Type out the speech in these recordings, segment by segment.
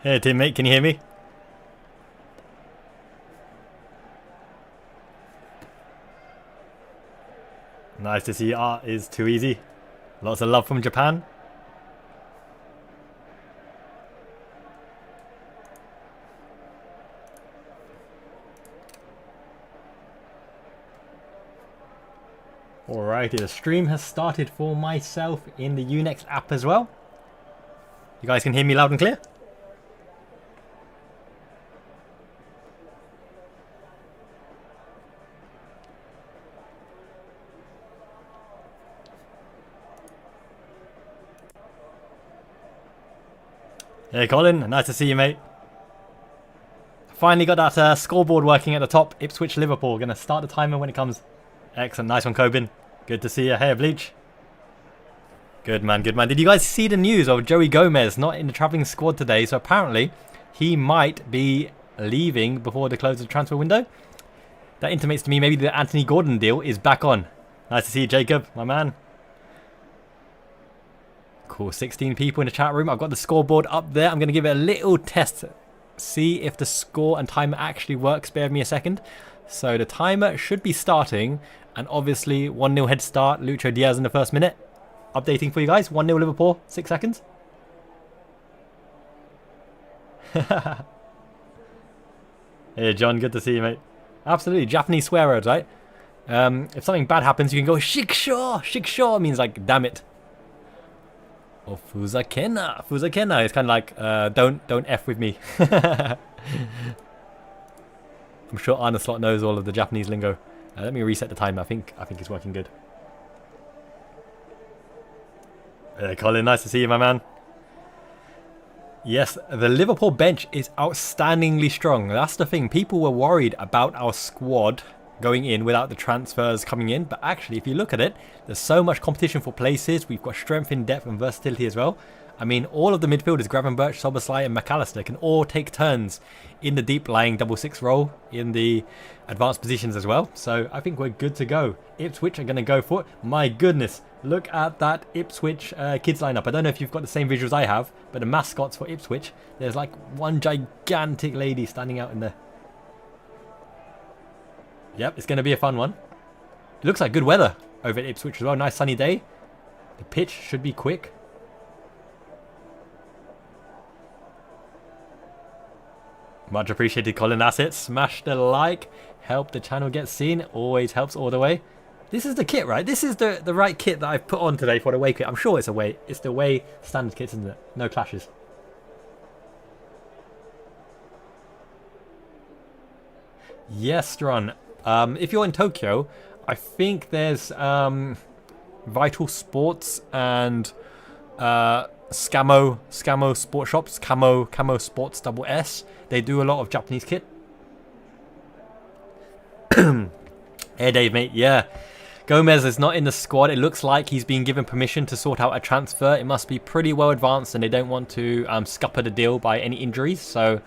Hey teammate, can you hear me? Nice to see art is too easy. Lots of love from Japan. Alrighty, the stream has started for myself in the Unix app as well. You guys can hear me loud and clear? Hey Colin, nice to see you, mate. Finally got that scoreboard working at the top. Ipswich, Liverpool. Gonna start the timer when it comes. Excellent, nice one, Cobin. Good to see you. Hey, Bleach. Good man, good man. Did you guys see the news of Joey Gomez not in the travelling squad today? So apparently he might be leaving before the close of the transfer window. That intimates to me maybe the Anthony Gordon deal is back on. Nice to see you, Jacob, my man. Cool, 16 people in the chat room. I've got the scoreboard up there. I'm going to give it a little test. See if the score and timer actually works. Bear with me a second. So the timer should be starting. And obviously 1-0 head start. Lucho Diaz in the first minute. Updating for you guys. 1-0 Liverpool. 6 seconds. Hey John, good to see you, mate. Absolutely. Japanese swear words, right? If something bad happens, you can go shikshaw. Shikshaw means like damn it. Or fuzakena. Fuzakena is kind of like don't F with me. I'm sure Arne Slot knows all of the Japanese lingo. Let me reset the timer. I think it's working good. Colin, nice to see you, my man. Yes, the Liverpool bench is outstandingly strong. That's the thing. People were worried about our squad going in without the transfers coming in, but actually if you look at it, there's so much competition for places. We've got strength in depth and versatility as well. I mean, all of the midfielders, Gravenberch, Soboslai and McAllister, can all take turns in the deep lying 6-6 role in the advanced positions as well. So I think we're good to go. Ipswich are going to go for it. My goodness, look at that Ipswich kids lineup. I don't know if you've got the same visuals I have, but the mascots for Ipswich, there's like one gigantic lady standing out in there. Yep, it's going to be a fun one. It looks like good weather over at Ipswich as well. Nice sunny day. The pitch should be quick. Much appreciated, Colin. That's it. Smash the like. Help the channel get seen. Always helps all the way. This is the kit, right? This is the right kit that I've put on today for the away kit. I'm sure it's the away standard kit, isn't it? No clashes. Yes, Stron. If you're in Tokyo, I think there's Vital Sports and Scamo Sport Shops, Camo Sports SS. They do a lot of Japanese kit. Hey Dave, mate. Yeah, Gomez is not in the squad. It looks like he's been given permission to sort out a transfer. It must be pretty well advanced, and they don't want to scupper the deal by any injuries. So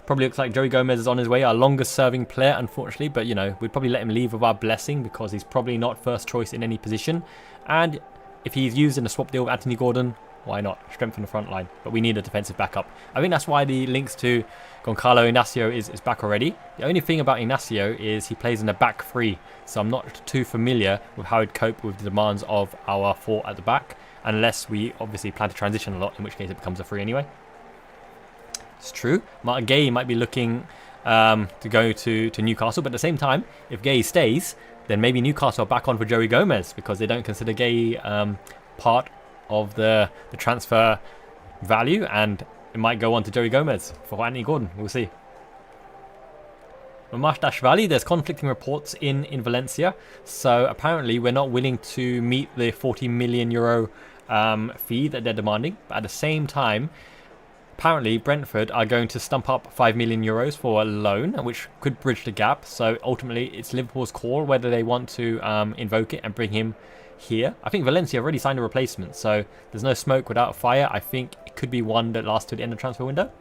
probably looks like Joey Gomez is on his way. Our longest serving player, unfortunately, but you know, we'd probably let him leave with our blessing because he's probably not first choice in any position. And if he's used in a swap deal with Anthony Gordon, why not? Strengthen the front line. But we need a defensive backup. I think that's why the links to Goncalo Inacio is back already. The only thing about Inacio is he plays in a back three. So I'm not too familiar with how he'd cope with the demands of our four at the back. Unless we obviously plan to transition a lot, in which case it becomes a three anyway. It's true. Mark Gay might be looking to go to Newcastle. But at the same time, if Gay stays, then maybe Newcastle are back on for Joey Gomez. Because they don't consider Gay part of the transfer value, and it might go on to Joey Gomez for Anthony Gordon. We'll see. Mamash Valley, there's conflicting reports in Valencia, so apparently we're not willing to meet the 40 million euro fee that they're demanding, but at the same time apparently Brentford are going to stump up 5 million euros for a loan, which could bridge the gap. So ultimately it's Liverpool's call whether they want to invoke it and bring him here. I think Valencia already signed a replacement, so there's no smoke without fire. I think it could be one that lasts to the end of the transfer window.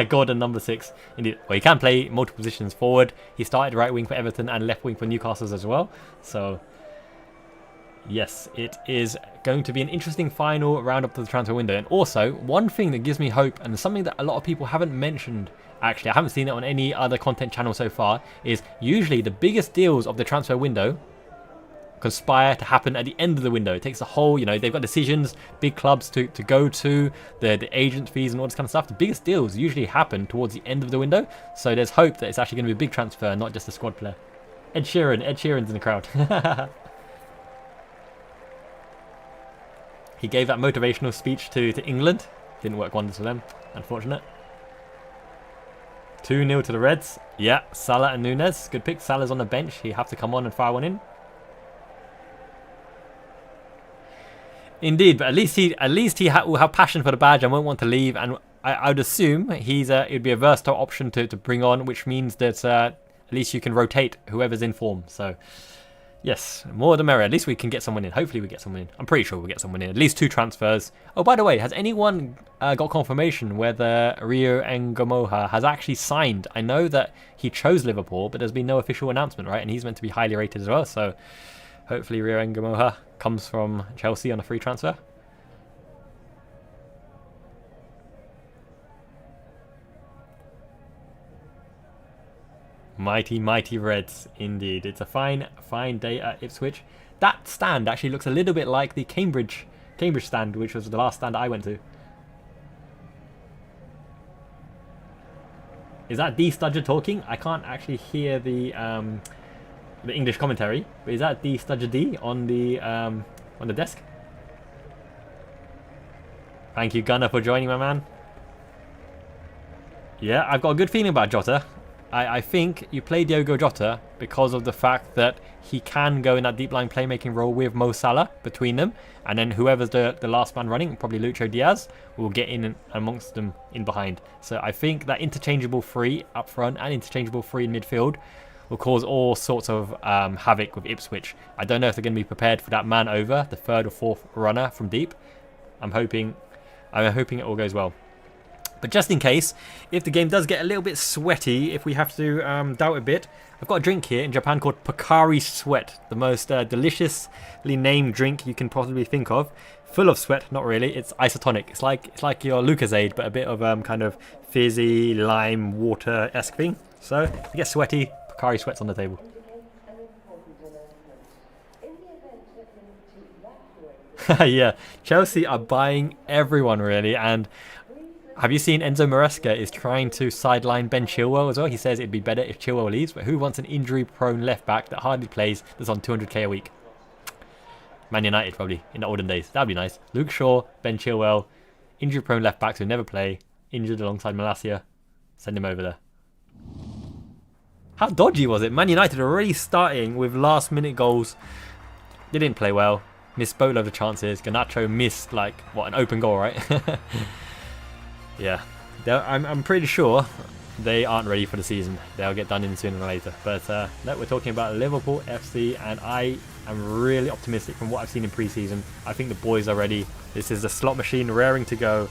Gordon, number 6. Indeed. Well, he can play multiple positions forward. He started right wing for Everton and left wing for Newcastle as well. So Yes, it is going to be an interesting final roundup of the transfer window. And also, one thing that gives me hope, and something that a lot of people haven't mentioned, actually, I haven't seen it on any other content channel so far, is usually the biggest deals of the transfer window conspire to happen at the end of the window. It takes the whole, they've got decisions, big clubs to go to, the agent fees and all this kind of stuff. The biggest deals usually happen towards the end of the window. So there's hope that it's actually going to be a big transfer, not just a squad player. Ed Sheeran's in the crowd. He gave that motivational speech to England. Didn't work wonders for them. Unfortunate. 2-0 to the Reds. Yeah, Salah and Nunes. Good pick. Salah's on the bench. He have to come on and fire one in. Indeed, but at least he will have passion for the badge and won't want to leave. And I would assume it'd be a versatile option to bring on, which means that at least you can rotate whoever's in form. So yes, more the merrier. At least we can get someone in. Hopefully we get someone in. I'm pretty sure we'll get someone in. At least 2 transfers. Oh, by the way, has anyone got confirmation whether Rio Ngamoha has actually signed? I know that he chose Liverpool, but there's been no official announcement, right? And he's meant to be highly rated as well. So hopefully Rio Ngamoha comes from Chelsea on a free transfer. Mighty, mighty Reds, indeed. It's a fine day at Ipswich. That stand actually looks a little bit like the Cambridge stand, which was the last stand I went to. Is that D Studger talking? I can't actually hear the English commentary, but is that D Studger D on the desk? Thank you, Gunnar, for joining, my man. Yeah, I've got a good feeling about Jota. I think you play Diogo Jota because of the fact that he can go in that deep line playmaking role with Mo Salah between them, and then whoever's the last man running, probably Lucho Diaz, will get in amongst them in behind. So I think that interchangeable free up front and interchangeable free in midfield will cause all sorts of havoc with Ipswich. I don't know if they're going to be prepared for that man over, the 3rd or 4th runner from deep. I'm hoping it all goes well. But just in case, if the game does get a little bit sweaty, if we have to doubt a bit, I've got a drink here in Japan called Pocari Sweat, the most deliciously named drink you can possibly think of. Full of sweat, not really. It's isotonic. It's like your Lucozade, but a bit of kind of fizzy lime water-esque thing. So if it gets sweaty, Pocari Sweat's on the table. Yeah, Chelsea are buying everyone really, and have you seen Enzo Maresca is trying to sideline Ben Chilwell as well? He says it'd be better if Chilwell leaves, but who wants an injury-prone left-back that hardly plays that's on 200k a week? Man United, probably, in the olden days. That'd be nice. Luke Shaw, Ben Chilwell, injury-prone left-backs who never play, injured alongside Malacia. Send him over there. How dodgy was it? Man United already starting with last-minute goals. They didn't play well. Missed boatload of chances. Garnacho missed, an open goal, right? Yeah, I'm pretty sure they aren't ready for the season. They'll get done in sooner or later. But no, we're talking about Liverpool FC, and I am really optimistic from what I've seen in pre-season. I think the boys are ready. This is the slot machine raring to go,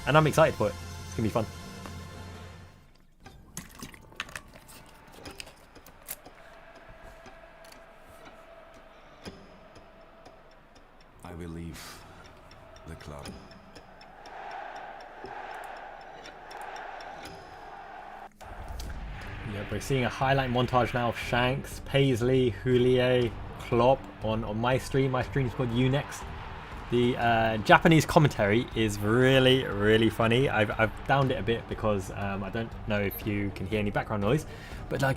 and I'm excited for it. It's going to be fun. I will leave the club. Yeah, we're seeing a highlight montage now of Shanks, Paisley, Houllier, Klopp on my stream. My stream's called Unext. The Japanese commentary is really, really funny. I've downed it a bit because I don't know if you can hear any background noise, but like,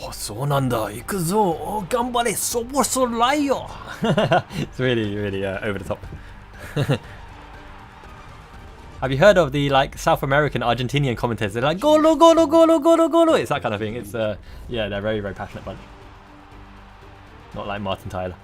oh, so nanda, ikuzo, oh, gambare, sobosorayo. It's really, really over the top. Have you heard of the South American, Argentinian commentators? They're like, golo, golo, golo, golo, golo. It's that kind of thing. It's yeah, they're very, very passionate bunch. Not like Martin Tyler.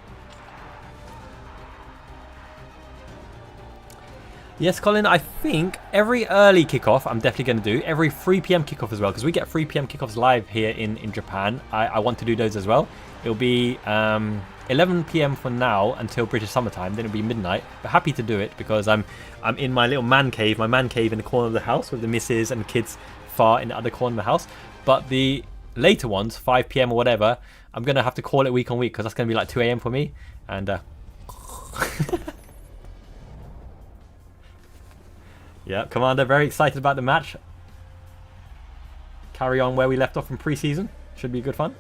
Yes, Colin, I think every early kickoff I'm definitely going to do. Every 3 PM kickoff as well, because we get 3 PM kickoffs live here in Japan. I want to do those as well. It'll be 11 PM for now until British summertime, then it'll be midnight. But happy to do it because I'm in my little man cave, in the corner of the house with the missus and the kids far in the other corner of the house. But the later ones, 5 PM or whatever, I'm going to have to call it week on week because that's going to be like 2 AM for me. And Yeah, Commander, very excited about the match. Carry on where we left off from pre-season. Should be good fun.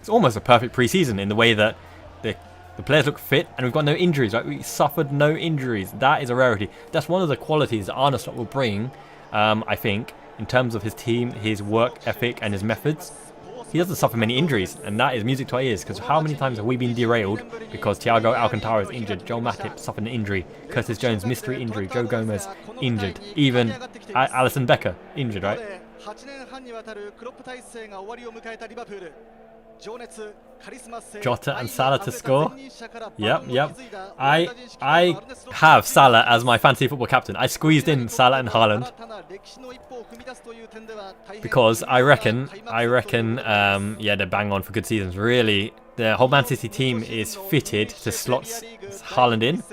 It's almost a perfect pre-season in the way that the players look fit and we've got no injuries, right? We suffered no injuries. That is a rarity. That's one of the qualities that Arne Slot will bring, I think, in terms of his team, his work ethic and his methods. He doesn't suffer many injuries, and that is music to our ears, because how many times have we been derailed because Thiago Alcantara is injured, Joel Matip suffered an injury, Curtis Jones mystery injury, Joe Gomez injured, even Alisson Becker injured, right? Jota and Salah to score. Yep. I have Salah as my fantasy football captain. I squeezed in Salah and Haaland because I reckon, yeah, they're bang on for good seasons. Really, the whole Man City team is fitted to slot Haaland in,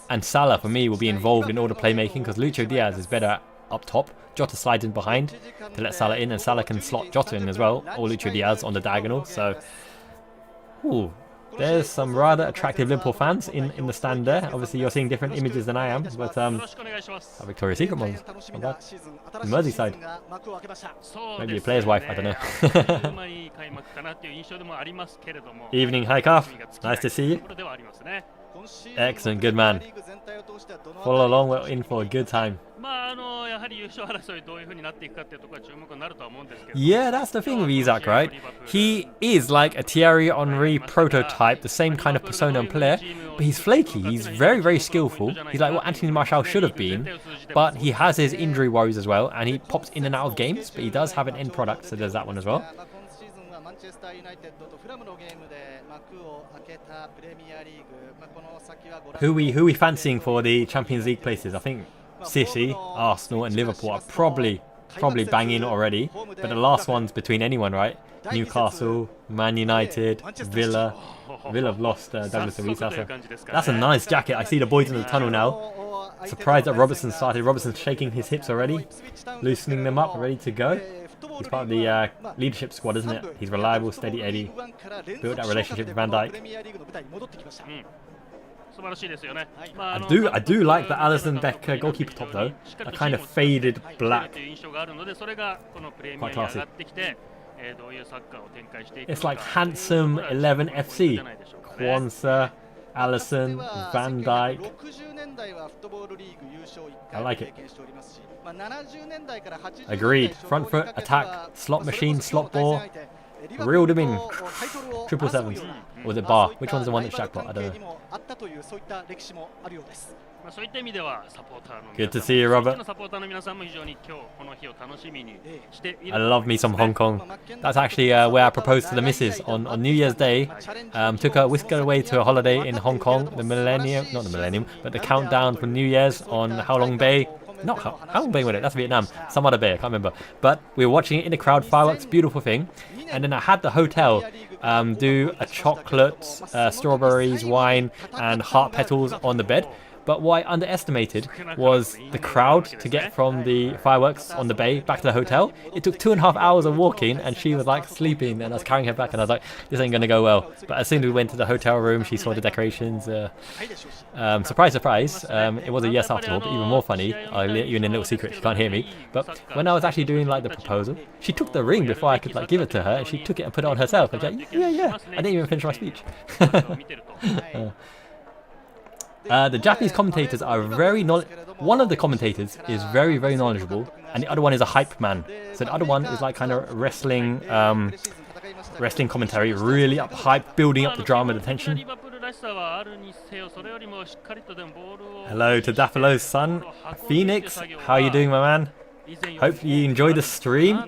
and Salah for me will be involved in all the playmaking because Lucho Diaz is better up top. Jota slides in behind to let Salah in, and Salah can slot Jota in as well, or Lucho Diaz on the diagonal. So, ooh, there's some rather attractive Liverpool fans in the stand there. Obviously, you're seeing different images than I am, but a Victoria's Secret ones. Merseyside. Maybe a player's wife, I don't know. Evening, hi Calf. Nice to see you. Excellent, good man. Follow along, we're in for a good time. Yeah, that's the thing with Isak, right? He is like a Thierry Henry prototype, the same kind of persona and player, but he's flaky. He's very, very skillful. He's like what Anthony Martial should have been, but he has his injury worries as well, and he pops in and out of games, but he does have an end product, so there's that one as well. Who we fancying for the Champions League places? I think City, Arsenal and Liverpool are probably banging already, but the last one's between anyone, right? Newcastle, Man United, Villa have lost Douglas Luiz. That's a nice jacket. I see the boys in the tunnel now. Surprised that Robertson started. Robertson's shaking his hips already, loosening them up, ready to go. He's part of the leadership squad, isn't it? He's reliable, steady Eddie. Built that relationship with Van Dijk. I do like the Alisson Becker goalkeeper top though. That kind of faded black. Quite classy. It's like handsome 11 FC. Kwanzaa, Alisson, Van Dijk. I like it. Agreed. Front foot, attack, slot machine, slot ball. Reeled him in. 777s. Or was it bar? Which one's the one that's jackpot? I don't know. Good to see you, Robert. I love me some Hong Kong. That's actually where I proposed to the missus on New Year's Day. Took her whisked her away to a holiday in Hong Kong. Not the millennium, but the countdown for New Year's on How Long Bay. Not How Long Bay was it? That's Vietnam. Some other bay, I can't remember. But we were watching it in the crowd, fireworks, beautiful thing. And then I had the hotel do a chocolate, strawberries, wine, and heart petals on the bed. But what I underestimated was the crowd to get from the fireworks on the bay back to the hotel. It took 2.5 hours of walking, and she was like sleeping, and I was carrying her back, and I was like, this ain't gonna go well. But as soon as we went to the hotel room, she saw the decorations. Surprise, surprise. It was a yes after all, but even more funny, I'll let you in a little secret, she can't hear me. But when I was actually doing like the proposal, she took the ring before I could like give it to her, and she took it and put it on herself. I was like, yeah. I didn't even finish my speech. The Japanese commentators are very one of the commentators is very, very knowledgeable, and the other one is a hype man. So the other one is like kind of wrestling commentary, really up hype, building up the drama, the tension. Hello to Daphilo's son, Phoenix. How are you doing, my man? Hopefully you enjoyed the stream.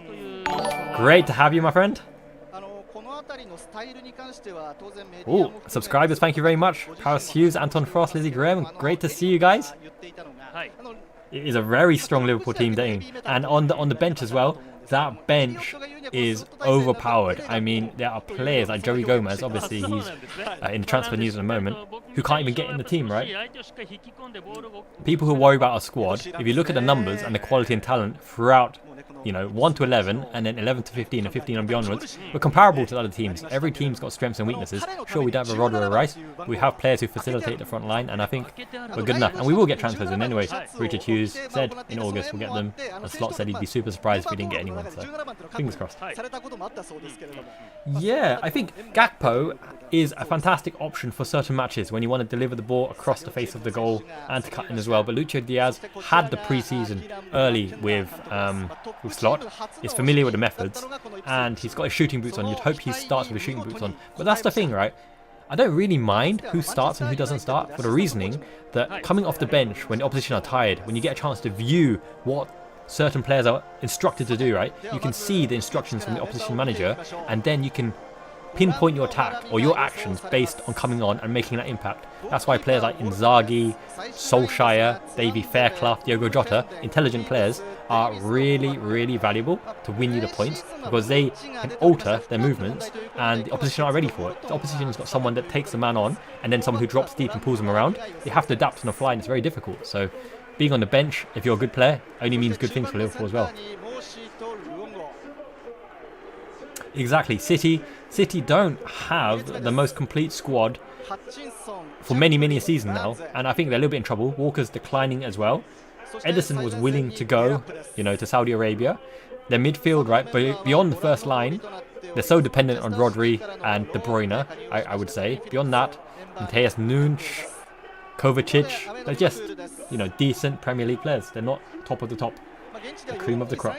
Great to have you, my friend. Oh, subscribers, thank you very much. Paris Hughes, Anton Frost, Lizzie Graham. Great to see you guys. It is a very strong Liverpool team, and on the bench as well. That bench is overpowered. I mean, there are players like Joey Gomez, obviously he's in the transfer news at the moment, who can't even get in the team, right? People who worry about our squad, if you look at the numbers and the quality and talent throughout you know, 1 to 11, and then 11 to 15, and 15 and beyond onwards, we're comparable to the other teams. Every team's got strengths and weaknesses. Sure, we don't have a Rodder or Rice. We have players who facilitate the front line, and I think we're good enough. And we will get transfers in anyway. Richard Hughes said in August we'll get them. And Slot said he'd be super surprised if we didn't get anyone, so fingers crossed. Yeah, I think Gakpo is a fantastic option for certain matches when you want to deliver the ball across the face of the goal and to cut in as well. But Lucho Diaz had the pre-season early with Slot, is familiar with the methods, and he's got his shooting boots on. You'd hope he starts with his shooting boots on. But that's the thing, right? I don't really mind who starts and who doesn't start for the reasoning that coming off the bench when the opposition are tired, when you get a chance to view what certain players are instructed to do, right? You can see the instructions from the opposition manager, and then you can pinpoint your attack or your actions based on coming on and making that impact. That's why players like Inzaghi, Solskjaer, Davy Fairclough, Diogo Jota, intelligent players, are really, really valuable to win you the points, because they can alter their movements and the opposition are ready for it. The opposition's got someone that takes the man on and then someone who drops deep and pulls them around. They have to adapt on the fly, and it's very difficult. So being on the bench, if you're a good player, only means good things for Liverpool as well. Exactly. City don't have the most complete squad for many a season now, and I think they're a little bit in trouble. Walker's declining as well. Edison was willing to go, you know, to Saudi Arabia. Their midfield, right, but beyond the first line, they're so dependent on Rodri and De Bruyne, I would say. Beyond that, Matheus Nunes, Kovacic, they're just, you know, decent Premier League players. They're not top of the top, the cream of the crop.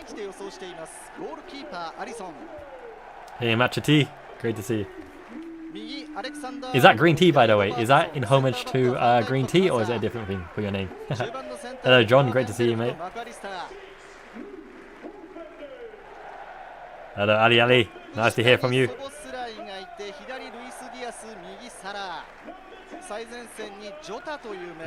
Hey, matcha tea. Great to see you. Is that green tea, by the way? Is that in homage to green tea, or is it a different thing for your name? Hello, John. Great to see you, mate. Hello, Ali. Nice to hear from you.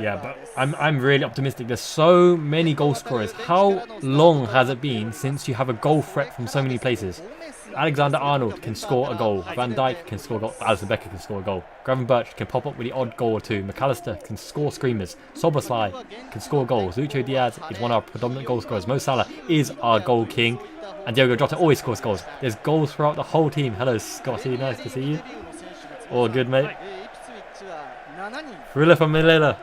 Yeah, but I'm really optimistic. There's so many goal scorers. How long has it been since you have a goal threat from so many places? Alexander-Arnold can score a goal. Van Dijk can score a goal. Alisson Becker can score a goal. Gravenberch can pop up with the odd goal or two. McAllister can score screamers. Szoboszlai can score goals. Lucho Diaz is one of our predominant goal scorers. Mo Salah is our goal king. And Diogo Jota always scores goals. There's goals throughout the whole team. Hello, Scotty. Nice to see you. All good, mate. Rula from Milela.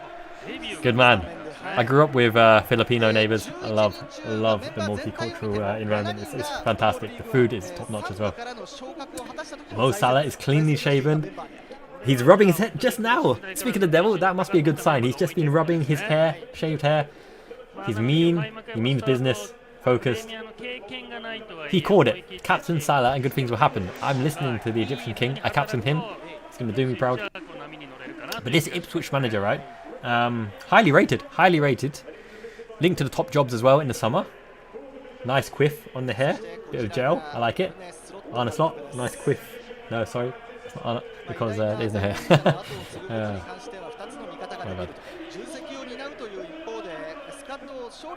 Good man. I grew up with Filipino neighbours. I love the multicultural environment. It's fantastic. The food is top notch as well. Mo Salah is cleanly shaven. He's rubbing his head just now. Speaking of the devil, that must be a good sign. He's just been rubbing his hair, shaved hair. He's mean. He means business. Focused. He called it. Captain Salah and good things will happen. I'm listening to the Egyptian king. I captained him. It's going to do me proud. But this Ipswich manager, right? Highly rated. Linked to the top jobs as well in the summer. Nice quiff on the hair. Bit of gel. I like it. Arne Slot. Nice quiff. No, sorry. It's not Arne because there's no hair. My bad.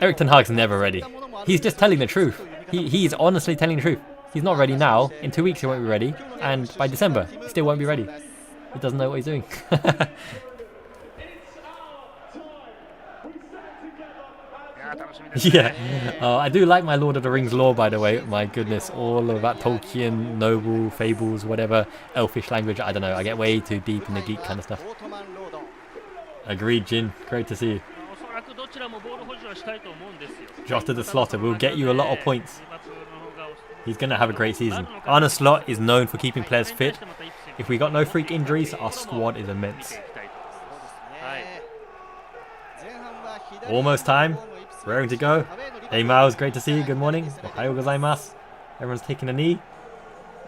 Erik ten Hag's never ready. He's just telling the truth. He's honestly telling the truth. He's not ready now. In 2 weeks he won't be ready. And by December he still won't be ready. He doesn't know what he's doing. Yeah, I do like my Lord of the Rings lore, by the way. My goodness, all of that Tolkien, noble, fables, whatever, elfish language, I don't know. I get way too deep in the geek kind of stuff. Agreed, Jin. Great to see you. Jota the Slaughter will get you a lot of points. He's going to have a great season. Arne Slot is known for keeping players fit. If we got no freak injuries, our squad is immense. Almost time. Raring to go. Hey Miles, great to see you. Good morning. Ohayou gozaimasu. Everyone's taking a knee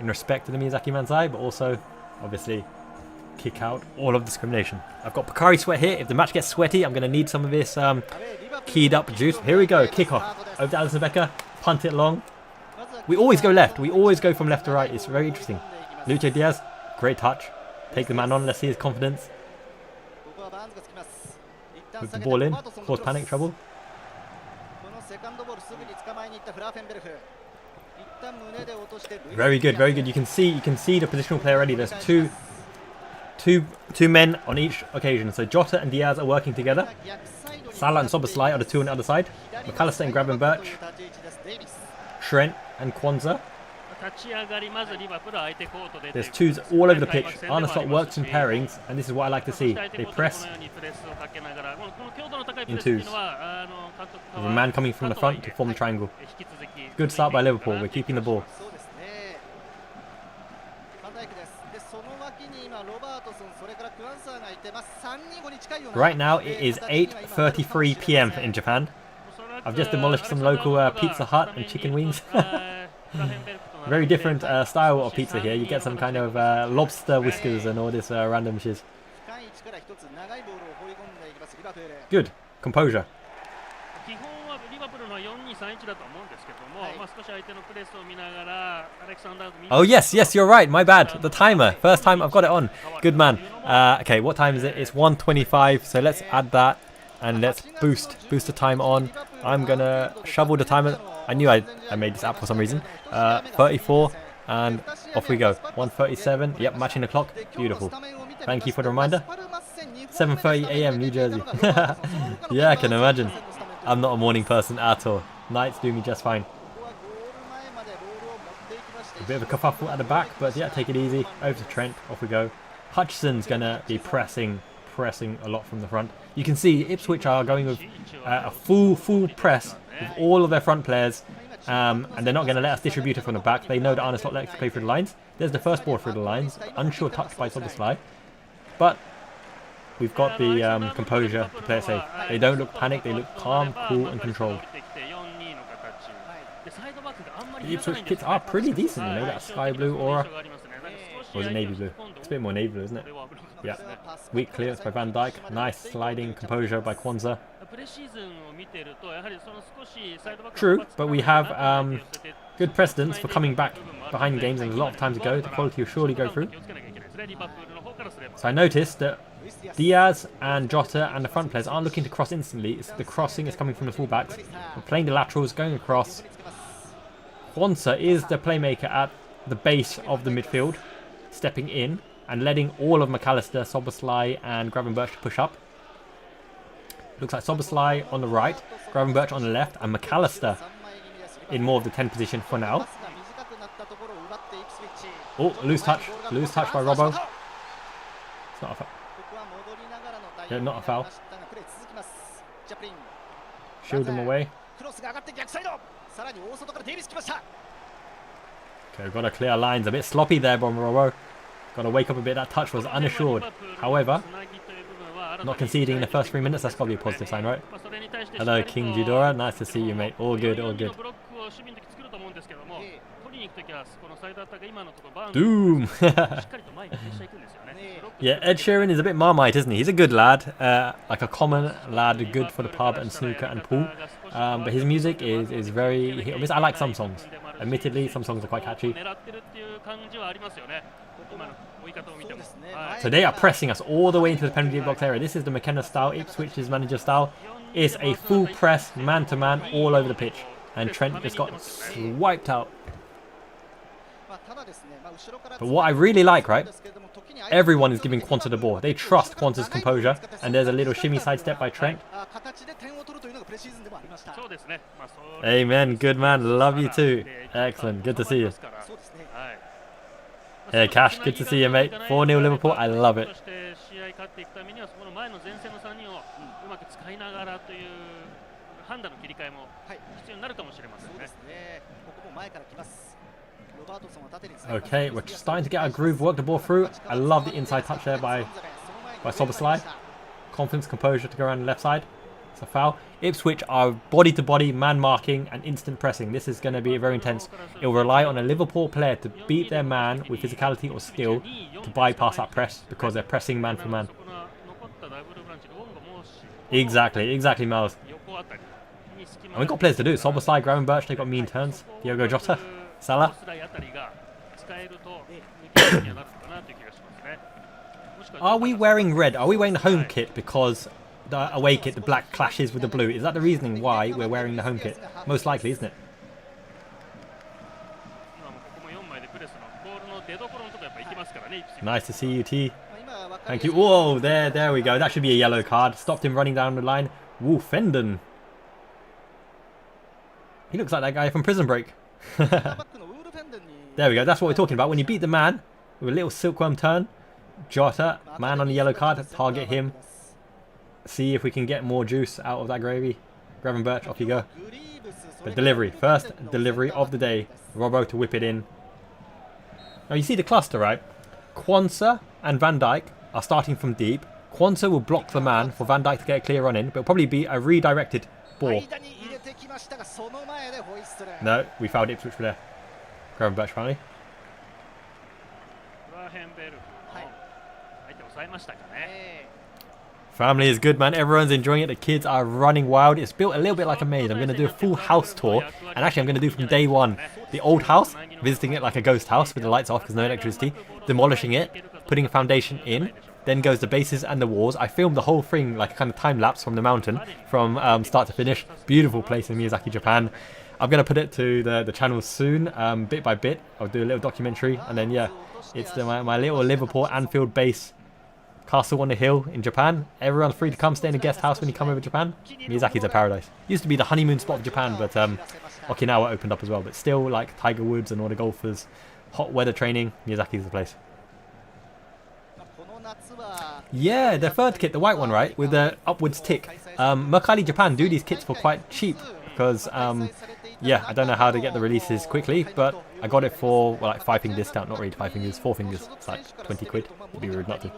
in respect to the Miyazaki Manzai, but also, obviously, kick out all of discrimination. I've got Pocari Sweat here. If the match gets sweaty, I'm going to need some of this keyed up juice. Here we go. Kickoff. Over to Alisson Becker. Punt it long. We always go left. We always go from left to right. It's very interesting. Lucho Diaz. Great touch. Take the man on. Let's see his confidence. With the ball in. Cause panic trouble. Very good, very good. You can see the positional play already. There's two men on each occasion. So Jota and Diaz are working together. Salah and Szoboszlai are the two on the other side. McAllister and Gravenberch Trent and Kwanzaa. There's twos all over the pitch. Arneslot works in pairings, and this is what I like to see. They press in twos. With a man coming from the front to form the triangle. Good start by Liverpool. We're keeping the ball. Right now it is 8:33 p.m. in Japan. I've just demolished some local Pizza Hut and chicken wings. Very different style of pizza here. You get some kind of lobster whiskers and all this random shiz. Good. Composure. Oh yes, you're right. My bad. The timer. First time I've got it on. Good man. Okay, what time is it? It's 1:25. So let's add that and let's boost the time on. I'm gonna shovel the timer. I knew I made this app for some reason. 34 and off we go. 1:37. Yep, matching the clock. Beautiful. Thank you for the reminder. 7:30 a.m. New Jersey. Yeah, I can imagine. I'm not a morning person at all. Nights do me just fine. A bit of a kerfuffle at the back, but yeah, take it easy. Over to Trent. Off we go. Hutchison's gonna be pressing a lot from the front. You can see Ipswich are going with a full press with all of their front players, and they're not going to let us distribute it from the back. They know that Arneslot likes to play through the lines. There's the first ball through the lines. Unsure touch by Soboslai, but we've got the composure to play it safe. They don't look panicked. They look calm, cool, and controlled. The Ipswich kits are pretty decent, you know, that sky blue aura. Or is it navy blue? It's a bit more navy blue, isn't it? Yeah. Weak clearance by Van Dijk. Nice sliding composure by Kwanzaa. True, but we have good precedence for coming back behind games, and a lot of time to go. The quality will surely go through. So I noticed that Diaz and Jota and the front players aren't looking to cross instantly. The crossing is coming from the fullbacks. We're playing the laterals, going across. Kwanzaa is the playmaker at the base of the midfield, stepping in and letting all of McAllister, Soboslai and Gravenberch push up. Looks like Soboslai on the right, Gravenberch on the left, and McAllister in more of the 10 position for now. Oh, loose touch by Robbo. It's not a foul. Yeah, not a foul. Shield them away. Okay, we've got to clear our lines. A bit sloppy there, Robbo. Got to wake up a bit. That touch was unassured. However, not conceding in the first 3 minutes, that's got to be a positive sign, right? Hello, King Judora. Nice to see you, mate. All good, all good. Doom! Yeah, Ed Sheeran is a bit Marmite, isn't he? He's a good lad. Like a common lad, good for the pub and snooker and pool. But his music is very... I like some songs. Admittedly, some songs are quite catchy. So they are pressing us all the way into the penalty box area. This is the McKenna style, Ipswich's manager style. It's a full press, man-to-man, all over the pitch. And Trent just got swiped out. But what I really like, right? Everyone is giving Kwanzaa the ball. They trust Kwanzaa's composure. And there's a little shimmy sidestep by Trent. Amen. Good man. Love you too. Excellent. Good to see you. Hey, Cash. Good to see you, mate. 4-0 Liverpool. I love it. Okay, we're starting to get our groove, work the ball through. I love the inside touch there by Soboslai. Confidence, composure to go around the left side. It's a foul. Ipswich are body to body, man marking and instant pressing. This is going to be very intense. It will rely on a Liverpool player to beat their man with physicality or skill to bypass that press because they're pressing man for man. Exactly, Miles. And we've got players to do. Soboslai, Gravenberch, they've got mean turns. Diogo Jota, Salah. Are we wearing red? Are we wearing the home kit because the away kit, the black, clashes with the blue? Is that the reasoning why we're wearing the home kit? Most likely, isn't it? Nice to see you, T. Thank you. Whoa, there we go. That should be a yellow card. Stopped him running down the line. Woo, Fendon. He looks like that guy from Prison Break. There we go. That's what we're talking about. When you beat the man with a little silkworm turn, Jota, man on the yellow card, target him. See if we can get more juice out of that gravy. Gravenberch, off you go. But delivery. First delivery of the day. Robbo to whip it in. Now you see the cluster, right? Quansah and Van Dijk are starting from deep. Quansah will block the man for Van Dijk to get a clear run in, but it'll probably be a redirected ball. No, we fouled Ipswich for there. Gravenberch finally. Family is good, man. Everyone's enjoying it. The kids are running wild. It's built a little bit like a maze. I'm going to do a full house tour. And actually, I'm going to do from day one. The old house, visiting it like a ghost house with the lights off because no electricity. Demolishing it, putting a foundation in. Then goes the bases and the walls. I filmed the whole thing like a kind of time lapse from the mountain from start to finish. Beautiful place in Miyazaki, Japan. I'm going to put it to the channel soon, bit by bit. I'll do a little documentary. And then, yeah, it's my little Liverpool Anfield base. Castle on the hill in Japan. Everyone's free to come stay in a guest house when you come over to Japan. Miyazaki's a paradise. Used to be the honeymoon spot of Japan, but Okinawa opened up as well. But still, like Tiger Woods and all the golfers, hot weather training, Miyazaki's the place. Yeah, the third kit, the white one, right, with the upwards tick. Mercari Japan do these kits for quite cheap because, yeah, I don't know how to get the releases quickly, but I got it for well, like 5 finger discount, not really 5 fingers, 4 fingers. It's like 20 quid. It'd be rude not to.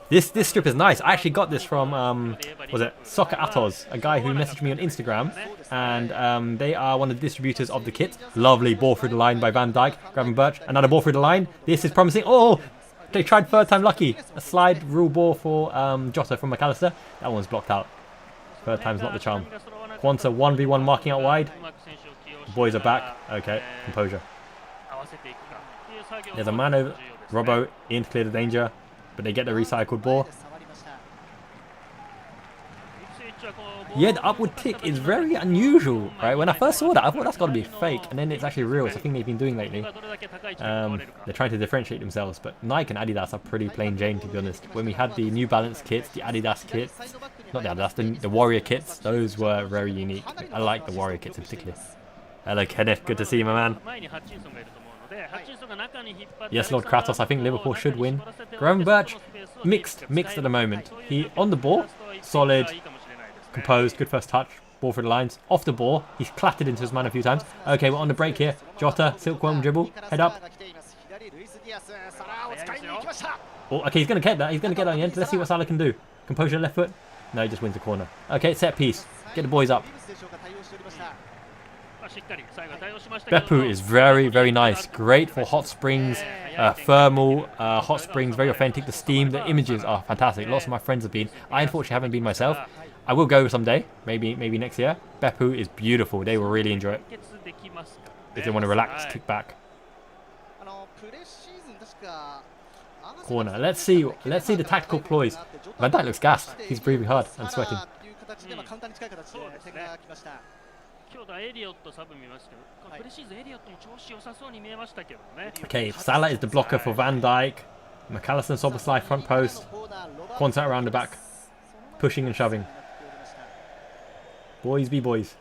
This strip is nice. I actually got this from, was it Soccer Atos, a guy who messaged me on Instagram, and they are one of the distributors of the kit. Lovely ball through the line by Van Dijk, Gravenberch, another ball through the line. This is promising. Oh, they tried third time lucky. A slide rule ball for Jota from McAllister. That one's blocked out. Third time's not the charm. Quansah 1v1 marking out wide. The boys are back. Okay, composure. There's a man over. Robbo in to clear the danger. But they get the recycled ball. Yeah, the upward tick is very unusual, right? When I first saw that, I thought that's got to be fake, and then it's actually real. It's a thing they've been doing lately. They're trying to differentiate themselves, but Nike and Adidas are pretty plain Jane, to be honest. When we had the New Balance kits, the Adidas kits, not the Adidas, the Warrior kits, those were very unique. I like the Warrior kits in particular. Hello, Kenneth. Good to see you, my man. Yes, Lord Kratos, I think Liverpool should win. Gravenberch, mixed at the moment. He on the ball, solid, composed, good first touch, ball through the lines. Off the ball, he's clattered into his man a few times. Okay, we're on the break here. Jota, silkworm dribble, head up. Oh, okay, he's going to get that. He's going to get that in the end. Let's see what Salah can do. Composure left foot. No, he just wins the corner. Okay, set piece. Get the boys up. Beppu is very, very nice. Great for hot springs, thermal, hot springs, very authentic. The steam, the images are fantastic. Lots of my friends have been. I unfortunately haven't been myself. I will go someday, maybe next year. Beppu is beautiful. They will really enjoy it. If they want to relax, kick back. Corner. Let's see the tactical ploys. Van Dijk looks gassed. He's breathing hard and sweating. Okay, Salah is the blocker for Van Dijk. McAllister and Szoboszlai front post. Quansah around the back. Pushing and shoving. Boys be boys.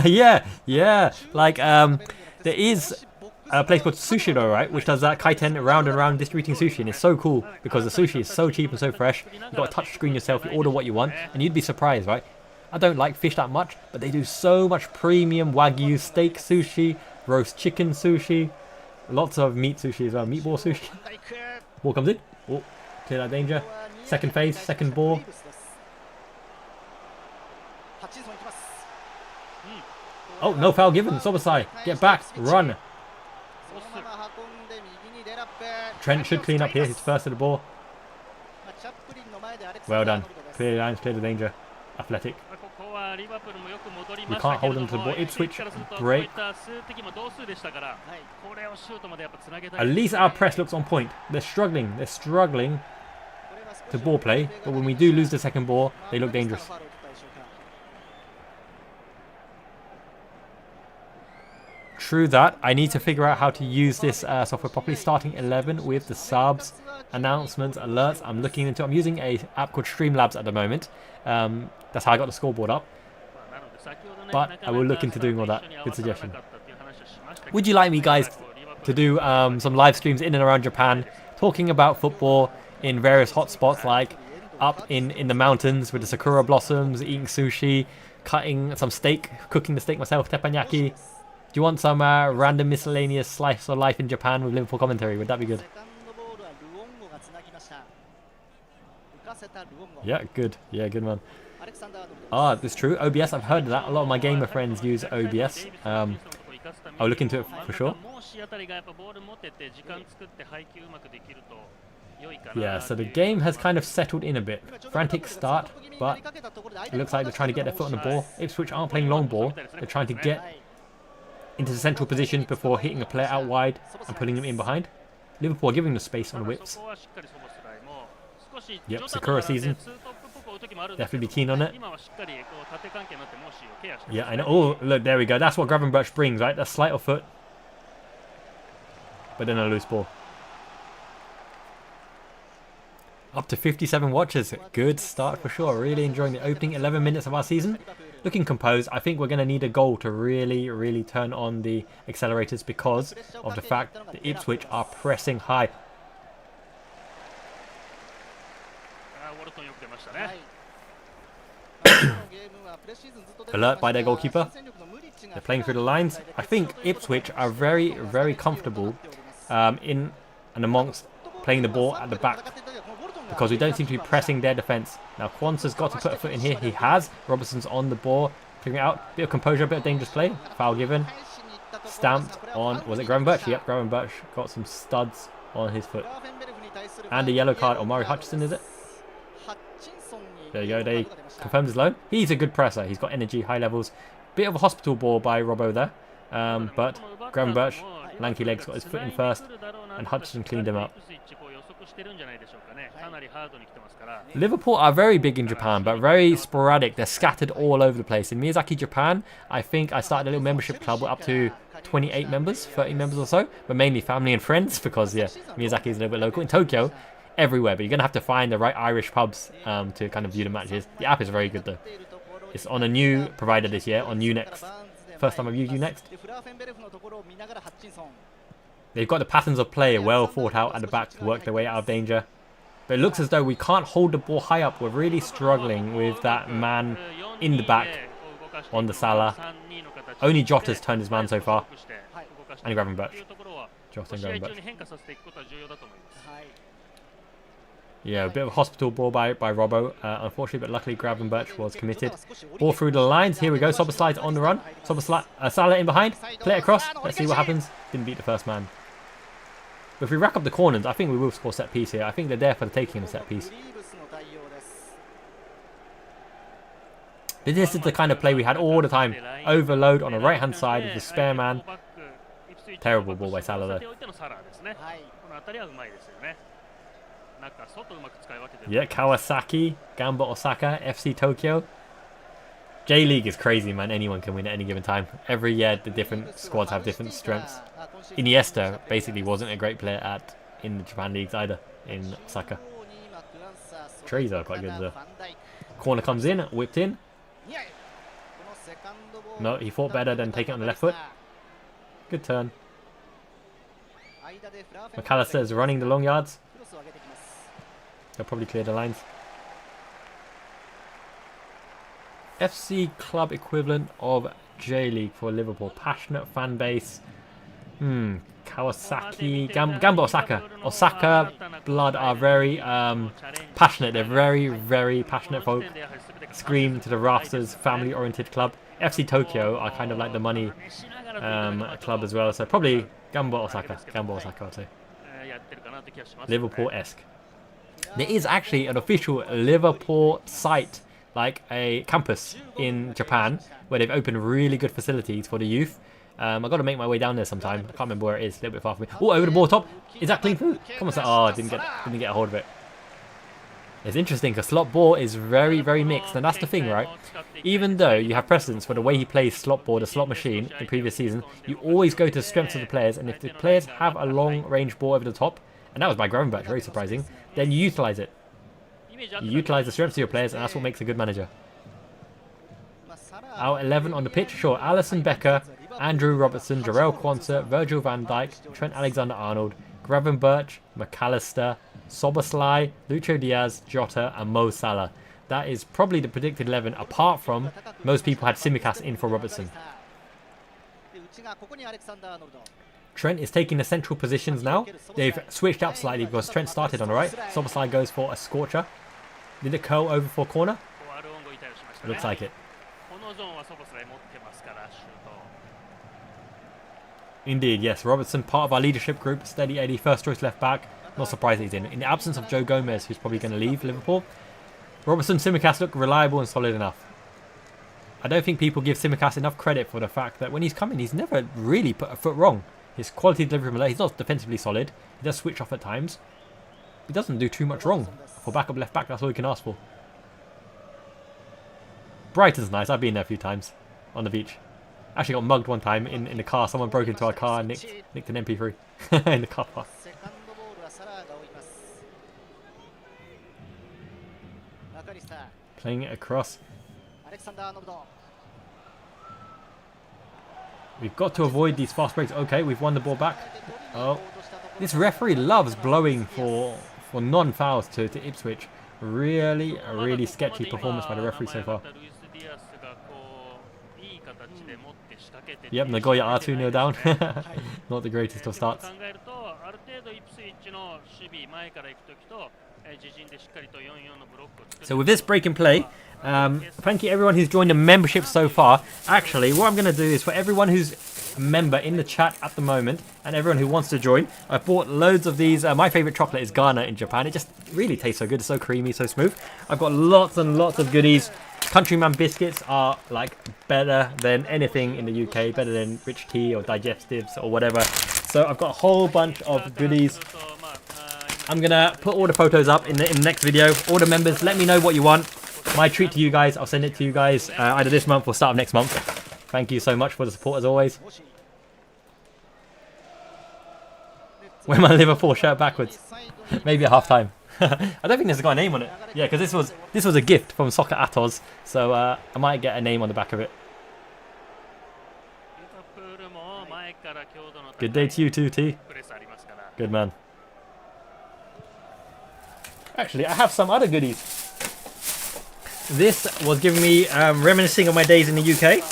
yeah. Like, there is a place called Sushiro, right, which does that kaiten round and round distributing sushi, and it's so cool because the sushi is so cheap and so fresh. You've got a touch screen yourself, you order what you want, and you'd be surprised, right? I don't like fish that much, but they do so much premium Wagyu steak sushi, roast chicken sushi, lots of meat sushi as well, meatball sushi. Ball comes in. Oh, clear that danger. Second phase, second ball. Oh, no foul given. Szoboszlai, get back, run. Trent should clean up here, his first of the ball. Well done. Clear the lines, clear the danger. Athletic. We can't hold them to the ball. Ipswich break. At least our press looks on point. They're struggling to ball play, but when we do lose the second ball, they look dangerous. True that. I need to figure out how to use this software properly. Starting 11 with the subs. announcements, alerts. I'm looking into. I'm using a app called Streamlabs at the moment. That's how I got the scoreboard up. But I will look into doing all that. Good suggestion. Would you like me, guys, to do some live streams in and around Japan, talking about football in various hotspots, like up in the mountains with the sakura blossoms, eating sushi, cutting some steak, cooking the steak myself, teppanyaki? Do you want some random miscellaneous slice of life in Japan with Liverpool commentary? Would that be good? Yeah, good. Yeah, good man. Ah, that's true. OBS, I've heard of that. A lot of my gamer friends use OBS. I'll look into it for sure. Yeah, so the game has kind of settled in a bit. Frantic start, but it looks like they're trying to get their foot on the ball. Ipswich aren't playing long ball. They're trying to get into the central position before hitting a player out wide and putting him in behind. Liverpool are giving the space on the whips. Yep, Sakura season. Definitely be keen on it. Yeah, I know. Oh, look, there we go. That's what Gravenberch brings, right? That sleight of foot. But then a loose ball. Up to 57 watches. Good start for sure. Really enjoying the opening 11 minutes of our season. Looking composed. I think we're going to need a goal to really turn on the accelerators because of the fact that Ipswich are pressing high. Alert by their goalkeeper. They're playing through the lines. I think Ipswich are very comfortable in and amongst playing the ball at the back because we don't seem to be pressing their defence. Now Kwanzaa's got to put a foot in here. He has. Robertson's on the ball, figuring it out. Bit of composure, bit of dangerous play. Foul given. Stamped on. Was it Gravenberch? Yep, Gravenberch got some studs on his foot. And a yellow card on Murray Hutchinson, is it? There you go. They confirmed his loan. He's a good presser. He's got energy, high levels. Bit of a hospital ball by Robbo there. But Gravenberch, lanky legs, got his foot in first. And Hutchinson cleaned him up. Liverpool are very big in Japan, but very sporadic. They're scattered all over the place. In Miyazaki, Japan, I think I started a little membership club up to 28 members, 30 members or so. But mainly family and friends because, yeah, Miyazaki is a little bit local. In Tokyo, everywhere, but you're going to have to find the right Irish pubs to kind of view the matches. The app is very good though. It's on a new provider this year, on Unext. First time I've used Unext. They've got the patterns of play well thought out at the back to work their way out of danger. But it looks as though we can't hold the ball high up. We're really struggling with that man in the back on the Salah. Only Jota's turned his man so far. And Gravenberch. Jota and Gravenberch. Yeah, a bit of a hospital ball by Robbo, unfortunately, but luckily Gravenberch was committed. Ball through the lines. Here we go. Soboslai on the run. Salah in behind. Play it across. Let's see what happens. Didn't beat the first man. But if we rack up the corners, I think we will score set piece here. I think they're there for the taking of the set piece. But this is the kind of play we had all the time. Overload on the right hand side with the spare man. Terrible ball by Salah there. Yeah, Kawasaki, Gamba Osaka, FC Tokyo. J-League is crazy, man. Anyone can win at any given time. Every year, the different squads have different strengths. Iniesta basically wasn't a great player in the Japan leagues either, in Osaka. Trees are quite good though. Corner comes in, whipped in. No, he fought better than taking it on the left foot. Good turn. McAllister is running the long yards. They'll probably clear the lines. FC club equivalent of J-League for Liverpool. Passionate fan base. Kawasaki. Gamba Osaka. Osaka blood are very passionate. They're very passionate folk. Scream to the rafters. Family oriented club. FC Tokyo are kind of like the money club as well. So probably Gamba Osaka. Gamba Osaka, I'd say. Liverpool-esque. There is actually an official Liverpool site, like a campus in Japan, where they've opened really good facilities for the youth. I've got to make my way down there sometime. I can't remember where it is. A little bit far from me. Oh, over the ball top. Is that clean through? Come on, oh, didn't get a hold of it. It's interesting because slot ball is very mixed, and that's the thing, right? Even though you have precedence for the way he plays slot ball, the slot machine in previous season, you always go to the strengths of the players, and if the players have a long range ball over the top And that was by Gravenberch, very surprising. Then you utilise it. You utilise the strengths of your players, and that's what makes a good manager. Our 11 on the pitch, sure. Alisson Becker, Andrew Robertson, Jarrell Quansah, Virgil van Dijk, Trent Alexander-Arnold, Gravenberch, McAllister, Soboslai, Lucho Diaz, Jota, and Mo Salah. That is probably the predicted 11, apart from most people had Tsimikas in for Robertson. Trent is taking the central positions now. They've switched up slightly because Trent started on the right. Soboslai goes for a scorcher. Did it curl over for a corner? It looks like it. Indeed, yes. Robertson, part of our leadership group. Steady Eddie, first choice left back. Not surprised he's in. In the absence of Joe Gomez, who's probably going to leave Liverpool, Robertson, Tsimikas look reliable and solid enough. I don't think people give Tsimikas enough credit for the fact that when he's coming, he's never really put a foot wrong. His quality delivery from left, he's not defensively solid. He does switch off at times. He doesn't do too much wrong. For backup left back, that's all you can ask for. Brighton's nice. I've been there a few times on the beach. Actually got mugged one time in the car. Someone broke into our car and nicked an MP3 in the car park. Playing it across. We've got to avoid these fast breaks. Okay, we've won the ball back. Oh, this referee loves blowing for non-fouls to Ipswich. Really sketchy performance by the referee so far. Yep, Nagoya are 2-0 down. Not the greatest of starts. So with this break in play, thank you everyone who's joined the membership so far. Actually, what I'm going to do is for everyone who's a member in the chat at the moment and everyone who wants to join, I've bought loads of these. My favourite chocolate is Ghana in Japan. It just really tastes so good. It's so creamy, so smooth. I've got lots and lots of goodies. Countryman biscuits are like better than anything in the UK, better than rich tea or digestives or whatever. So I've got a whole bunch of goodies. I'm gonna put all the photos up in the next video. All the members, let me know what you want. My treat to you guys, I'll send it to you guys either this month or start of next month. Thank you so much for the support as always. Wear my Liverpool shirt backwards. Maybe at half time. I don't think there's got a name on it. Yeah, because this was a gift from Soccer Atos, so I might get a name on the back of it. Good day to you too, T. Good man. Actually, I have some other goodies. This was giving me reminiscing of my days in the UK.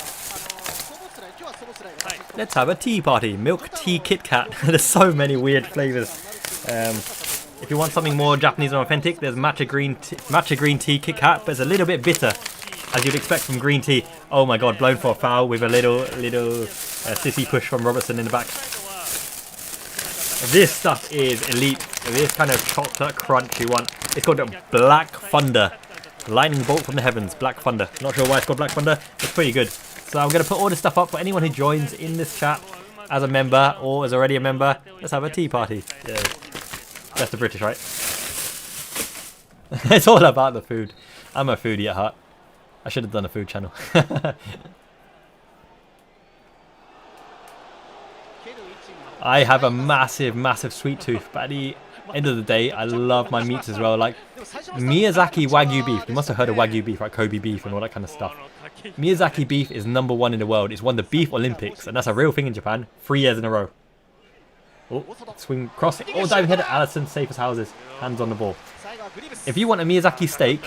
Let's have a tea party. Milk tea Kit Kat. There's so many weird flavours. If you want something more Japanese and authentic, there's matcha green tea Kit Kat, but it's a little bit bitter, as you'd expect from green tea. Oh my god, blown for a foul with a little sissy push from Robertson in the back. This stuff is elite. This kind of chocolate crunch you want. It's called Black Thunder. Lightning bolt from the heavens, Black Thunder. Not sure why it's called Black Thunder. It's pretty good. So I'm going to put all this stuff up for anyone who joins in this chat as a member or is already a member. Let's have a tea party. Yeah. That's the British, right? It's all about the food. I'm a foodie at heart. I should have done a food channel. I have a massive sweet tooth, but at the end of the day, I love my meats as well. Like Miyazaki Wagyu beef. You must have heard of Wagyu beef, like Kobe beef and all that kind of stuff. Miyazaki beef is #1 in the world. It's won the Beef Olympics, and that's a real thing in Japan. 3 years in a row. Oh, swing cross. Oh, diving header. Alisson, safe as houses. Hands on the ball. If you want a Miyazaki steak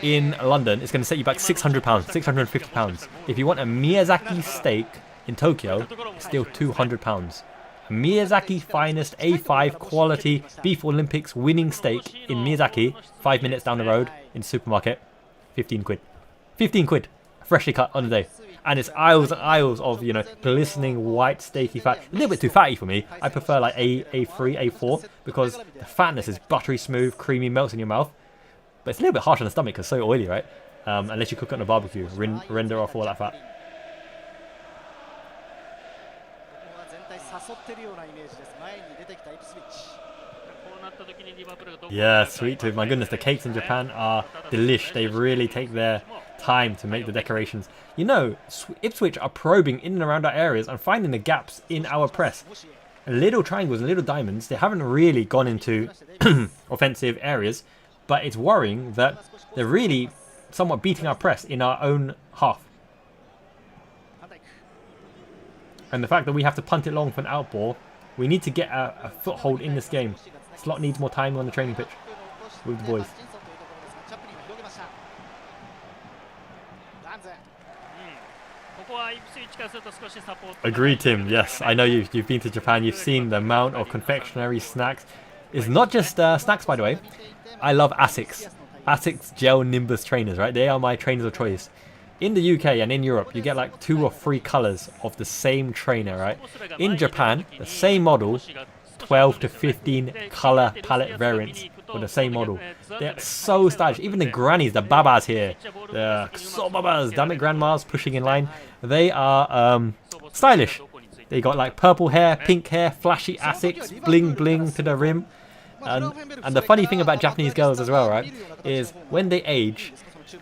in London, it's going to set you back £600, £650. If you want a Miyazaki steak in Tokyo, it's still £200. A Miyazaki finest A5 quality Beef Olympics winning steak in Miyazaki, 5 minutes down the road in the supermarket, 15 quid. 15 quid. Freshly cut on the day. And it's aisles and aisles of, you know, glistening white steaky fat. A little bit too fatty for me. I prefer like A3, A4 because the fatness is buttery smooth, creamy, melts in your mouth. But it's a little bit harsh on the stomach because it's so oily, right? Unless you cook it on a barbecue, render off all that fat. Yeah, sweet tooth. My goodness, the cakes in Japan are delish. They really take their time to make the decorations. You know, Ipswich are probing in and around our areas and finding the gaps in our press. little triangles and little diamonds. They haven't really gone into offensive areas, but it's worrying that they're really somewhat beating our press in our own half. And the fact that we have to punt it long for an out ball, we need to get a foothold in this game. Slot needs more time on the training pitch with the boys. Agreed, Tim. Yes, I know you've been to Japan. You've seen the amount of confectionery snacks. It's not just snacks, by the way. I love Asics. Asics Gel Nimbus trainers, right? They are my trainers of choice. In the UK and in Europe, you get like 2 or 3 colors of the same trainer, right? In Japan, the same model, 12 to 15 color palette variants with the same model. They're so stylish. Even the grannies, the babas here, the so babas, damn it, grandmas pushing in line. They are stylish. They got like purple hair, pink hair, flashy Asics, bling bling to the rim. And the funny thing about Japanese girls as well, right, is when they age,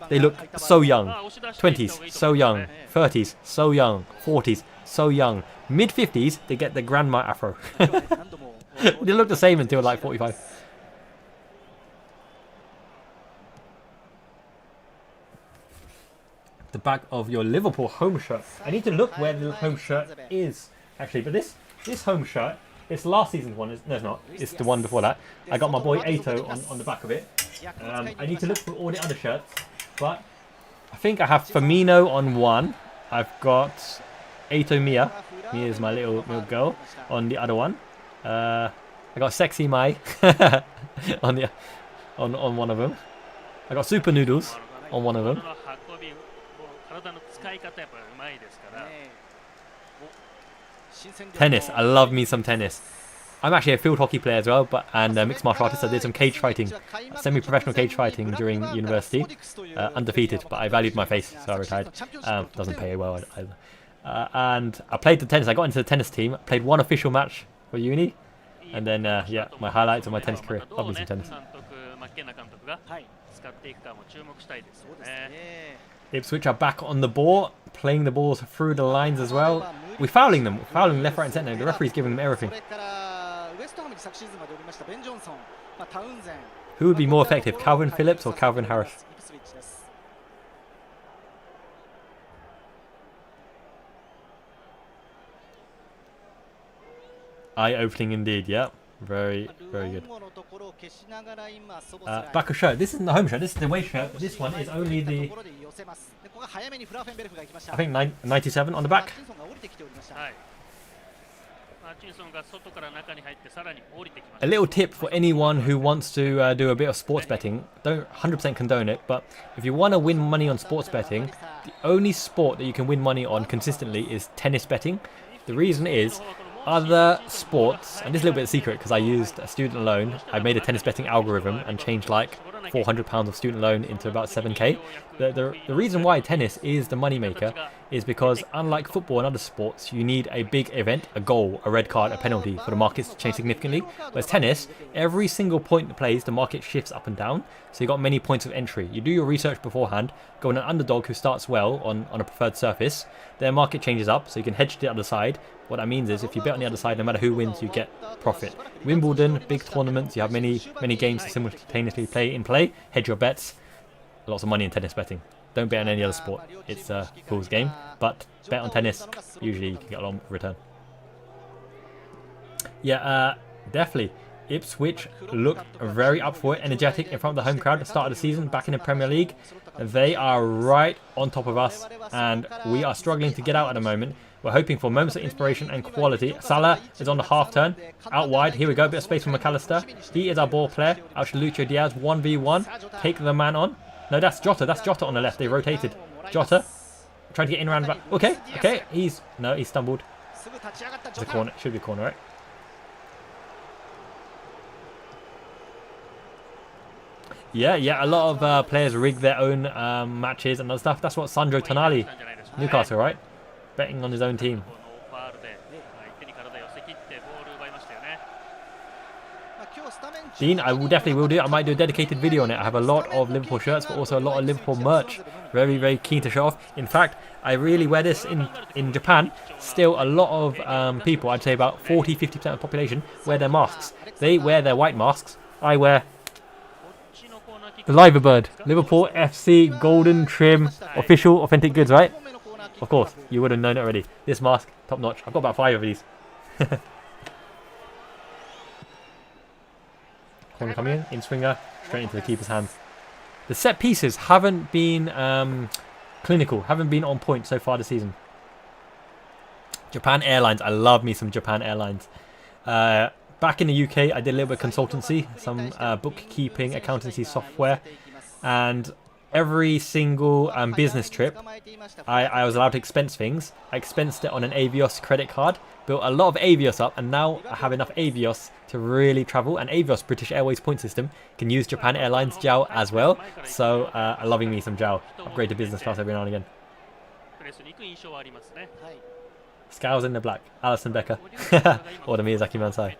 they look so young. 20s, so young. 30s, so young. 40s, so young. Mid-50s, they get the grandma afro. They look the same until like 45. The back of your Liverpool home shirt. I need to look where the home shirt is, actually. But this home shirt, it's last season's one. No, it's not. It's the one before that. I got my boy Ato on the back of it. I need to look for all the other shirts. But I think I have Firmino on one. I've got Ato Mia. Mia is my little girl on the other one. I got Sexy Mai on one of them. I got Super Noodles on one of them. Tennis. I love me some tennis. I'm actually a field hockey player as well, and a mixed martial artist. I did some cage fighting, semi-professional cage fighting during university. Undefeated, but I valued my face, so I retired. Doesn't pay well either. And I played the tennis. I got into the tennis team. Played one official match for uni, and then yeah, my highlights of my tennis career. Love me some tennis. Ipswich are back on the ball, playing the balls through the lines as well. We're fouling them. We're fouling left, right, and centre. The referee's giving them everything. Who would be more effective, Calvin Phillips or Calvin Harris? Eye-opening indeed, yeah. Very, very good. Back of shirt. This isn't the home shirt, this is the away shirt. This one is only the, I think 97 on the back. A little tip for anyone who wants to do a bit of sports betting. Don't 100% condone it, but if you want to win money on sports betting, the only sport that you can win money on consistently is tennis betting. The reason is, other sports, and this is a little bit secret because I used a student loan. I made a tennis betting algorithm and changed like £400 of student loan into about 7k. The reason why tennis is the moneymaker is because unlike football and other sports, you need a big event, a goal, a red card, a penalty for the markets to change significantly. Whereas tennis, every single point that plays, the market shifts up and down. So you've got many points of entry. You do your research beforehand, go on an underdog who starts well on a preferred surface. Their market changes up, so you can hedge to the other side. What that means is if you bet on the other side, no matter who wins, you get profit. Wimbledon, big tournaments, you have many games to simultaneously play, hedge your bets. Lots of money in tennis betting. Don't bet on any other sport. It's a fool's game. But bet on tennis, usually you can get a long return. Yeah, definitely. Ipswich look very up for it, energetic in front of the home crowd at the start of the season, back in the Premier League. They are right on top of us, and we are struggling to get out at the moment. We're hoping for moments of inspiration and quality. Salah is on the half turn, out wide. Here we go, a bit of space for McAllister. He is our ball player. Out to Lucho Diaz, 1v1. Take the man on. No, that's Jota. That's Jota on the left. They rotated. Jota trying to get in around the back. Okay. He stumbled. It's a corner. Should be a corner, right? Yeah. A lot of players rig their own matches and other stuff. That's what Sandro Tonali, Newcastle, right? Betting on his own team. Dean, I will definitely will do it. I might do a dedicated video on it. I have a lot of Liverpool shirts, but also a lot of Liverpool merch. Very, very keen to show off. In fact, I really wear this in Japan. Still, a lot of people, I'd say about 40-50% of the population, wear their masks. They wear their white masks. I wear the Liverbird. Liverpool FC golden trim official authentic goods, right? Of course, you would have known it already. This mask, top notch. I've got about 5 of these. Corner coming in swinger, straight into the keeper's hands. The set pieces haven't been clinical, haven't been on point so far this season. Japan Airlines, I love me some Japan Airlines. Back in the UK, I did a little bit of consultancy, some bookkeeping, accountancy software, and every single business trip, I was allowed to expense things. I expensed it on an Avios credit card, built a lot of Avios up, and now I have enough Avios to really travel. And Avios, British Airways point system, can use Japan Airlines JAL as well. So I'm loving me some JAL. Upgrade to business class every now and again. Scows in the black, Alison Becker, or the Miyazaki Mansai.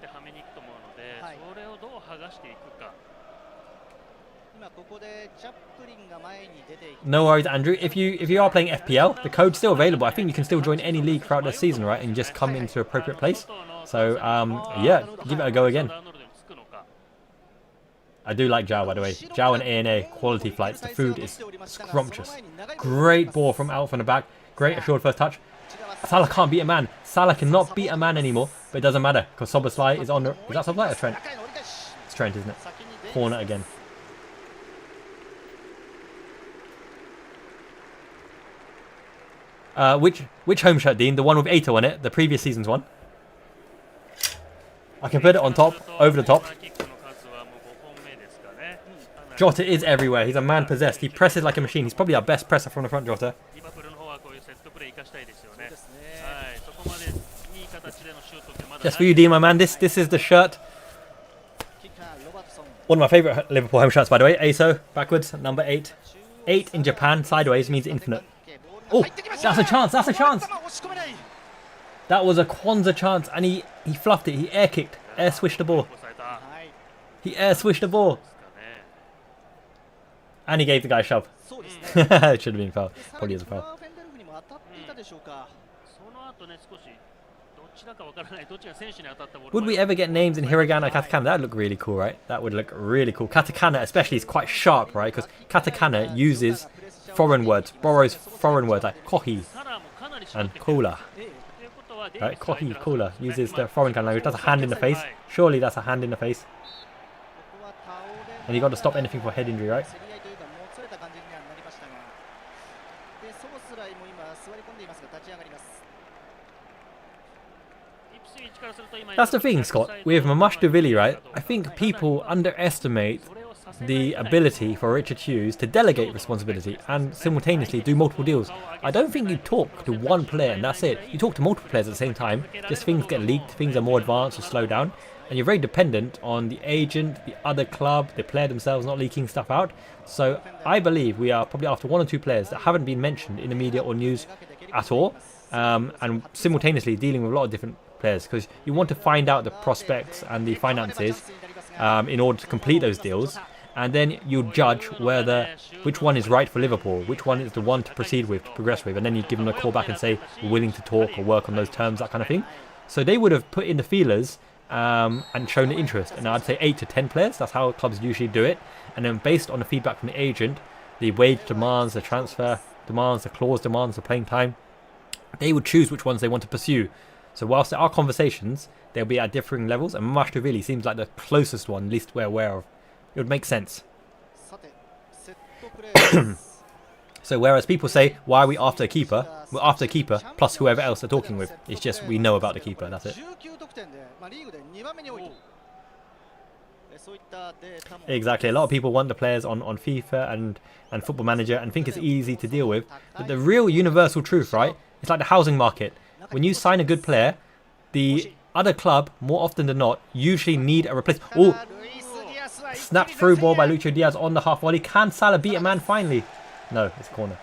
No worries, Andrew. If you are playing FPL, the code's still available. I think you can still join any league throughout the season, right? And just come into appropriate place. So yeah, give it a go again. I do like Zhao, by the way. Zhao and ANA quality flights. The food is scrumptious. Great ball from out from the back. Great assured first touch. Salah can't beat a man. Salah cannot beat a man anymore, but it doesn't matter because Soboslai is on the. Is that Soboslai or Trent? It's Trent, isn't it? Corner again. Which home shirt, Dean? The one with Ato on it, the previous season's one. I can put it on top, over the top. Jota is everywhere. He's a man possessed. He presses like a machine. He's probably our best presser from the front, Jota. Just for you, Dean, my man. This is the shirt. One of my favourite Liverpool home shirts, by the way. ASO, backwards, number 8. 8 in Japan, sideways, means infinite. Oh, that's a chance, that's a chance. That was a Kwanzaa chance, and he fluffed it. He air kicked, air swished the ball. He air swished the ball. And he gave the guy a shove. It should have been foul. Probably is a foul. Would we ever get names in Hiragana or Katakana? That would look really cool, right? That would look really cool. Katakana especially is quite sharp, right? Because Katakana uses foreign words, borrows foreign words like kohi and cola. Right? Kohi, cola uses the foreign kind of language. That's a hand in the face. Surely that's a hand in the face. And you got to stop anything for head injury, right? That's the thing, Scott. With Mamashvili, right? I think people underestimate the ability for Richard Hughes to delegate responsibility and simultaneously do multiple deals. I don't think you talk to one player and that's it. You talk to multiple players at the same time. Just things get leaked, things are more advanced or slow down. And you're very dependent on the agent, the other club, the player themselves not leaking stuff out. So I believe we are probably after 1 or 2 players that haven't been mentioned in the media or news at all. And simultaneously dealing with a lot of different players because you want to find out the prospects and the finances in order to complete those deals. And then you judge which one is right for Liverpool, which one is the one to proceed with, to progress with, and then you give them a call back and say, we're willing to talk or work on those terms, that kind of thing. So they would have put in the feelers and shown the interest, and I'd say 8 to 10 players, that's how clubs usually do it. And then based on the feedback from the agent, the wage demands, the transfer demands, the clause demands, the playing time, they would choose which ones they want to pursue. So whilst there are conversations, they'll be at differing levels, and Mamashvili seems like the closest one, least we're aware of. It would make sense. So whereas people say, why are we after a keeper? We're after a keeper plus whoever else they're talking with. It's just we know about the keeper, that's it. Exactly. A lot of people want the players on FIFA and Football Manager and think it's easy to deal with. But the real universal truth, right? It's like the housing market. When you sign a good player, the other club, more often than not, usually need a replacement. Oh! Snapped through ball by Lucho Diaz on the half volley. Can Salah beat a man finally? No, it's a corner.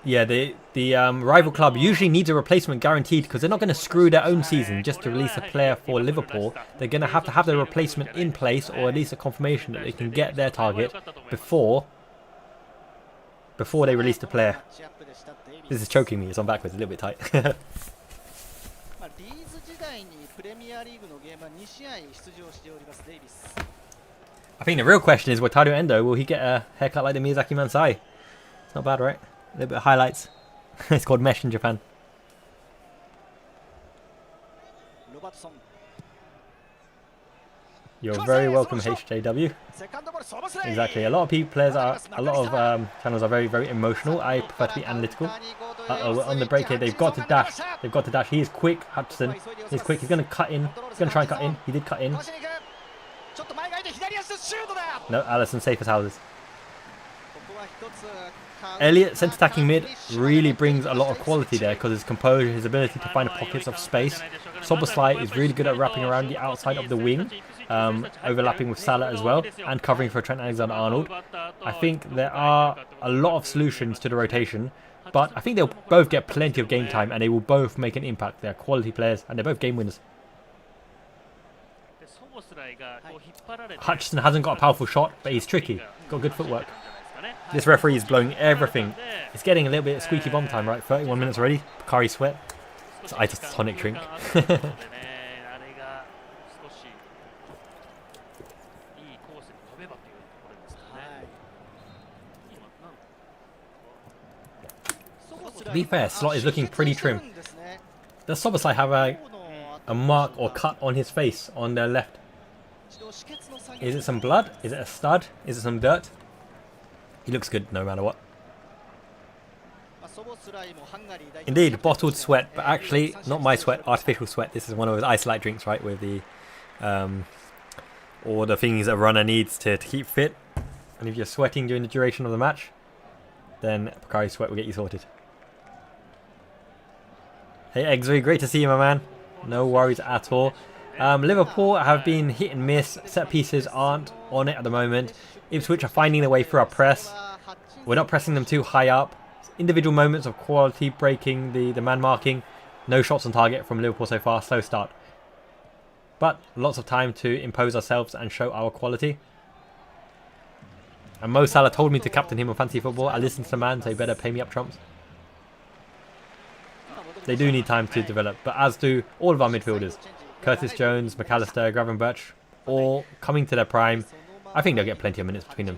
Yeah, the rival club usually needs a replacement guaranteed because they're not going to screw their own season just to release a player for Liverpool. They're going to have their replacement in place, or at least a confirmation that they can get their target before they release the player. This is choking me, so I'm backwards, a little bit tight. I think the real question is, Wataru Endo, will he get a haircut like the Miyazaki Mansai? It's not bad, right? A little bit of highlights. It's called mesh in Japan. You're very welcome, HJW. Exactly. A lot of channels are very, very emotional. I prefer to be analytical. We're on the break here. They've got to dash. They've got to dash. He is quick, Hutchinson. He's quick. He's going to cut in. He's going to try and cut in. He did cut in. No, Allison safe as houses. Elliot, centre attacking mid, really brings a lot of quality there because his composure, his ability to find pockets of space. Soboslai is really good at wrapping around the outside of the wing, overlapping with Salah as well, and covering for Trent Alexander-Arnold. I think there are a lot of solutions to the rotation, but I think they'll both get plenty of game time and they will both make an impact. They're quality players and they're both game winners. Hutchinson hasn't got a powerful shot, but he's tricky. He's got good footwork. This referee is blowing everything. It's getting a little bit of squeaky bomb time, right? 31 minutes already. Bakari sweat. It's isotonic drink. To be fair, Slot is looking pretty trim. Does Soboslai have a mark or cut on his face on the left? Is it some blood? Is it a stud? Is it some dirt? He looks good no matter what. Indeed, bottled sweat, but actually not my sweat, artificial sweat. This is one of those isolite drinks, right, with the all the things a runner needs to keep fit. And if you're sweating during the duration of the match, then Bakari sweat will get you sorted. Hey Exri, great to see you, my man. No worries at all. Liverpool have been hit and miss. Set pieces aren't on it at the moment. Ipswich are finding their way through our press. We're not pressing them too high up. Individual moments of quality breaking the man marking. No shots on target from Liverpool so far. Slow start. But lots of time to impose ourselves and show our quality. And Mo Salah told me to captain him on Fantasy Football. I listened to the man, so he better pay me up trumps. They do need time to develop, but as do all of our midfielders. Curtis Jones, McAllister, Gravenberch, all coming to their prime. I think they'll get plenty of minutes between them.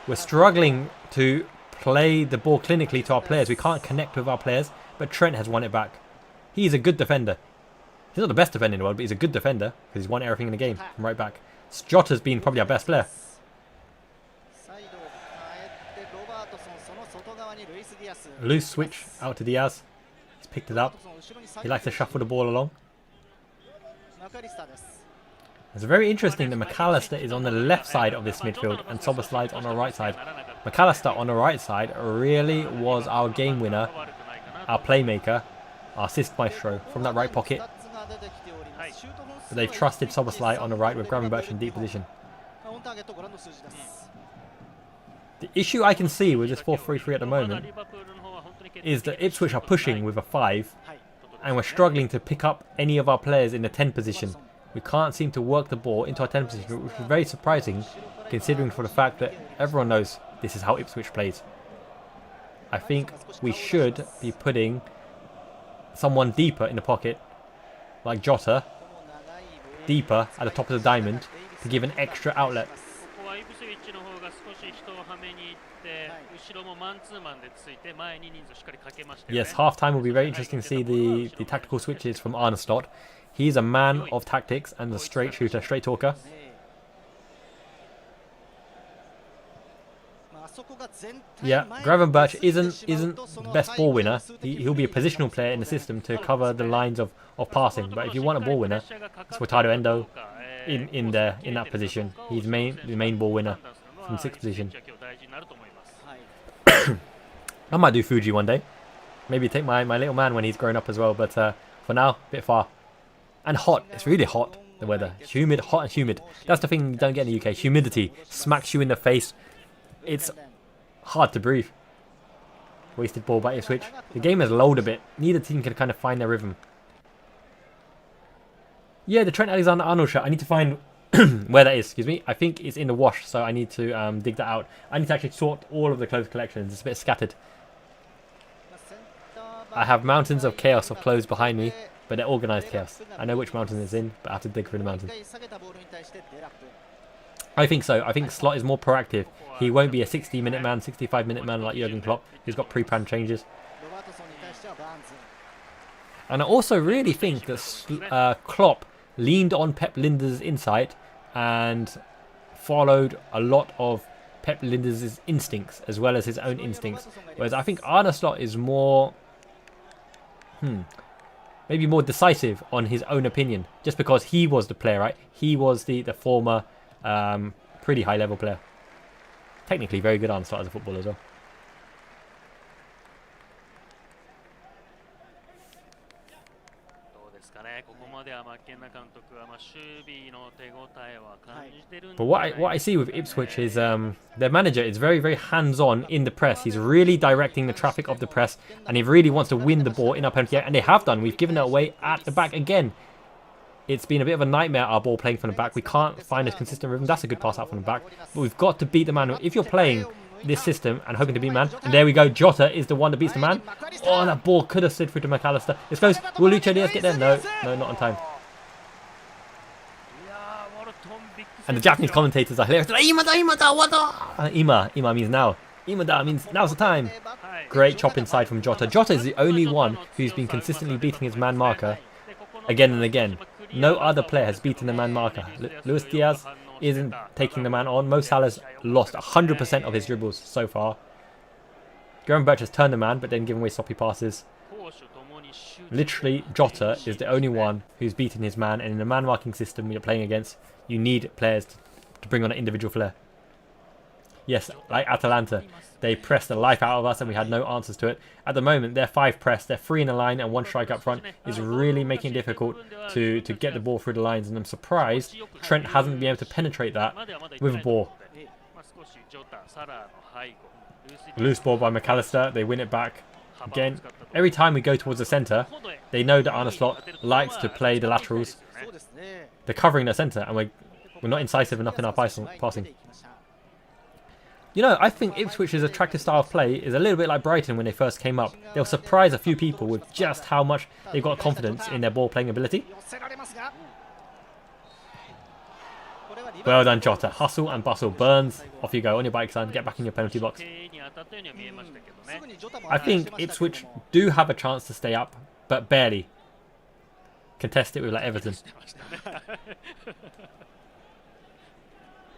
We're struggling to play the ball clinically to our players. We can't connect with our players, but Trent has won it back. He's a good defender. He's not the best defender in the world, but he's a good defender because he's won everything in the game from right back. Jota's been probably our best player. Loose switch out to Diaz. He's picked it up. He likes to shuffle the ball along. It's very interesting that McAllister is on the left side of this midfield and Soboslai's on the right side. McAllister on the right side really was our game winner, our playmaker, our assist maestro from that right pocket. But they've trusted Soboslai on the right with Gravenberch in deep position. The issue I can see with this 4-3-3 at the moment is that Ipswich are pushing with a 5 and we're struggling to pick up any of our players in the 10 position. We can't seem to work the ball into our 10 position, which is very surprising considering for the fact that everyone knows this is how Ipswich plays. I think we should be putting someone deeper in the pocket, like Jota, deeper at the top of the diamond to give an extra outlet. Yes, half-time will be very interesting to see the tactical switches from Arne Slot. He's a man of tactics and a straight shooter, straight talker. Yeah, Gravenberch isn't the best ball winner. He'll be a positional player in the system to cover the lines of passing. But if you want a ball winner, it's Wataru Endo in that position. He's the main ball winner from 6th position. I might do Fuji one day. Maybe take my little man when he's grown up as well. But for now, a bit far. And hot. It's really hot, the weather. It's humid, hot and humid. That's the thing you don't get in the UK. Humidity smacks you in the face. It's hard to breathe. Wasted ball by Ipswich. The game has lulled a bit. Neither team can kind of find their rhythm. Yeah, the Trent Alexander-Arnold shot. I need to find where that is. Excuse me. I think it's in the wash, so I need to dig that out. I need to actually sort all of the clothes collections. It's a bit scattered. I have mountains of chaos of clothes behind me, but they're organised chaos. I know which mountain it's in, but I have to dig through the mountain. I think so. I think Slot is more proactive. He won't be a 60-minute man, 65-minute man like Jurgen Klopp. He's got pre-planned changes. And I also really think that Klopp leaned on Pep Lijnders' insight and followed a lot of Pep Lijnders' instincts as well as his own instincts. Whereas I think Arne Slot is more, maybe more decisive on his own opinion, just because he was the player, right? He was the former pretty high-level player. Technically very good Arne Slot as a footballer as well. But what I see with Ipswich is their manager is very, very hands-on in the press. He's really directing the traffic of the press, and he really wants to win the ball in our penalty area, and they have done. We've given it away at the back again. It's been a bit of a nightmare, our ball playing from the back. We can't find a consistent rhythm. That's a good pass out from the back, but we've got to beat the man. If you're playing this system and hoping to beat man, and there we go, Jota is the one that beats the man. Oh, that ball could have slid through to McAllister. This goes, will Lucho Diaz get there? No, not on time. And the Japanese commentators are hilarious. Ima means now. Imada means now's the time. Great chop inside from Jota. Jota is the only one who's been consistently beating his man marker again and again. No other player has beaten the man marker. Luis Diaz isn't taking the man on. Mo Salah's lost 100% of his dribbles so far. Graham Birch has turned the man, but then given away sloppy passes. Literally, Jota is the only one who's beaten his man, and in the man marking system you're playing against, you need players to bring on an individual flair. Yes, like Atalanta, they pressed the life out of us and we had no answers to it. At the moment, they're 5 pressed, they're 3 in a line and 1 strike up front. Is really making it difficult to get the ball through the lines, and I'm surprised Trent hasn't been able to penetrate that with a ball. Loose ball by McAllister, they win it back. Again, every time we go towards the centre, they know that Arne Slot likes to play the laterals. They're covering the centre and we're not incisive enough in our passing. You know, I think Ipswich's attractive style of play is a little bit like Brighton when they first came up. They'll surprise a few people with just how much they've got confidence in their ball playing ability. Well done, Jota. Hustle and bustle. Burns, off you go on your bike, son. Get back in your penalty box. I think Ipswich do have a chance to stay up, but barely. Contest it with like Everton.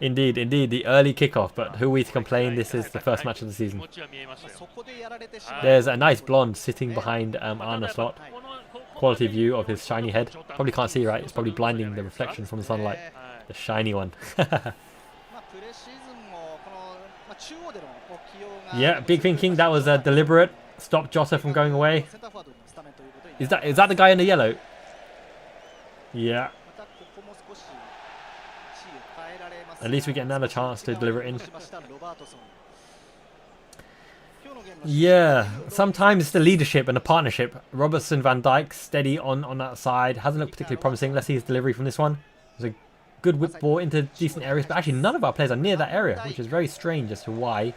Indeed, the early kickoff, but who are we to complain? This is the first match of the season. There's a nice blonde sitting behind Arne Slot. Quality view of his shiny head. Probably can't see, right? It's probably blinding the reflection from the sunlight. The shiny one. Yeah, big thinking. That was deliberate. Stop Jota from going away. Is that the guy in the yellow? Yeah. At least we get another chance to deliver it in. Yeah, sometimes it's the leadership and the partnership. Robertson, Van Dijk, steady on that side. Hasn't looked particularly promising. Let's see his delivery from this one. There's a good whip ball into decent areas, but actually none of our players are near that area, which is very strange as to why.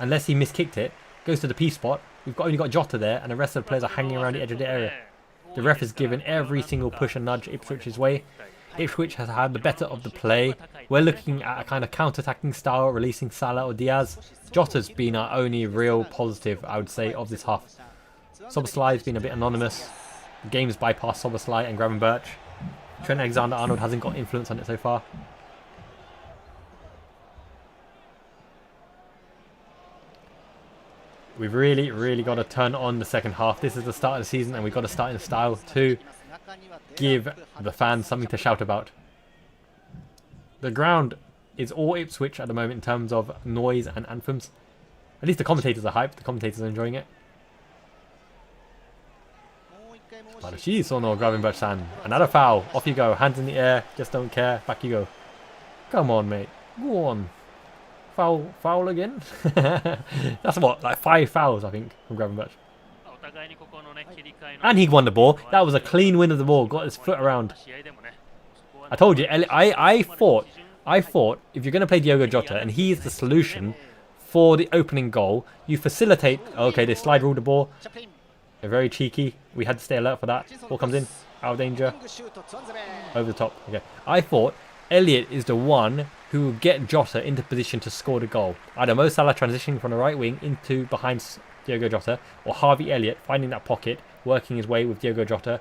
Unless he miskicked it. Goes to the P spot. We've only got Jota there, and the rest of the players are hanging around the edge of the area. The ref has given every single push and nudge Ipswich's way. Ipswich has had the better of the play. We're looking at a kind of counter-attacking style, releasing Salah or Diaz. Jota's been our only real positive, I would say, of this half. Szoboszlai's been a bit anonymous. The game's bypassed Szoboszlai and Graham Birch. Trent Alexander-Arnold hasn't got influence on it so far. We've really got to turn on the second half. This is the start of the season and we've got to start in style to give the fans something to shout about. The ground is all Ipswich at the moment in terms of noise and anthems. At least the commentators are hyped. The commentators are enjoying it. Another foul. Off you go. Hands in the air. Just don't care. Back you go. Come on, mate. Go on. Foul again. That's what, like 5 fouls I think from Gravenberch. And he won the ball. That was a clean win of the ball. Got his foot around. I told you. I thought if you're going to play Diogo Jota and he's the solution for the opening goal, you facilitate. Okay, they slide rule the ball. They're very cheeky. We had to stay alert for that. Ball comes in. Out of danger. Over the top. Okay. I thought Elliott is the one who will get Jota into position to score the goal. Either Mo Salah transitioning from the right wing into behind Diogo Jota, or Harvey Elliott finding that pocket, working his way with Diogo Jota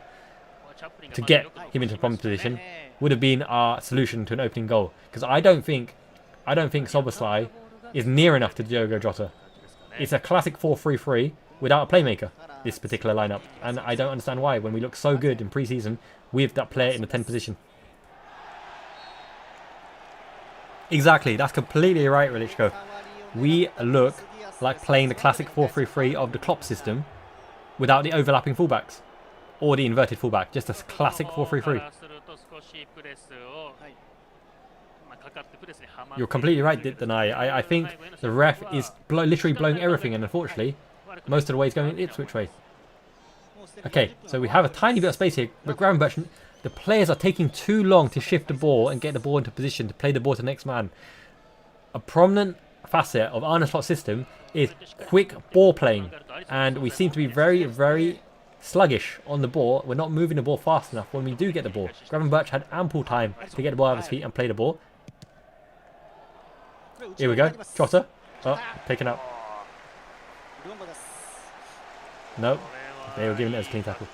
to get him into the prompt position, would have been our solution to an opening goal. Because I don't think Szoboszlai is near enough to Diogo Jota. It's a classic 4-3-3 without a playmaker, this particular lineup, and I don't understand why when we look so good in pre-season with that player in the 10 position. Exactly, that's completely right, Relichko. We look like playing the classic 4-3-3 of the Klopp system without the overlapping fullbacks or the inverted fullback, just a classic 4-3-3. You're completely right, Denai. I think the ref is literally blowing everything, and unfortunately most of the way is going Ipswich way. Okay, so we have a tiny bit of space here, but Gravenberch, the players are taking too long to shift the ball and get the ball into position to play the ball to the next man. A prominent facet of Arne Slot's system is quick ball playing, and we seem to be very, very sluggish on the ball. We're not moving the ball fast enough when we do get the ball. Gravenberch had ample time to get the ball out of his feet and play the ball. Here we go, Jota. Oh, taken up. No, they were giving it as a clean tackle.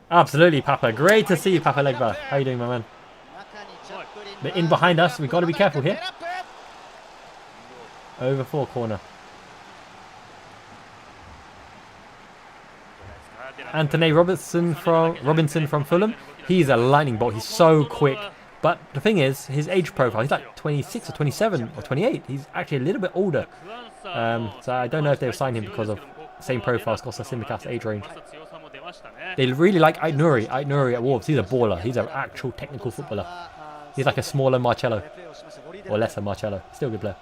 Absolutely, Papa. Great to see you, Papa Legba. How you doing, my man? They're in behind us. We've got to be careful here. Over 4 corner. Anthony Robinson from Fulham. He's a lightning bolt. He's so quick. But the thing is, his age profile, he's like 26 or 27 or 28. He's actually a little bit older. So I don't know if they've signed him because of the same profile as Costa Simicast's age range. They really like Ait Nouri at Wolves. He's a baller. He's an actual technical footballer. He's like a smaller Marcello. Or lesser Marcello. Still a good player.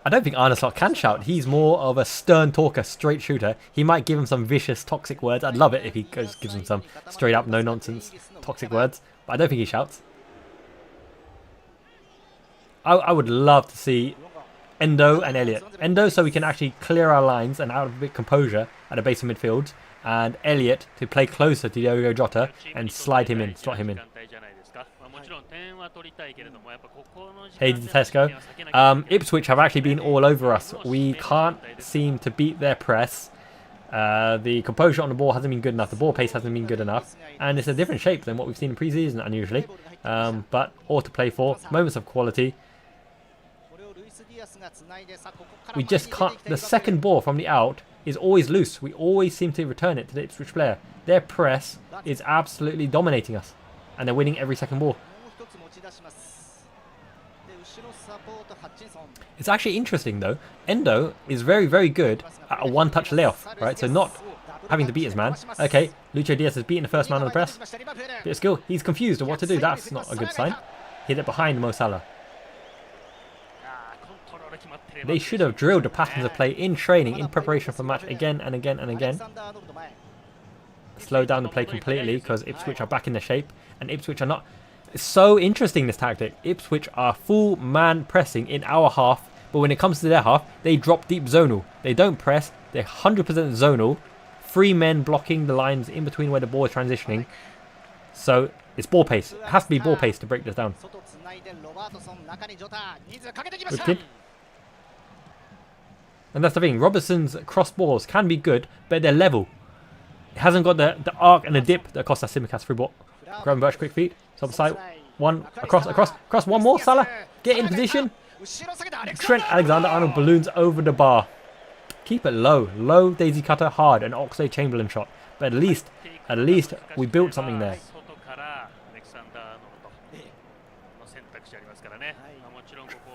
I don't think Arne Slot can shout. He's more of a stern talker, straight shooter. He might give him some vicious, toxic words. I'd love it if he gives him some straight up, no nonsense, toxic words. But I don't think he shouts. I would love to see Endo and Elliott. Endo so we can actually clear our lines and have a bit of composure at the base of midfield. And Elliott to play closer to Diogo Jota and slide him in, slot him in. Hey Tesco. Ipswich have actually been all over us. We can't seem to beat their press. The composure on the ball hasn't been good enough. The ball pace hasn't been good enough. And it's a different shape than what we've seen in pre-season unusually. But all to play for. Moments of quality. We just can't. The second ball from the out is always loose. We always seem to return it to the Ipswich player. Their press is absolutely dominating us. And they're winning every second ball. It's actually interesting though. Endo is very, very good at a one-touch layoff, right? So not having to beat his man. Okay, Lucho Diaz has beaten the first man on the press. Bit of skill. He's confused of what to do. That's not a good sign. Hit it behind Mo Salah. They should have drilled the patterns of play in training, in preparation for the match again and again and again. Slow down the play completely because Ipswich are back in the shape and Ipswich are not. It's so interesting, this tactic. Ipswich are full man pressing in our half, but when it comes to their half, they drop deep zonal. They don't press, they're 100% zonal. 3 men blocking the lines in between where the ball is transitioning. So it's ball pace. It has to be ball pace to break this down. Good kid. And that's the thing, Robertson's cross balls can be good, but they're level. It hasn't got the arc and the dip that Costa Simicast through ball. Gravenberch, quick feet. Top side. One. Across. One more. Salah. Get in position. Trent Alexander-Arnold balloons over the bar. Keep it low. Low daisy cutter, hard. An Oxlade-Chamberlain shot. But at least we built something there.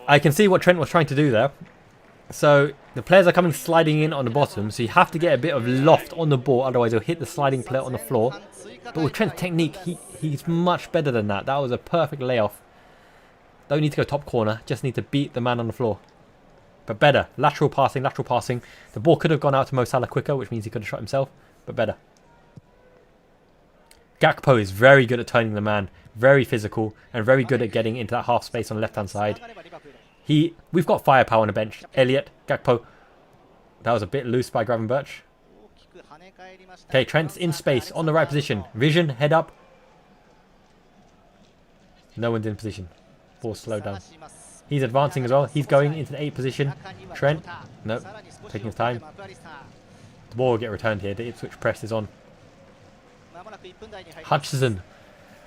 I can see what Trent was trying to do there. So the players are coming sliding in on the bottom, so you have to get a bit of loft on the ball, otherwise he'll hit the sliding player on the floor. But with Trent's technique, he's much better than that. That was a perfect layoff. Don't need to go top corner, just need to beat the man on the floor. But better. Lateral passing, lateral passing. The ball could have gone out to Mo Salah quicker, which means he could have shot himself, but better. Gakpo is very good at turning the man, very physical, and very good at getting into that half space on the left-hand side. We've got firepower on the bench. Elliott, Gakpo. That was a bit loose by Gravenberch. Okay, Trent's in space, on the right position. Vision, head up. No one's in position. Ball slowed down. He's advancing as well. He's going into the 8 position. Trent, nope, taking his time. The ball will get returned here. The Ipswich press is on. Hutchison.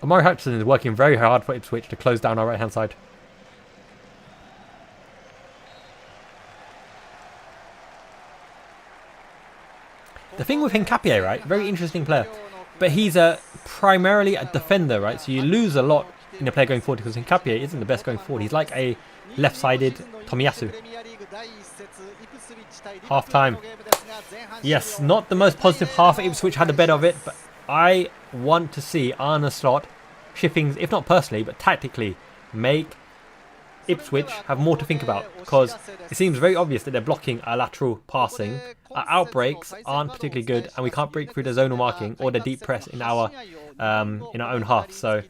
Omari Hutchison is working very hard for Ipswich to close down our right-hand side. The thing with Hincapié, right, very interesting player, but he's primarily a defender, right, so you lose a lot in a player going forward because Hincapié isn't the best going forward. He's like a left-sided Tomiyasu. Half-time. Yes, not the most positive half. Ipswich had a bit of it, but I want to see Arne Slot shifting, if not personally, but tactically, make Ipswich have more to think about, because it seems very obvious that they're blocking our lateral passing. Our outbreaks aren't particularly good, and we can't break through the zonal marking or the deep press in our own half. So,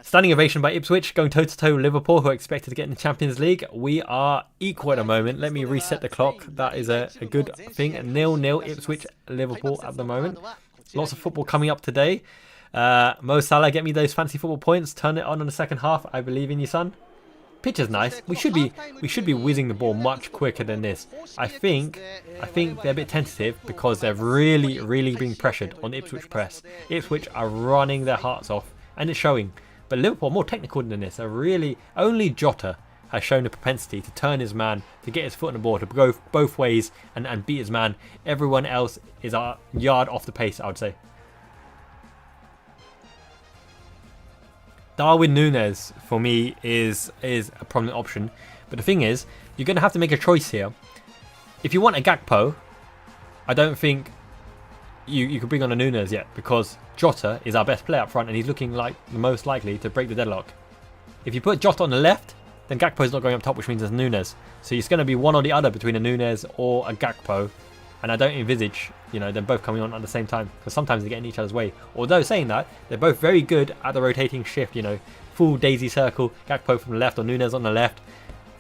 standing ovation by Ipswich, going toe-to-toe with Liverpool, who are expected to get in the Champions League. We are equal at the moment. Let me reset the clock. That is a good thing. 0-0 Ipswich, Liverpool at the moment. Lots of football coming up today. Mo Salah, get me those fancy football points. Turn it on the second half. I believe in you, son. Pitch is nice. We should be whizzing the ball much quicker than this. I think they're a bit tentative because they're really being pressured on the Ipswich press. Ipswich are running their hearts off, and it's showing. But Liverpool are more technical than this. Only Jota has shown the propensity to turn his man, to get his foot on the ball, to go both ways and beat his man. Everyone else is a yard off the pace, I would say. Darwin Núñez, for me, is a prominent option. But the thing is, you're going to have to make a choice here. If you want a Gakpo, I don't think you could bring on a Núñez yet, because Jota is our best player up front, and he's looking like the most likely to break the deadlock. If you put Jota on the left, then Gakpo is not going up top, which means there's Núñez. So it's going to be one or the other between a Núñez or a Gakpo. And I don't envisage, them both coming on at the same time, because sometimes they get in each other's way. Although saying that, they're both very good at the rotating shift, full daisy circle, Gakpo from the left or Núñez on the left.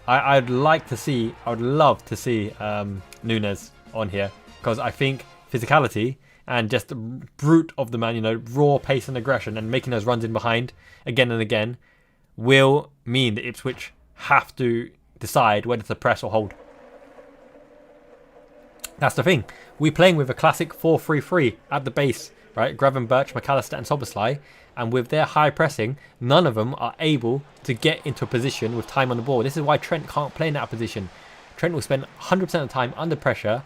I would love to see Núñez on here, because I think physicality and just the brute of the man, raw pace and aggression and making those runs in behind again and again will mean that Ipswich have to decide whether to press or hold. That's the thing. We're playing with a classic 4-3-3 at the base, right? Gravenberch, McAllister and Szoboszlai. And with their high pressing, none of them are able to get into a position with time on the ball. This is why Trent can't play in that position. Trent will spend 100% of the time under pressure,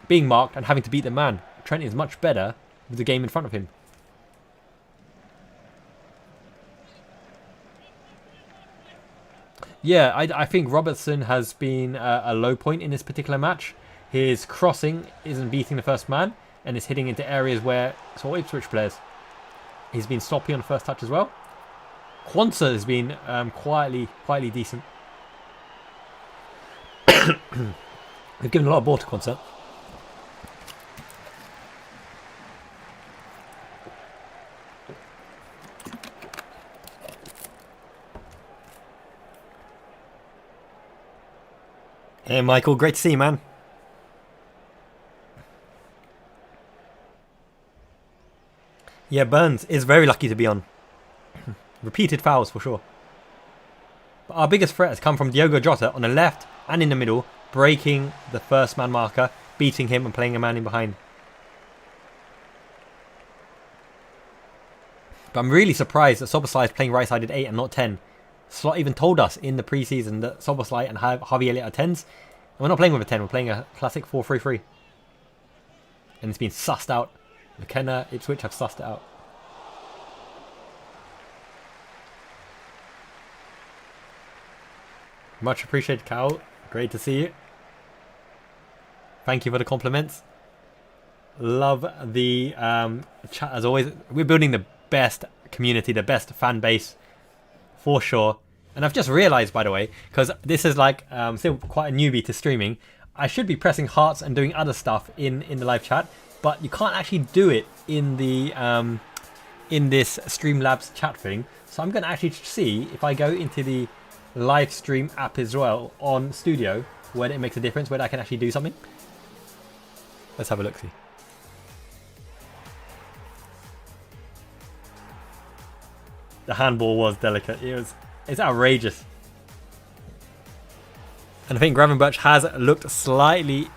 being marked and having to beat the man. Trent is much better with the game in front of him. Yeah, I think Robertson has been a low point in this particular match. His crossing isn't beating the first man, and is hitting into areas where it's all Ipswich players. He's been sloppy on the first touch as well. Quansah has been quietly decent. They've given a lot of ball to Quansah. Hey Michael, great to see you, man. Yeah, Burns is very lucky to be on. Repeated fouls for sure. But our biggest threat has come from Diogo Jota on the left and in the middle, breaking the first man marker, beating him and playing a man in behind. But I'm really surprised that Szoboszlai is playing right-sided 8 and not 10. Slot even told us in the pre-season that Szoboszlai and Harvey Elliott are 10s. And we're not playing with a 10, we're playing a classic 4-3-3. And it's been sussed out. McKenna, Ipswich have sussed it out. Much appreciated, Cal. Great to see you. Thank you for the compliments. Love the chat as always. We're building the best community, the best fan base for sure. And I've just realized, by the way, because this is like still quite a newbie to streaming, I should be pressing hearts and doing other stuff in the live chat, but you can't actually do it in the in this Streamlabs chat thing. So I'm going to actually see if I go into the live stream app as well on Studio, whether it makes a difference, whether I can actually do something. Let's have a look. See. The handball was delicate. It's outrageous. And I think Gravenberch has looked slightly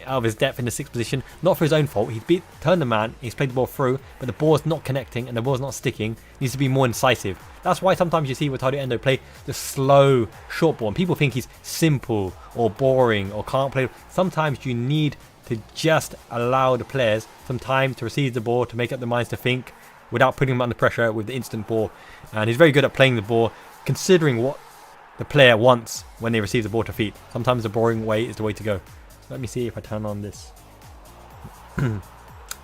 out of his depth in the sixth position. Not for his own fault. He's turned the man. He's played the ball through, but the ball's not connecting and the ball's not sticking. He needs to be more incisive. That's why sometimes you see Wataru Endo play the slow short ball. And people think he's simple or boring or can't play. Sometimes you need to just allow the players some time to receive the ball, to make up their minds, to think, without putting them under pressure with the instant ball. And he's very good at playing the ball, considering what the player wants when they receive the ball to feet. Sometimes the boring way is the way to go. Let me see if I turn on this.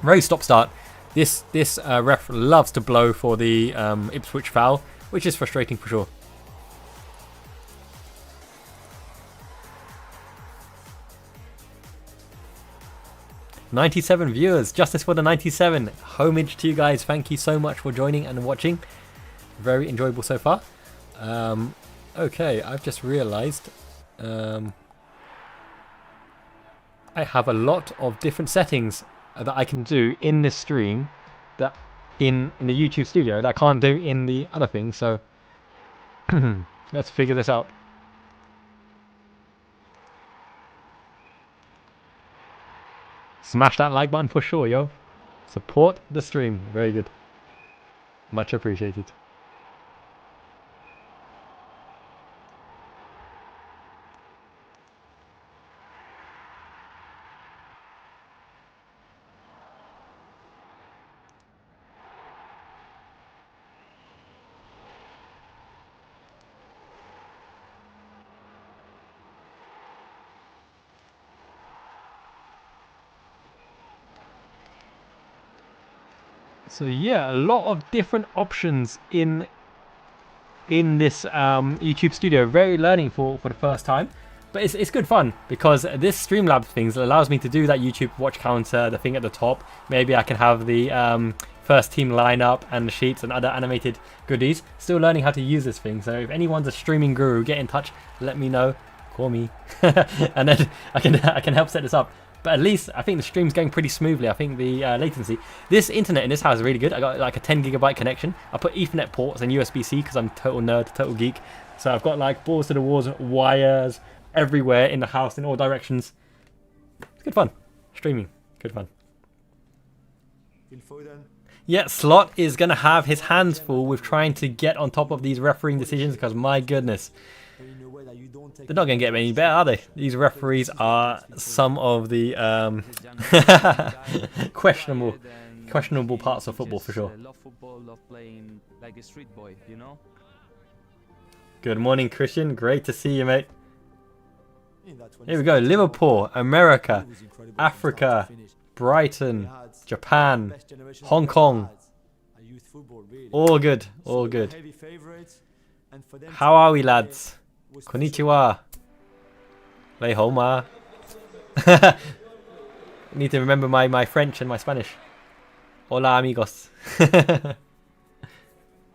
Very stop-start. This ref loves to blow for the Ipswich foul, which is frustrating for sure. "97 viewers, justice for the 97. Homage to you guys. Thank you so much for joining and watching. Very enjoyable so far. Okay, I've just realized I have a lot of different settings that I can do in this stream, that in the YouTube studio, that I can't do in the other thing. So let's figure this out. Smash that like button for sure, yo. Support the stream. Very good. Much appreciated. So yeah, a lot of different options in this YouTube studio. Very learning for the first time, but it's good fun, because this Streamlabs things allows me to do that YouTube watch counter, the thing at the top. Maybe I can have the first team lineup and the sheets and other animated goodies. Still learning how to use this thing. So if anyone's a streaming guru, get in touch, let me know, call me, and then I can help set this up. But at least I think the stream's going pretty smoothly. I think the latency. This internet in this house is really good. I got like a 10 gigabyte connection. I put Ethernet ports and USB-C because I'm total nerd, total geek. So I've got like balls to the walls, wires everywhere in the house in all directions. It's good fun. Streaming, good fun. Yeah, Slot is going to have his hands full with trying to get on top of these refereeing decisions, because my goodness, they're not going to get any better, are they? These referees are some of the questionable parts of football for sure. Good morning, Christian. Great to see you, mate. Here we go. Liverpool, America, Africa, Brighton, Japan, Hong Kong. All good, all good. How are we, lads? Konnichiwa. Lei Homa. Need to remember my French and my Spanish. Hola, amigos.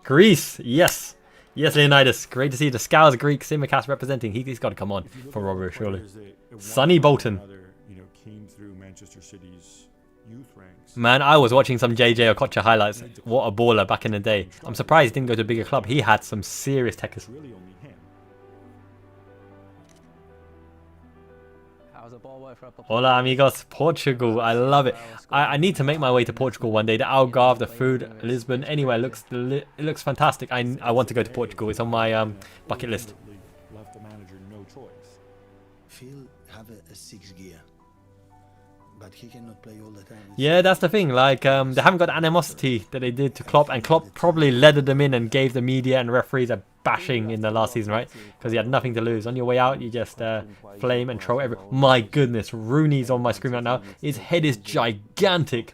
Greece, yes. Yes, Leonidas. Great to see the Scouse Greek Simicast representing. He's got to come on for Robert, surely. Sonny Bolton. Man, I was watching some JJ Okocha highlights. What a baller back in the day. I'm surprised he didn't go to a bigger club. He had some serious techers. Hola amigos, Portugal, I love it. I need to make my way to Portugal one day. The Algarve, the food, Lisbon, anywhere it looks fantastic. I want to go to Portugal. It's on my bucket list. Phil have a 6 gear. but he cannot play all the time. Yeah, that's the thing. Like, they haven't got the animosity that they did to Klopp, and Klopp probably leathered them in and gave the media and referees a bashing in the last season, right? Because he had nothing to lose. On your way out, you just flame and troll everyone. My goodness, Rooney's on my screen right now. His head is gigantic.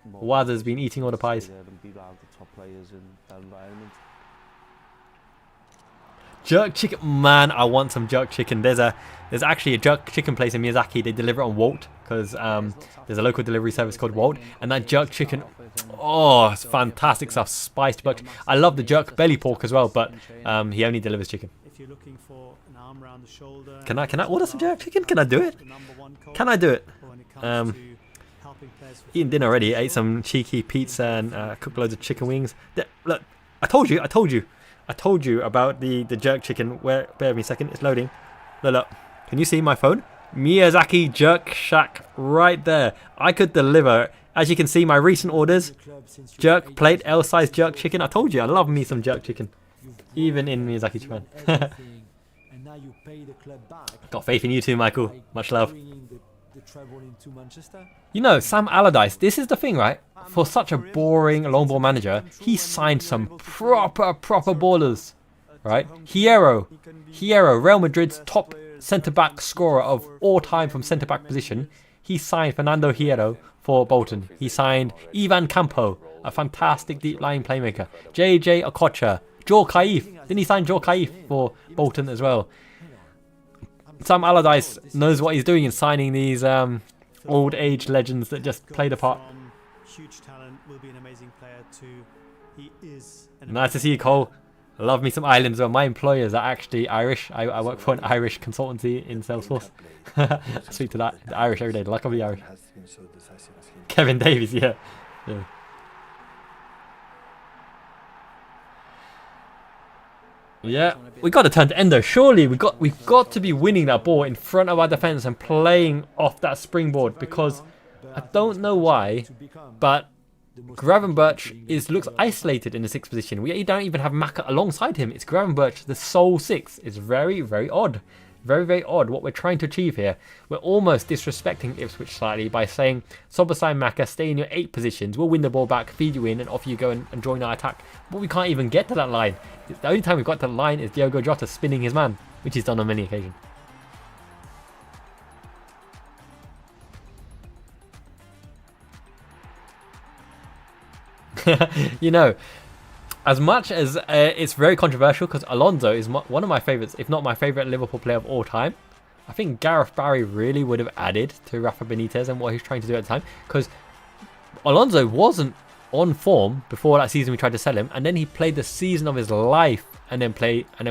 Waz has been eating all the pies. Jerk chicken, man! I want some jerk chicken. There's actually a jerk chicken place in Miyazaki. They deliver it on Wolt because there's a local delivery service called Wolt, and that jerk chicken, oh, it's fantastic stuff. Spiced jerk. I love the jerk belly pork as well, but he only delivers chicken. Can I order some jerk chicken? Can I do it? Can I do it? Eaten dinner already. Ate some cheeky pizza and cooked loads of chicken wings. Look, I told you about the jerk chicken. Bear with me a second, it's loading. Look, can you see my phone? Miyazaki Jerk Shack right there. I could deliver. As you can see, my recent orders, jerk plate, L-size jerk chicken. I told you, I love me some jerk chicken. Even in Miyazaki Japan. Got faith in you too, Michael. Much love. You know, Sam Allardyce, this is the thing, right? For such a boring long ball manager, he signed some proper ballers, right? Hierro, Real Madrid's top centre-back scorer of all time from centre-back position. He signed Fernando Hierro for Bolton. He signed Ivan Campo, a fantastic deep-lying playmaker. JJ Okocha, Joel Kaif. Didn't he sign Joel Kaif for Bolton as well? Sam Allardyce knows what he's doing in signing these old age legends that just play the part. Huge talent, will be an amazing player too. He is nice to see you, Cole. I love me some Ireland as well. My employers are actually Irish. I work for an Irish consultancy in Salesforce. I speak to the Irish every day. The luck of the Irish. Kevin Davies, yeah. Yeah, we got to turn to Endo. Surely we've got to be winning that ball in front of our defense and playing off that springboard, because I don't know why, but Gravenberch looks isolated in the 6th position. We don't even have Maka alongside him. It's Gravenberch, the sole 6. It's very odd. Very odd what we're trying to achieve here. We're almost disrespecting Ipswich slightly by saying Sobasai Maka, stay in your 8 positions, we'll win the ball back, feed you in, and off you go and join our attack. But we can't even get to that line. The only time we've got to the line is Diogo Jota spinning his man, which he's done on many occasions. You know, as much as it's very controversial, because Alonso is one of my favourites, if not my favourite Liverpool player of all time. I think Gareth Barry really would have added to Rafa Benitez and what he's trying to do at the time, because Alonso wasn't on form before that season we tried to sell him, and then he played the season of his life and then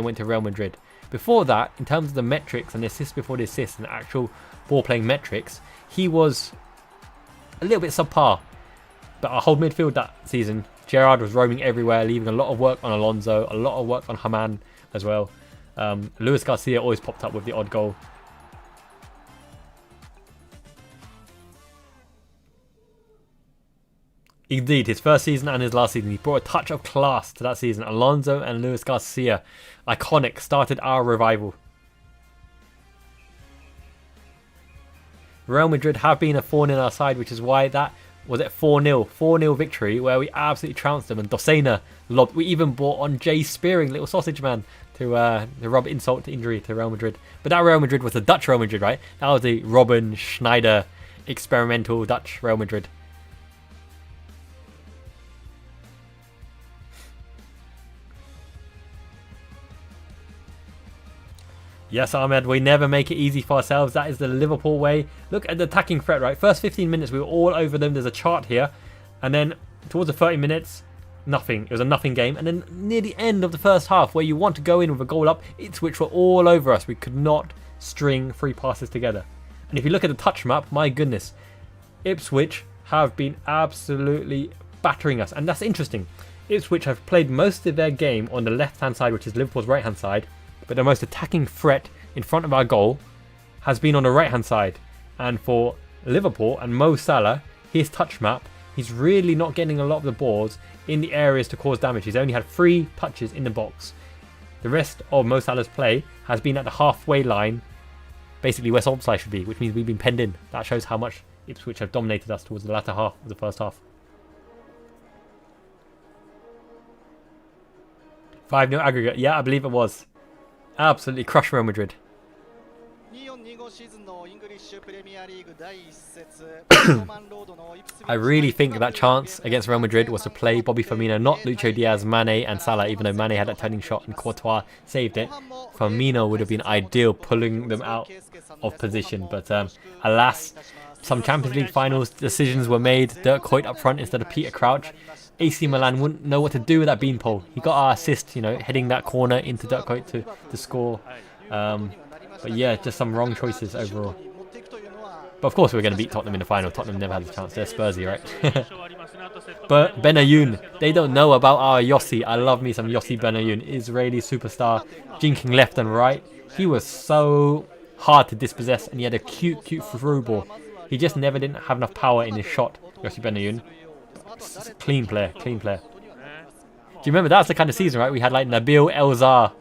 went to Real Madrid. Before that, in terms of the metrics and assists before the assists and actual ball playing metrics, he was a little bit subpar. But our whole midfield that season, Gerrard was roaming everywhere, leaving a lot of work on Alonso, a lot of work on Haman as well. Luis Garcia always popped up with the odd goal. Indeed, his first season and his last season, he brought a touch of class to that season. Alonso and Luis Garcia, iconic, started our revival. Real Madrid have been a thorn in our side, which is why that was it 4-0. 4-0 victory where we absolutely trounced them. And Dosena lobbed. We even brought on Jay Spearing, little sausage man, to rub insult to injury to Real Madrid. But that Real Madrid was the Dutch Real Madrid, right? That was the Robben Schneider experimental Dutch Real Madrid. Yes, Ahmed, we never make it easy for ourselves. That is the Liverpool way. Look at the attacking threat, right? First 15 minutes, we were all over them. There's a chart here. And then towards the 30 minutes, nothing. It was a nothing game. And then near the end of the first half, where you want to go in with a goal up, Ipswich were all over us. We could not string 3 passes together. And if you look at the touch map, my goodness, Ipswich have been absolutely battering us. And that's interesting. Ipswich have played most of their game on the left-hand side, which is Liverpool's right-hand side. But the most attacking threat in front of our goal has been on the right hand side. And for Liverpool and Mo Salah, his touch map, he's really not getting a lot of the balls in the areas to cause damage. He's only had 3 touches in the box. The rest of Mo Salah's play has been at the halfway line, basically where Solskjaer should be, which means we've been penned in. That shows how much Ipswich have dominated us towards the latter half of the first half. 5-0 aggregate. Yeah, I believe it was. Absolutely crushed Real Madrid. I really think that chance against Real Madrid was to play Bobby Firmino, not Lucho Diaz, Mane and Salah, even though Mane had that turning shot and Courtois saved it. Firmino would have been ideal pulling them out of position, but alas, some Champions League finals decisions were made. Dirk Kuyt up front instead of Peter Crouch. AC Milan wouldn't know what to do with that beanpole. He got our assist, you know, heading that corner into Dirk Kuyt to score. But yeah, just some wrong choices overall. But of course we're going to beat Tottenham in the final. Tottenham never had a chance. They're Spursy, right? But Benayoun, they don't know about our Yossi. I love me some Yossi Benayoun. Israeli superstar, jinking left and right. He was so hard to dispossess and he had a cute through ball. He just never didn't have enough power in his shot, Yossi Benayoun. Clean player, clean player. Do you remember that's the kind of season, right? We had like Nabil Elzar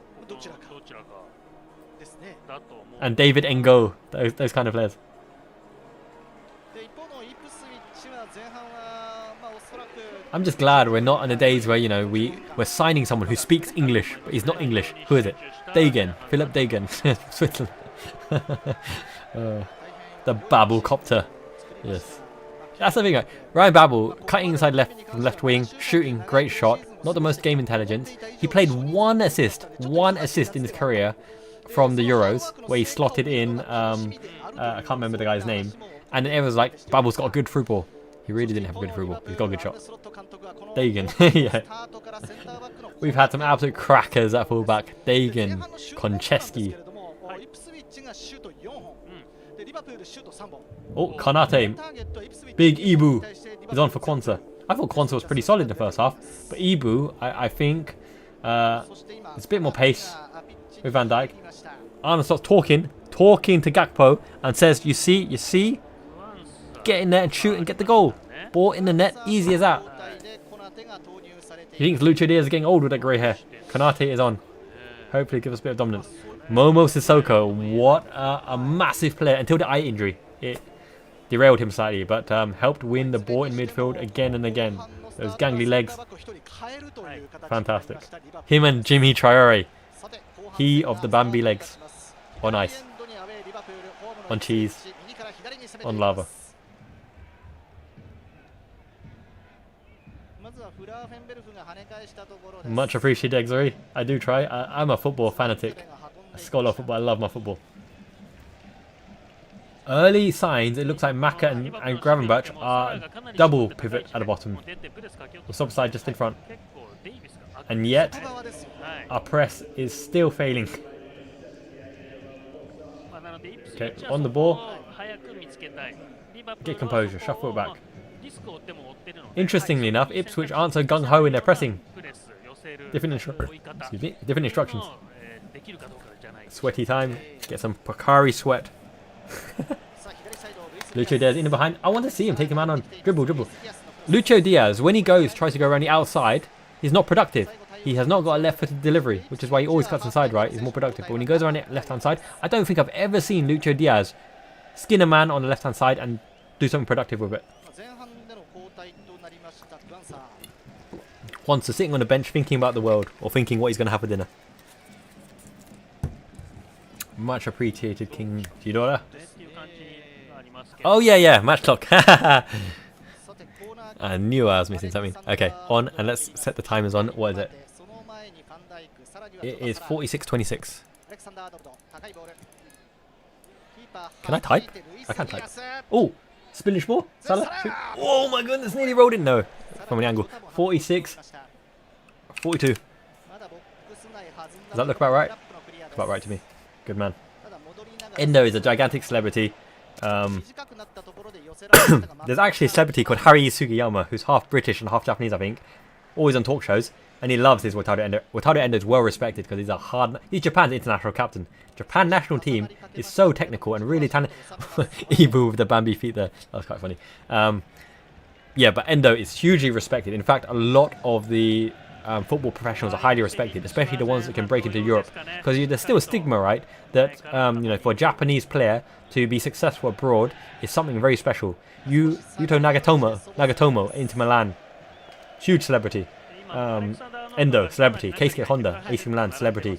and David Ngo, those kind of players. I'm just glad we're not in the days where, you know, we're signing someone who speaks English, but he's not English. Who is it? Dagen, Philip Dagen, Switzerland. The Babel copter. Yes. That's the thing, right? Ryan Babel, cutting inside left wing, shooting, great shot. Not the most game intelligence. He played one assist in his career from the Euros, where he slotted in, I can't remember the guy's name. And then everyone's like, Babel's got a good through ball. He really didn't have a good through ball. He's got a good shot. Dagen, yeah. We've had some absolute crackers at fullback. Dagen, Konchesky. Oh, Konate. Big Ibu is on for Kwanzaa. I thought Kwanzaa was pretty solid in the first half. But Ibu, I think, it's a bit more pace with Van Dijk. Arnold starts talking to Gakpo and says, you see, get in there and shoot and get the goal. Ball in the net, easy as that. He thinks Lucho Diaz is getting old with that grey hair. Konate is on. Hopefully give us a bit of dominance. Momo Sissoko, what a massive player until the eye injury. It derailed him slightly, but helped win the ball in midfield again and again. Those gangly legs. Fantastic. Him and Jimmy Traore. He of the Bambi legs. On ice. On cheese. On lava. Much appreciated, Exori. I do try. I'm a football fanatic. A scholar of football. I love my football. Early signs, it looks like Maka and Gravenberch are double pivot at the bottom. The sub side just in front. And yet, our press is still failing. Okay, on the ball. Get composure, shuffle it back. Interestingly enough, Ipswich aren't so gung-ho in their pressing. Different instructions. Sweaty time. Get some Pocari sweat. Lucho Diaz in and behind. I want to see him take a man on. Dribble. Lucho Diaz, when he tries to go around the outside, he's not productive. He has not got a left-footed delivery, which is why he always cuts inside, right? He's more productive. But when he goes around the left-hand side, I don't think I've ever seen Lucho Diaz skin a man on the left-hand side and do something productive with it. Once sitting on the bench thinking about the world or thinking what he's going to have for dinner. Much appreciated, King Ghidorah. Oh yeah, match clock. I knew I was missing something. Okay, on, and let's set the timers on. What is it? It is 46:26. Can I type? I can't type. Oh, spinach ball. Salah. Shoot. Oh my goodness, nearly rolled in. No, from an angle. 46. 42. Does that look about right? Looks about right to me. Good man. Endo is a gigantic celebrity. There's actually a celebrity called Harry Sugiyama, who's half British and half Japanese, I think. Always on talk shows, and he loves his Wataru Endo. Wataru Endo is well respected because he's Japan's international captain. Japan national team is so technical and really talented. Ibu with the Bambi feet there. That was quite funny. Yeah, but Endo is hugely respected. In fact, a lot of the football professionals are highly respected, especially the ones that can break into Europe. Because there's still a stigma, right, that for a Japanese player to be successful abroad is something very special. Yuto Nagatomo, Inter Milan, huge celebrity. Endo, celebrity. Keisuke Honda, AC Milan, celebrity.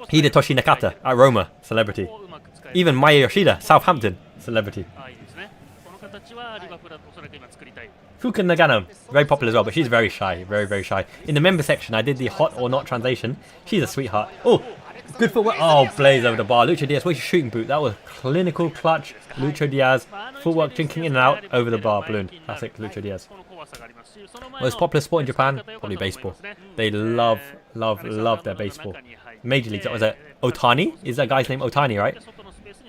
Hidetoshi Nakata at Roma, celebrity. Even Maya Yoshida, Southampton, celebrity. Fuka Nagano, very popular as well, but she's very shy, very, very shy. In the member section, I did the hot or not translation. She's a sweetheart. Oh, good footwork. Oh, blaze over the bar. Lucho Diaz, where's your shooting boot? That was clinical clutch. Lucho Diaz, footwork, drinking in and out, over the bar, balloon. Classic Lucho Diaz. Most popular sport in Japan? Probably baseball. They love their baseball. Major League, was it Otani? Is that guy's name Otani, right?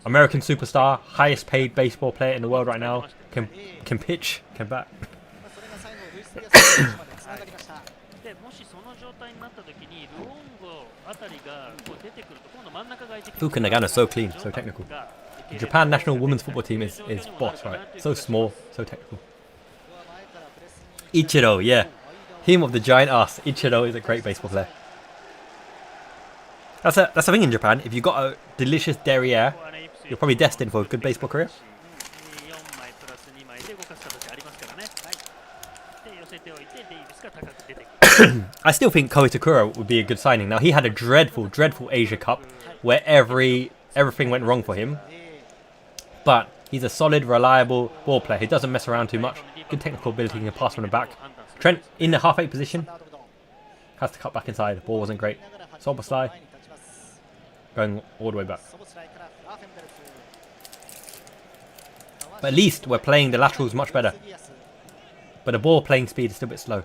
American superstar, highest paid baseball player in the world right now. Can pitch, can bat. Fuka Nagano is so clean, so technical. The Japan national women's football team is boss, right? So small, so technical. Ichiro, yeah. Him of the giant ass. Ichiro is a great baseball player. That's a thing in Japan. If you've got a delicious derriere, you're probably destined for a good baseball career. I still think Ko Itakura would be a good signing. Now, he had a dreadful Asia Cup where everything went wrong for him. But he's a solid, reliable ball player. He doesn't mess around too much. Good technical ability, he can pass from the back. Trent in the half-8 position. Has to cut back inside. The ball wasn't great. Soboslai going all the way back. But at least we're playing the laterals much better. But the ball playing speed is still a bit slow.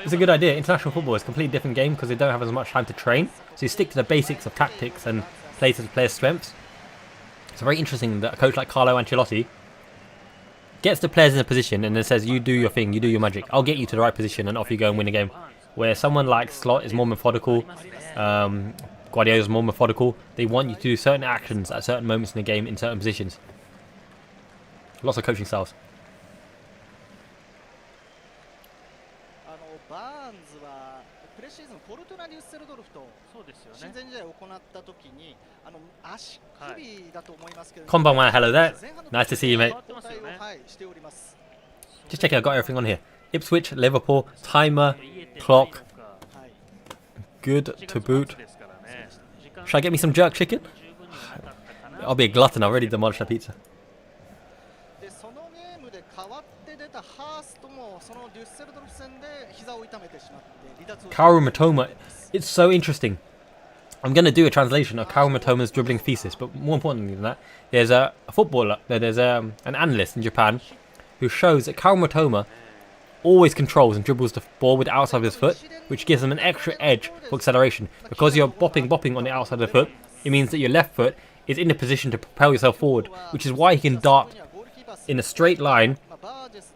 It's a good idea. International football is a completely different game because they don't have as much time to train. So you stick to the basics of tactics and play to the players' strengths. It's very interesting that a coach like Carlo Ancelotti gets the players in a position and then says, you do your thing, you do your magic. I'll get you to the right position and off you go and win a game. Where someone like Slot is more methodical, Guardiola is more methodical. They want you to do certain actions at certain moments in the game in certain positions. Lots of coaching styles. Konbanwa, hello there. Nice to see you, mate. Just checking, I've got everything on here. Ipswich, Liverpool, timer, clock. Good to boot. Should I get me some jerk chicken? I'll be a glutton, I'll already demolish that pizza. Kaoru Mitoma, it's so interesting. I'm going to do a translation of Kaoru Mitoma's dribbling thesis, but more importantly than that, there's a footballer, there's an analyst in Japan who shows that Kaoru Mitoma always controls and dribbles the ball with the outside of his foot, which gives him an extra edge for acceleration. Because you're bopping on the outside of the foot, it means that your left foot is in a position to propel yourself forward, which is why he can dart in a straight line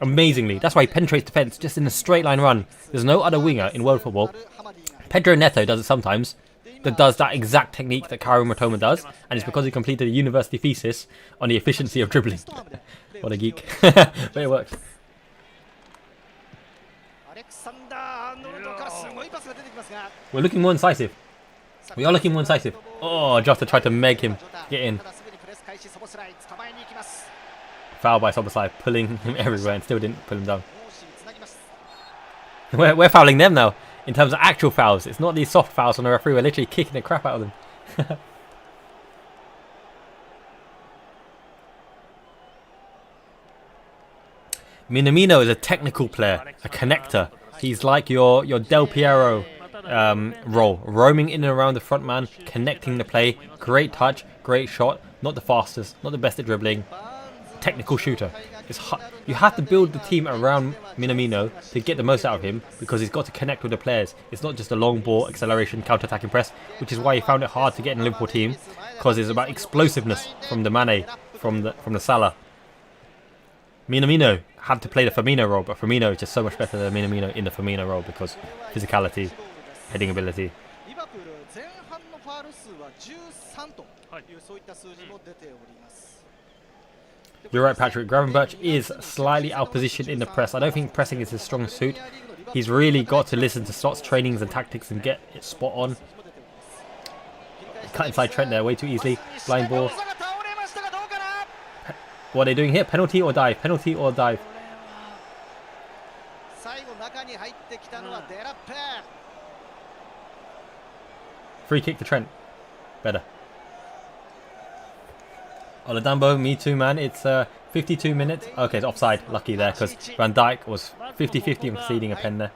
amazingly. That's why he penetrates defence just in a straight line run. There's no other winger in world football. Pedro Neto does it sometimes, that does that exact technique that Kaoru Mitoma does, and it's because he completed a university thesis on the efficiency of dribbling. What a geek. But it works. We're looking more incisive. We are looking more incisive. Oh, Jota tried to meg him get in. Foul by Soboslai, pulling him everywhere and still didn't pull him down. We're fouling them now. In terms of actual fouls, it's not these soft fouls on the referee. We're literally kicking the crap out of them. Minamino is a technical player, a connector. He's like your Del Piero role, roaming in and around the front man, connecting the play. Great touch, great shot. Not the fastest, not the best at dribbling. Technical shooter. You have to build the team around Minamino to get the most out of him because he's got to connect with the players. It's not just a long ball, acceleration, counter-attacking press, which is why he found it hard to get in the Liverpool team because it's about explosiveness from the Mane, from the Salah. Minamino, had to play the Firmino role, but Firmino is just so much better than Minamino in the Firmino role because physicality, heading ability. You're right, Patrick. Gravenberch is slightly out-positioned in the press. I don't think pressing is his strong suit. He's really got to listen to Slott's trainings and tactics and get it spot on. Cut inside Trent there way too easily. Blind ball. What are they doing here? Penalty or dive? Penalty or dive? Free kick to Trent. Better. Oladambo, me too, man. It's 52 minutes. Okay, it's offside. Lucky there because Van Dijk was 50-50 and conceding a pen there.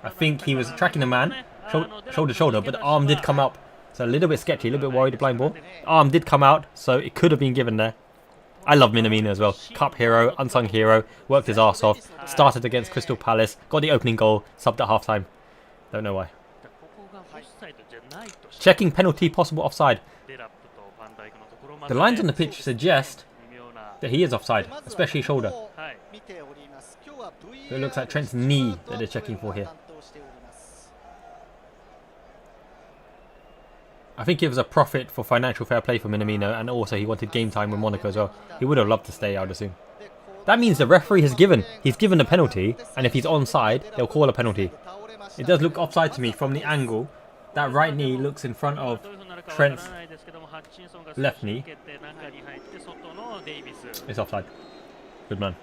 I think he was tracking the man, shoulder to shoulder, but the arm did come up. So a little bit sketchy, a little bit worried, the blind ball. The arm did come out, so it could have been given there. I love Minamino as well. Cup hero, unsung hero, worked his arse off, started against Crystal Palace, got the opening goal, subbed at half-time. Don't know why. Checking penalty, possible offside. The lines on the pitch suggest that he is offside, especially shoulder. So it looks like Trent's knee that they're checking for here. I think it was a profit for financial fair play for Minamino, and also he wanted game time with Monaco as well. He would have loved to stay, I would assume. That means the referee has given a penalty, and if he's onside, they'll call a penalty. It does look offside to me from the angle. That right knee looks in front of Trent's left knee. It's offside. Good man.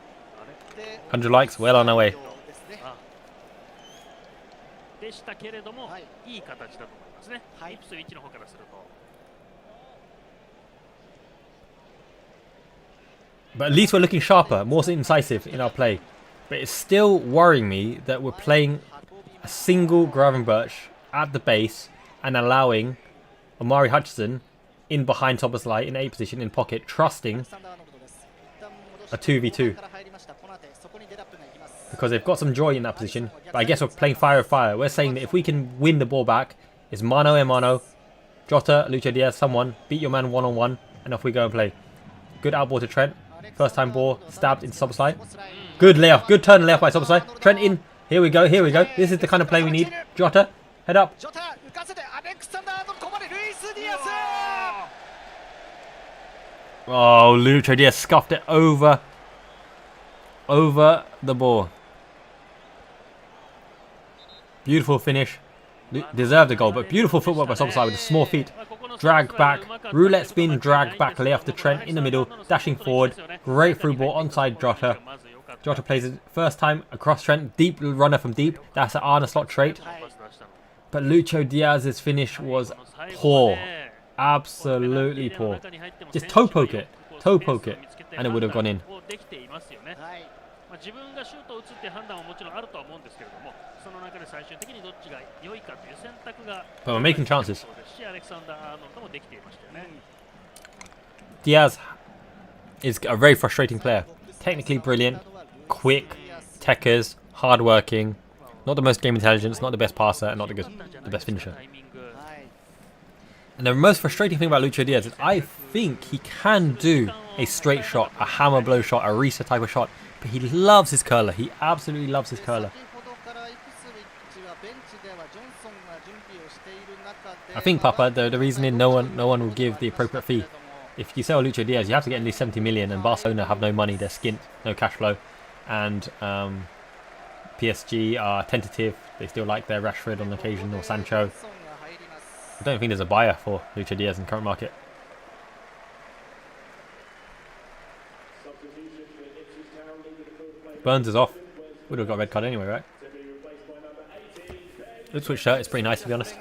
100 likes, well on our way. But at least we're looking sharper, more incisive in our play. But it's still worrying me that we're playing a single Gravenberch at the base and allowing Omari Hutchinson in behind Thomas Light in 8 position in pocket, trusting a 2v2. Because they've got some joy in that position. But I guess we're playing fire with fire. We're saying that if we can win the ball back, it's mano a mano. Jota, Lucho Diaz, someone, beat your man one-on-one, and off we go and play. Good out ball to Trent. First time ball, stabbed into Soboslai. Good layoff, good turn and layoff by Soboslai. Trent in. Here we go, here we go. This is the kind of play we need. Jota, head up. Oh, Lucho Diaz scuffed it over the ball. Beautiful finish. Deserved a goal, but beautiful footwork by Soboslai with the small feet. Drag back, roulette spin, drag back, lay off the Trent in the middle, dashing forward. Great through ball onside Jota. Jota plays it first time across Trent, deep runner from deep. That's an Arne Slot trait. But Lucho Diaz's finish was poor. Absolutely poor. Just toe poke it, and it would have gone in. But we're making chances. Diaz is a very frustrating player. Technically brilliant, quick, techers, hard-working. Not the most game intelligence, not the best passer, and not the best finisher. And the most frustrating thing about Lucho Diaz is I think he can do a straight shot, a hammer blow shot, a Risa type of shot. But he loves his curler. He absolutely loves his curler. I think, Papa, the reason is no one will give the appropriate fee. If you sell Lucho Diaz, you have to get at least 70 million, and Barcelona have no money. They're skint, no cash flow. And PSG are tentative. They still like their Rashford on occasion or Sancho. I don't think there's a buyer for Lucho Diaz in the current market. Burns is off. Would have got a red card anyway, right? Ipswich shirt is pretty nice, to be honest.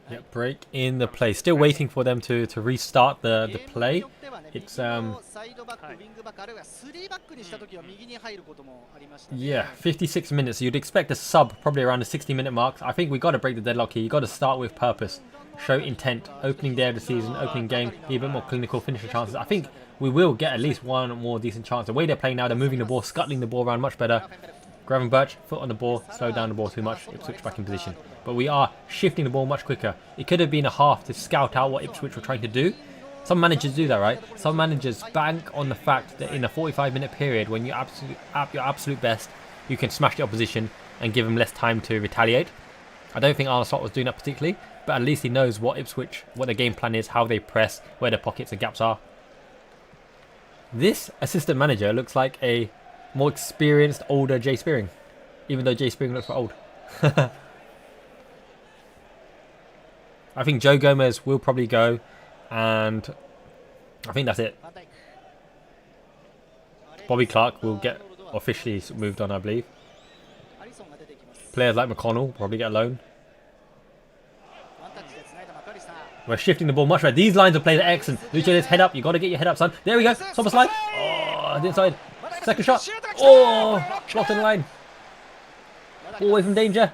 Yeah, break in the play. Still waiting for them to restart the play. It's yeah, 56 minutes. You'd expect a sub probably around the 60-minute mark. I think we got to break the deadlock here. You got to start with purpose, show intent. Opening day of the season, opening game, be a bit more clinical, finisher chances. I think we will get at least one more decent chance. The way they're playing now, they're moving the ball, scuttling the ball around much better. Gravenberch, foot on the ball, slow down the ball too much, Ipswich back in position. But we are shifting the ball much quicker. It could have been a half to scout out what Ipswich were trying to do. Some managers do that, right? Some managers bank on the fact that in a 45-minute period, when you're at your absolute best, you can smash the opposition and give them less time to retaliate. I don't think Arne Slot was doing that particularly, but at least he knows what Ipswich, what their game plan is, how they press, where their pockets and gaps are. This assistant manager looks like a more experienced, older Jay Spearing, even though Jay Spearing looks quite old. I think Joe Gomez will probably go, and I think that's it. Bobby Clark will get officially moved on, I believe. Players like McConnell will probably get a loan. We're shifting the ball much better. These lines of play are excellent. Lucio, head up. You got to get your head up, son. There we go. Stop a slide. Oh, inside. Second shot. Oh, blocked in the line. Ball away from danger.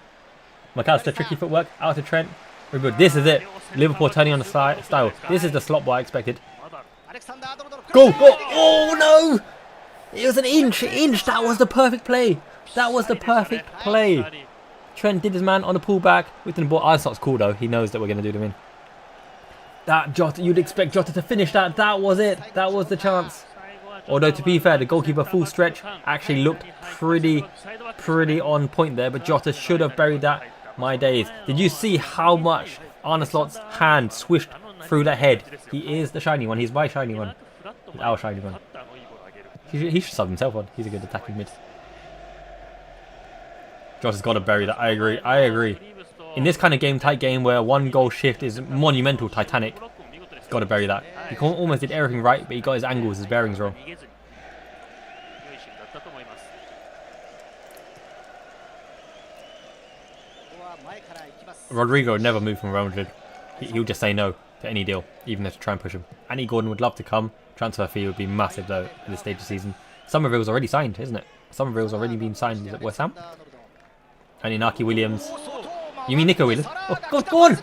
McAllister, tricky footwork. Out to Trent. Very good. This is it. Liverpool turning on the style. This is the slot ball I expected. Go, go. Oh, no. It was an inch. That was the perfect play. That was the perfect play. Trent did his man on the pullback with the ball. Arne Slot's cool, though. He knows that we're going to do them in. That Jota, you'd expect Jota to finish that. That was it. That was the chance. Although, to be fair, the goalkeeper full stretch actually looked pretty on point there. But Jota should have buried that. My days. Did you see how much Arne Slot's hand swished through that head? He is the shiny one. He's my shiny one. He's our shiny one. He should sub himself on. He's a good attacking mid. Jota's got to bury that. I agree. I agree. In this kind of game, tight game where one goal shift is monumental, titanic, he's got to bury that. He almost did everything right, but he got his angles, his bearings wrong. Rodrigo would never move from Real Madrid. He'll just say no to any deal, even if to try and push him. Andy Gordon would love to come. Transfer fee would be massive though at this stage of the season. Somerville's already signed, isn't it? Somerville's already been signed. Is it West Ham? And Inaki Williams. You mean Nico Williams? Oh, go on!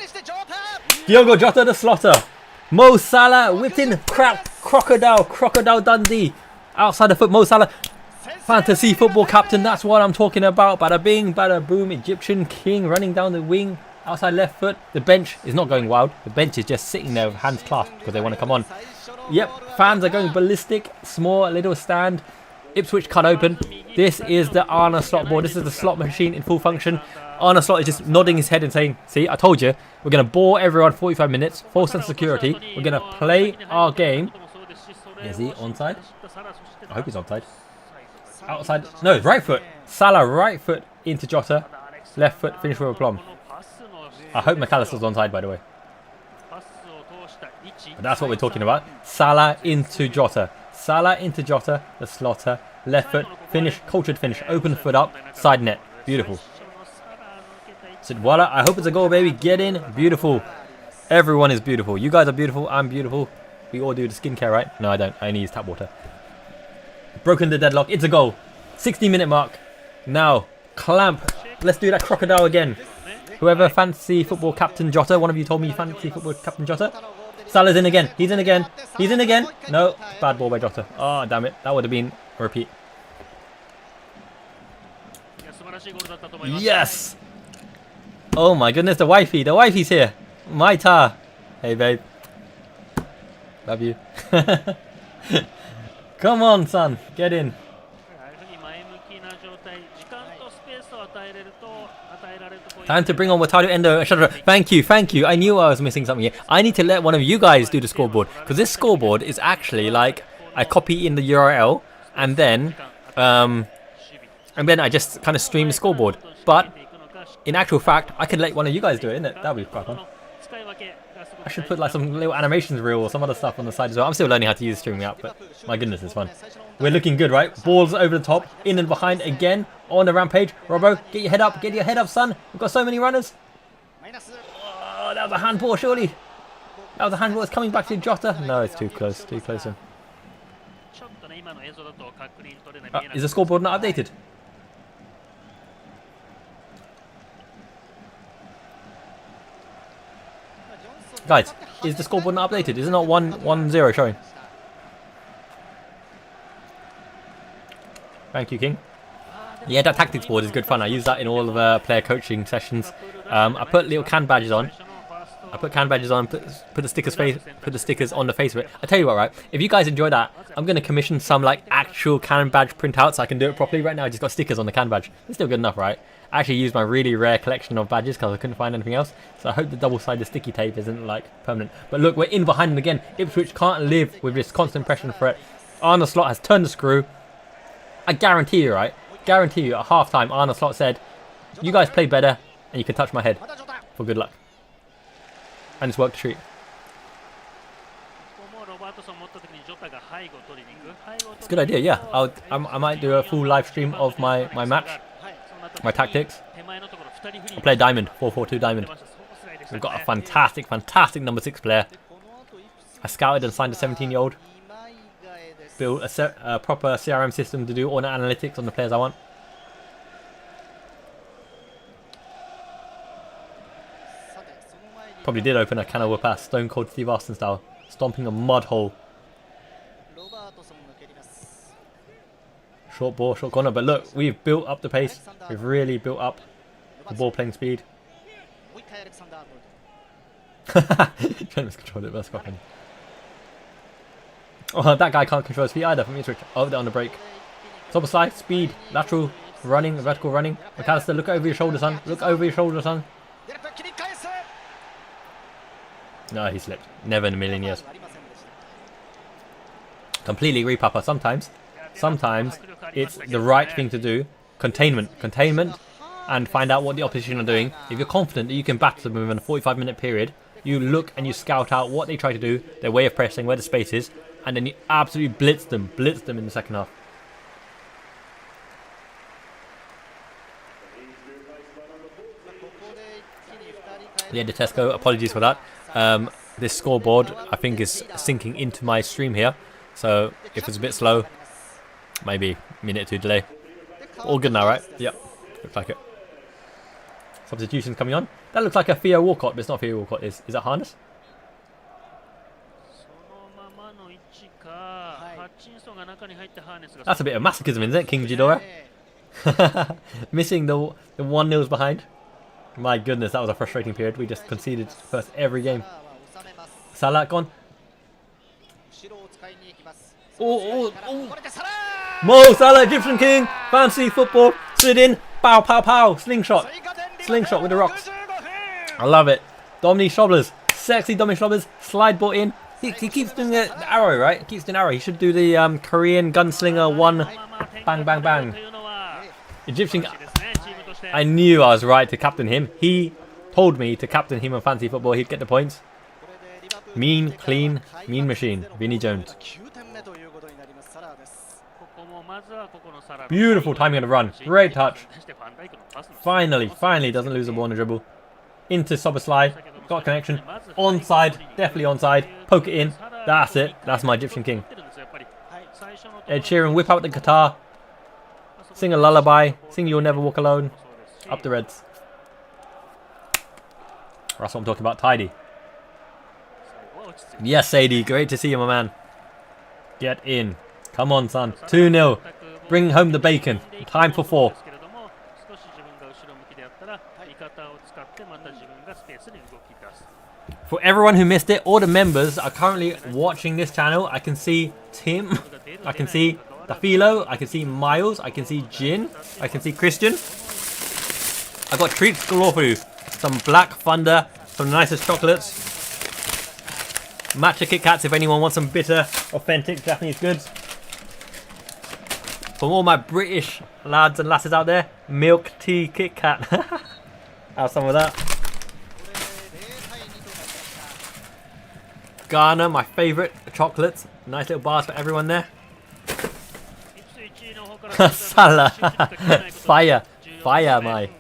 Diogo Jota the slaughter. Mo Salah whipped in. Crocodile Dundee. Outside the foot, Mo Salah. Fantasy football captain, that's what I'm talking about. Bada bing, bada boom. Egyptian king running down the wing. Outside left foot. The bench is not going wild. The bench is just sitting there with hands clasped because they want to come on. Yep, fans are going ballistic. Small little stand. Ipswich cut open. This is the Arne Slot board. This is the slot machine in full function. Arne Slot is just nodding his head and saying, see, I told you, we're going to bore everyone 45 minutes, full sense of security. We're going to play our game. Is he onside? I hope he's onside. Outside. No, right foot. Salah, right foot into Jota. Left foot, finish with a plum. I hope McAllister's onside, by the way. But that's what we're talking about. Salah into Jota. Salah into Jota, the slaughter. Left foot, finish, cultured finish. Open foot up, side net. Beautiful. Sidwala, I hope it's a goal, baby. Get in. Beautiful. Everyone is beautiful. You guys are beautiful. I'm beautiful. We all do the skincare, right? No, I don't. I only use tap water. Broken the deadlock. It's a goal. 60-minute mark. Now, clamp. Let's do that crocodile again. Whoever fancy football captain Jota. One of you told me you fancy football captain Jota. Salah's in again. He's in again. He's in again. No. Bad ball by Jota. Oh, damn it. That would have been a repeat. Yes. Oh my goodness. The wifey. The wifey's here. Maita. Hey, babe. Love you. Come on, son. Get in. Time to bring on Wataru Endo. Thank you. I knew I was missing something here. I need to let one of you guys do the scoreboard. Because this scoreboard is actually like, I copy in the URL and then I just kind of stream the scoreboard. But in actual fact, I could let one of you guys do it, innit? That would be quite fun. I should put like some little animations reel or some other stuff on the side as well. I'm still learning how to use streaming app, but my goodness, it's fun. We're looking good, right? Balls over the top, in and behind again, on the rampage. Robbo, get your head up, son. We've got so many runners. Oh, that was a handball, surely. That was a handball. It's coming back to Jota. No, it's too close in. Is the scoreboard not updated? Guys, is the scoreboard not updated? Is it not 1-0 showing? Thank you, King. Yeah, that tactics board is good fun. I use that in all of player coaching sessions. I put little can badges on. Put the stickers on the face of it. I tell you what, right? If you guys enjoy that, I'm gonna commission some like actual can badge printouts. So I can do it properly. Right now, I just got stickers on the can badge. It's still good enough, right? I actually used my really rare collection of badges because I couldn't find anything else. So I hope the double-sided sticky tape isn't like permanent. But look, we're in behind them again. Ipswich can't live with this constant pressure threat. Arne Slot has turned the screw. I guarantee you, right? Guarantee you, at half-time, Arne Slot said, "You guys play better, and you can touch my head for good luck." And it's worked a treat. It's a good idea, yeah. I might do a full live stream of my match, my tactics. I'll play Diamond, 4-4-2 Diamond. We've got a fantastic number 6 player. I scouted and signed a 17-year-old. Built a proper CRM system to do all the analytics on the players I want. Probably did open a can of pass, Stone Cold Steve Austin style, stomping a mud hole. Short ball, short corner, but look, we've built up the pace. We've really built up the ball playing speed. Trying to miscontrol it, but that's quite funny. Oh, that guy can't control his feet either from Ipswich. Over there on the break. Top of slide, speed, lateral, running, vertical running. McAllister, look over your shoulder, son. Look over your shoulder, son. No, he slipped. Never in a million years. Completely agree, Papa. Sometimes it's the right thing to do. Containment, and find out what the opposition are doing. If you're confident that you can battle them within a 45-minute period, you look and you scout out what they try to do, their way of pressing, where the space is, and then you absolutely blitz them in the second half. Yeah, Detesco, apologies for that. This scoreboard, I think, is sinking into my stream here. So if it's a bit slow, maybe a minute or two delay. All good now, right? Yep, looks like it. Substitutions coming on. That looks like a Theo Walcott, but it's not Theo Walcott. Is that Harness? That's a bit of masochism, isn't it, King Ghidorah? Missing the 1-0s behind. My goodness, that was a frustrating period. We just conceded first every game. Salah gone. Oh. Mo Salah, Egyptian King. Fancy football. Slid in. Pow, pow, pow. Slingshot. Slingshot with the rocks. I love it. Dominic Schobblers. Sexy Dominic Schobblers. Slide ball in. He keeps doing the arrow, right? He keeps doing arrow. He should do the Korean gunslinger one. Bang, bang, bang. Egyptian. I knew I was right to captain him. He told me to captain him on fantasy football. He'd get the points. Mean, clean, mean machine. Vinnie Jones. Beautiful timing on the run. Great touch. Finally doesn't lose the ball on the dribble. Into Soboslai. Got connection. Onside. Definitely onside. Poke it in. That's it. That's my Egyptian King. Ed Sheeran, whip out the guitar. Sing a lullaby. Sing You'll Never Walk Alone. Up the Reds. That's what I'm talking about. Tidy. Yes, Sadie. Great to see you, my man. Get in. Come on, son. 2-0. Bring home the bacon. Time for 4. For everyone who missed it, all the members are currently watching this channel. I can see Tim. I can see Dafilo. I can see Miles. I can see Jin. I can see Christian. I got treats galore for you. Some Black Thunder, some nicest chocolates. Matcha Kit Kats if anyone wants some bitter, authentic Japanese goods. For all my British lads and lasses out there, milk tea Kit Kat. Have some of that. Ghana, my favourite chocolates. Nice little bars for everyone there. Salah. Fire. Fire, my.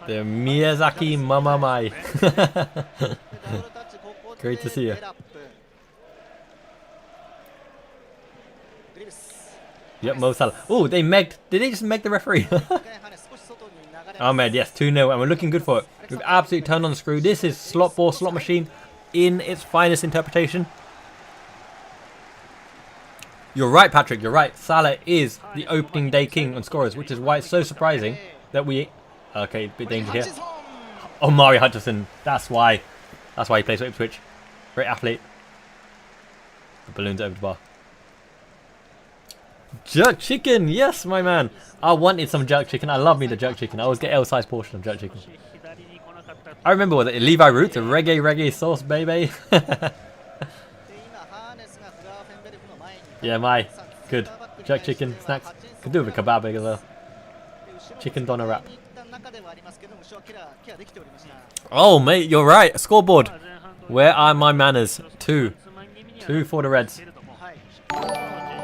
The Miyazaki Mama Mai. Great to see you. Yep, Mo Salah. Oh, they megged. Did they just meg the referee? Ahmed, yes, 2-0, and we're looking good for it. We've absolutely turned on the screw. This is slot ball, slot machine in its finest interpretation. You're right, Patrick. You're right. Salah is the opening day king on scorers, which is why it's so surprising that we... Okay, bit danger here. Omari Hutchinson. That's why. That's why he plays for Ipswich. Great athlete. The balloon's over the bar. Jerk chicken. Yes, my man. I wanted some jerk chicken. I love me the jerk chicken. I always get L-size portion of jerk chicken. I remember what it Levi Roots, a reggae sauce, baby. Yeah, my good jerk chicken snacks. Could do with a kebab as well. Chicken doner wrap. Oh, mate, you're right. Scoreboard. Where are my manners? 2 for the Reds.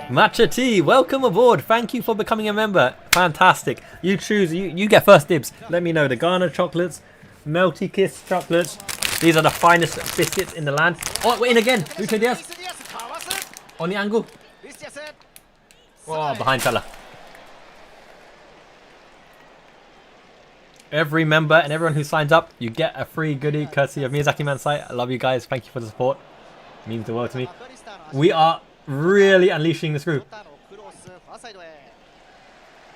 Matcha Tea, welcome aboard. Thank you for becoming a member. Fantastic. You choose. You get first dibs. Let me know the Ghana chocolates, Melty Kiss chocolates. These are the finest biscuits in the land. Oh, we're in again. Lucho Diaz on the angle. Oh, behind Salah. Every member and everyone who signs up, you get a free goodie courtesy of Miyazaki Man site. I love you guys. Thank you for the support. It means the world to me. We are really unleashing this group.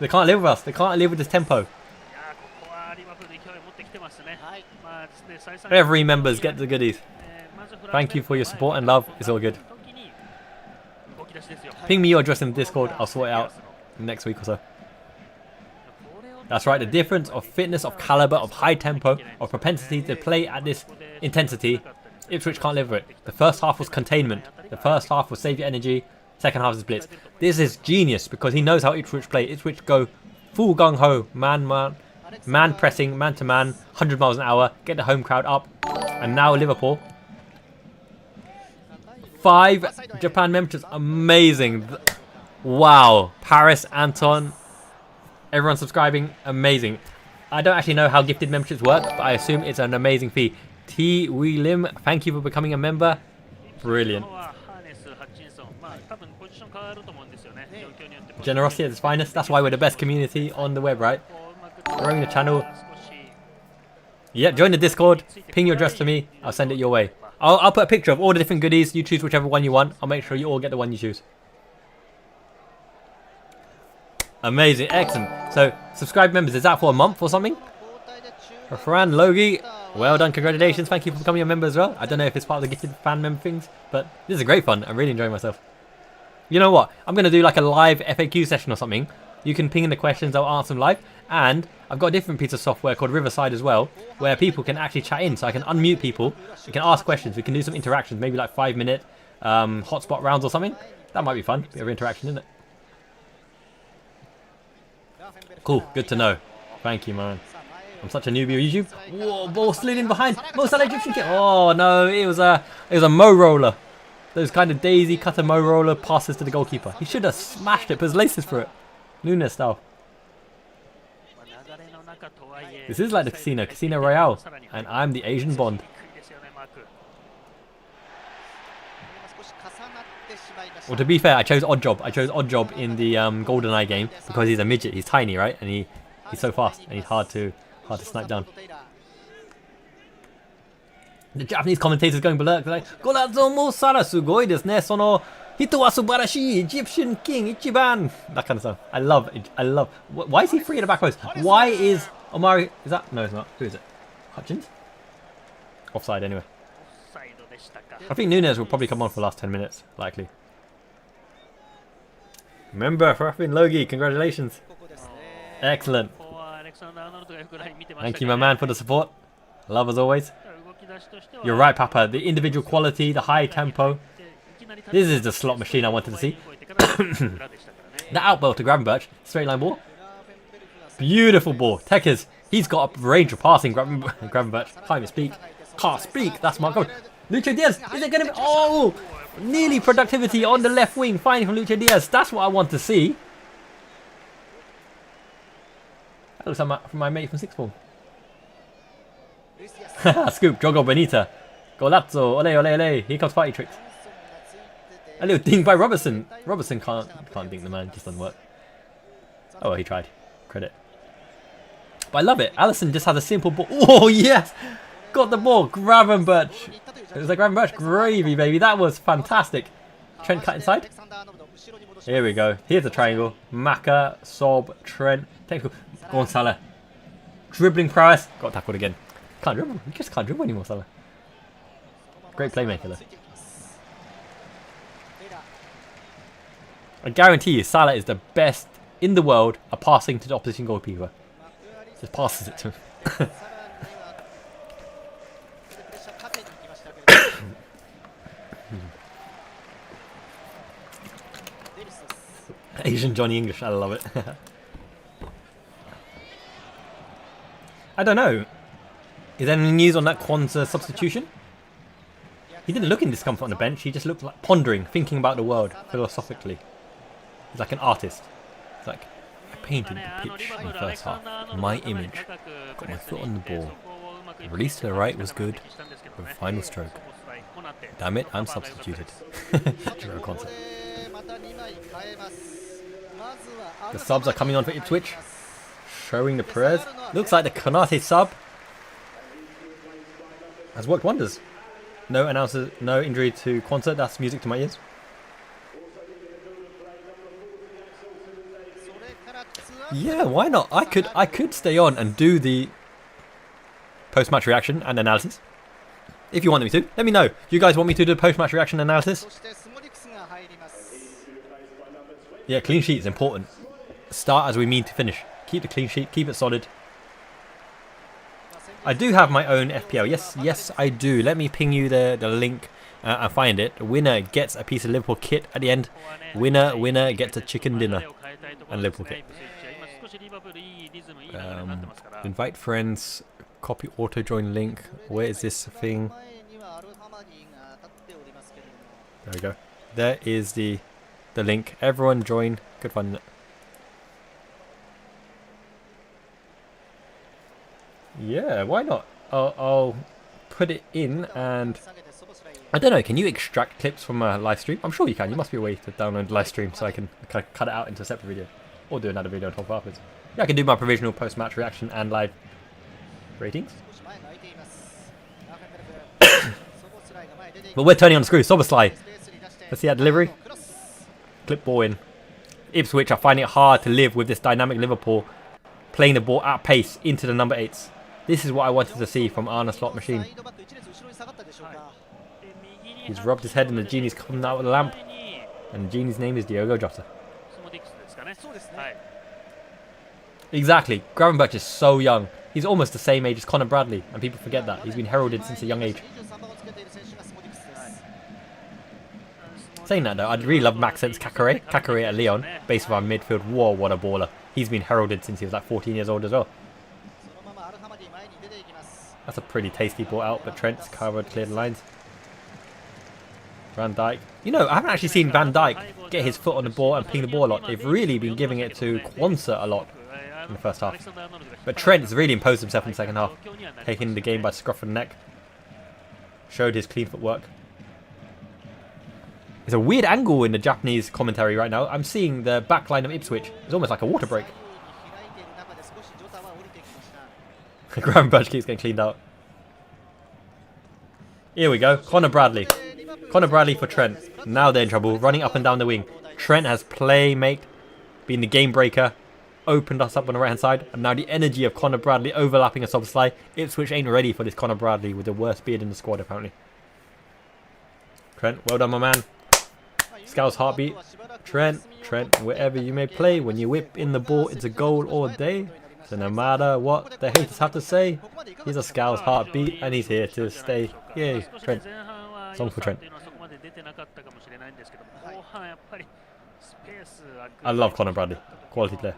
They can't live with us. They can't live with this tempo. Every members get the goodies. Thank you for your support and love. It's all good. Ping me your address in the Discord. I'll sort it out next week or so. That's right, the difference of fitness, of caliber, of high tempo, of propensity to play at this intensity, Ipswich can't live with it. The first half was containment. The first half was save your energy. Second half is blitz. This is genius because he knows how Ipswich play. Ipswich go full gung-ho, man pressing, man to man, 100 miles an hour, get the home crowd up. And now Liverpool. 5 Japan memberships, amazing. Wow, Paris, Anton, everyone subscribing, amazing. I don't actually know how gifted memberships work, but I assume it's an amazing fee. T. Wee Lim, thank you for becoming a member. Brilliant. Generosity at its finest. That's why we're the best community on the web, right? Growing the channel. Yeah, join the Discord. Ping your address to me. I'll send it your way. I'll put a picture of all the different goodies. You choose whichever one you want. I'll make sure you all get the one you choose. Amazing, excellent. So, subscribe members, is that for a month or something? For Fran Logie, well done, congratulations. Thank you for becoming a member as well. I don't know if it's part of the gifted fan member things, but this is great fun. I'm really enjoying myself. You know what? I'm going to do like a live FAQ session or something. You can ping in the questions, I'll answer them live. And I've got a different piece of software called Riverside as well, where people can actually chat in. So I can unmute people, we can ask questions, we can do some interactions, maybe like 5-minute hotspot rounds or something. That might be fun, bit of interaction, isn't it? Cool, good to know. Thank you, man. I'm such a newbie on YouTube. Whoa, ball slid in behind. Mo Salah Egyptian kick. Oh no, it was a Mo roller. Those kind of daisy cutter Mo roller passes to the goalkeeper. He should have smashed it, put his laces through it. Nunes style. This is like the Casino Royale, and I'm the Asian Bond. Well, to be fair, I chose Odd Job. I chose Odd Job in the GoldenEye game because he's a midget. He's tiny, right? And he's so fast and he's hard to snipe down. The Japanese commentators going berserk. They're like, "Golazzo mo Sara sugoi desu ne. Sono hito wa subarashi Egyptian king Ichiban." That kind of stuff. I love. Why is he free in the back post? Why is Omari? Is that? No, it's not. Who is it? Hutchins? Offside anyway. I think Nunes will probably come on for the last 10 minutes, likely. Member for Rafin Logie, congratulations. Excellent. Thank you, my man, for the support. Love as always. You're right, Papa. The individual quality, the high tempo. This is the slot machine I wanted to see. The out ball to Gravenberch. Straight line ball. Beautiful ball. Tekers. He's got a range of passing. Gravenberch. Can't even speak. Can't speak. That's my goal. Lucho Diaz. Is it going to be... Oh! Nearly productivity on the left wing. Finding from Lucho Diaz. That's what I want to see. That looks like from my mate from sixth form. Scoop, Jogo Benita. Golazzo, ole ole ole. Here comes party tricks. A little ding by Robertson. Robertson can't dink the man, just doesn't work. Oh well, he tried. Credit. But I love it. Allison just has a simple ball. Oh yes! Got the ball. Gravenberch. It was like Gravenberch gravy, baby. That was fantastic. Trent cut inside. Here we go. Here's the triangle. Maka, Sob, Trent. Technical. Go on, Salah. Dribbling prowess. Got tackled again. Can't dribble. You just can't dribble anymore, Salah. Great playmaker, though. I guarantee you, Salah is the best in the world at passing to the opposition goalkeeper. Just passes it to him. Asian Johnny English, I love it. I don't know. Is there any news on that Kwanzaa substitution? He didn't look in discomfort on the bench, he just looked like pondering, thinking about the world philosophically. He's like an artist. It's like, I painted the pitch in the first half. My image. Got my foot on the ball. The release to the right was good. With a final stroke. Damn it, I'm substituted. The subs are coming on for Ipswich. Showing the prayers. Looks like the Konate sub has worked wonders. No announcers, no injury to Kwanzaa. That's music to my ears. Yeah, why not? I could stay on and do the post-match reaction and analysis. If you want me to, let me know. Do you guys want me to do post-match reaction analysis? Yeah, clean sheet is important. Start as we mean to finish. Keep the clean sheet, keep it solid. I do have my own FPL. Yes, I do. Let me ping you the link and find it. Winner gets a piece of Liverpool kit at the end. Winner gets a chicken dinner and Liverpool kit. Invite friends. Copy auto join link. Where is this thing? There we go. There is the link. Everyone join. Good fun. Yeah, why not? I'll put it in, and I don't know, can you extract clips from a live stream? I'm sure you can. You must be a way to download the live stream so I can cut it out into a separate video. Or do another video on top of afterwards. Yeah, I can do my provisional post-match reaction and live ratings. But we're turning on the screw. Soberslide. Let's see that delivery. Clip ball in. Ipswich are finding it hard to live with this dynamic Liverpool playing the ball at pace into the number 8s. This is what I wanted to see from Arne Slot Machine. He's rubbed his head and the genie's coming out of the lamp. And the genie's name is Diogo Jota. Exactly. Gravenberch is so young. He's almost the same age as Conor Bradley. And people forget that. He's been heralded since a young age. Saying that though, I'd really love Maxence Kakare. Kakare at Lyon. Base of our midfield. Whoa, what a baller. He's been heralded since he was like 14 years old as well. That's a pretty tasty ball out, but Trent's covered, cleared the lines. Van Dijk. You know, I haven't actually seen Van Dijk get his foot on the ball and ping the ball a lot. They've really been giving it to Kwanzaa a lot in the first half. But Trent's really imposed himself in the second half, taking the game by the scruff of the neck. Showed his clean footwork. There's a weird angle in the Japanese commentary right now. I'm seeing the back line of Ipswich. It's almost like a water break. Gravenberch keeps getting cleaned out. Here we go. Conor Bradley. Conor Bradley for Trent. Now they're in trouble. Running up and down the wing. Trent has playmate, been the game breaker. Opened us up on the right hand side. And now the energy of Conor Bradley overlapping a Soberslide. Ipswich ain't ready for this Conor Bradley with the worst beard in the squad apparently. Trent, well done my man. Scouts heartbeat. Trent, wherever you may play, when you whip in the ball, it's a goal all day. So no matter what the haters have to say, he's a Scouts heartbeat and he's here to stay. Yay, Trent. Song for Trent. I love Conor Bradley. Quality player.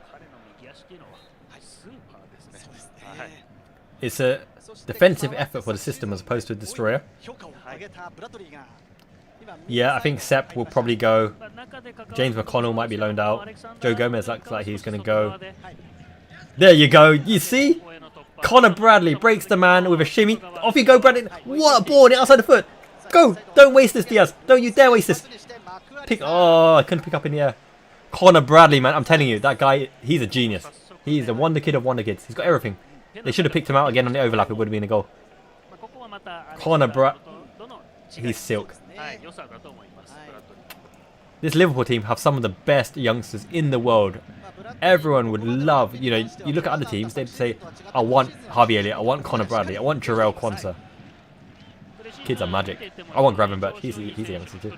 It's a defensive effort for the system as opposed to a destroyer. Yeah, I think Sepp will probably go. James McConnell might be loaned out. Joe Gomez looks like he's going to go. There you go. You see? Conor Bradley breaks the man with a shimmy. Off you go, Bradley. What a ball outside the foot. Go. Don't waste this, Diaz. Don't you dare waste this. Oh, I couldn't pick up in the air. Conor Bradley, man. I'm telling you, that guy, he's a genius. He's the wonder kid of wonder kids. He's got everything. They should have picked him out again on the overlap. It would have been a goal. Conor Bradley. He's silk. This Liverpool team have some of the best youngsters in the world. Everyone would love, you know, you look at other teams, they'd say, I want Harvey Elliott, I want Connor Bradley, I want Jarrell Quansah. Kids are magic. I want Gravenberch, he's a youngster too.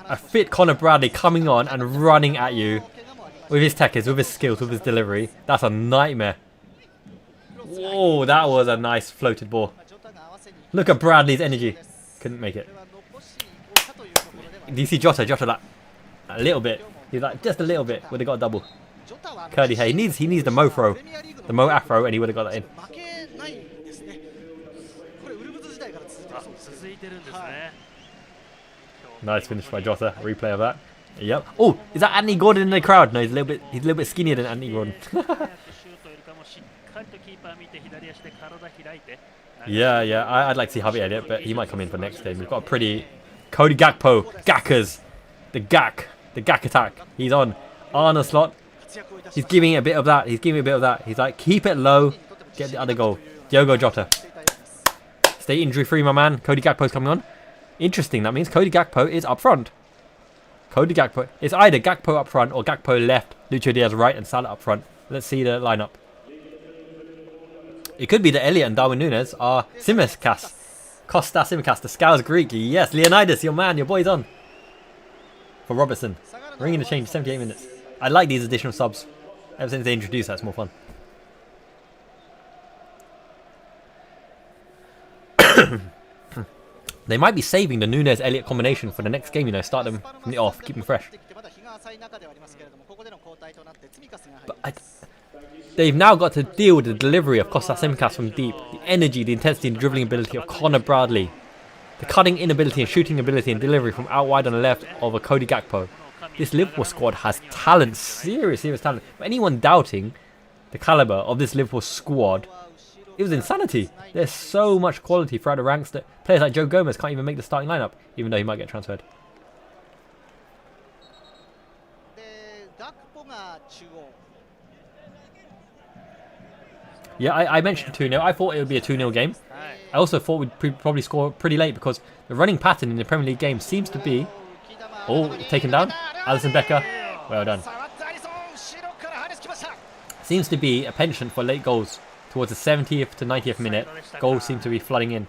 A fit Connor Bradley coming on and running at you with his techers, with his skills, with his delivery. That's a nightmare. Whoa, that was a nice floated ball. Look at Bradley's energy. Couldn't make it. Do you see Jota? Jota like a little bit. He's like just a little bit. Would have got a double. Curly hair. He needs the Mo throw, the Mo afro, and he would have got that in. Nice finish by Jota. Replay of that. Yep. Oh, is that Anthony Gordon in the crowd? No, he's a little bit skinnier than Anthony Gordon. Yeah. I'd like to see Harvey Elliott, but he might come in for next game. We've got a pretty Cody Gakpo, Gackers, the Gak attack. He's on Arna slot. He's giving it a bit of that. He's like, keep it low, get the other goal. Diogo Jota. Stay injury free, my man. Cody Gakpo's coming on. Interesting. That means Cody Gakpo is up front. Cody Gakpo. It's either Gakpo up front or Gakpo left, Lucho Diaz right, and Salah up front. Let's see the lineup. It could be that Elliott and Darwin Núñez are Simicast. Costa Simicast, the Scouse Greek. Yes, Leonidas, your man, your boy's on. For Robertson. Ringing the change, 78 minutes. I like these additional subs. Ever since they introduced that, it's more fun. They might be saving the Núñez-Elliott combination for the next game, you know. Start them from the off, keep them fresh. But they've now got to deal with the delivery of Costa Simicast from deep. The energy, the intensity, and the dribbling ability of Connor Bradley. The cutting inability and shooting ability and delivery from out wide on the left of a Cody Gakpo. This Liverpool squad has talent, serious talent. For anyone doubting the calibre of this Liverpool squad, it was insanity. There's so much quality throughout the ranks that players like Joe Gomez can't even make the starting lineup, even though he might get transferred. Yeah, I mentioned 2-0. I thought it would be a 2-0 game. I also thought we'd probably score pretty late because the running pattern in the Premier League game seems to be... Oh, taken down. Alisson Becker. Well done. Seems to be a penchant for late goals. Towards the 70th to 90th minute, goals seem to be flooding in.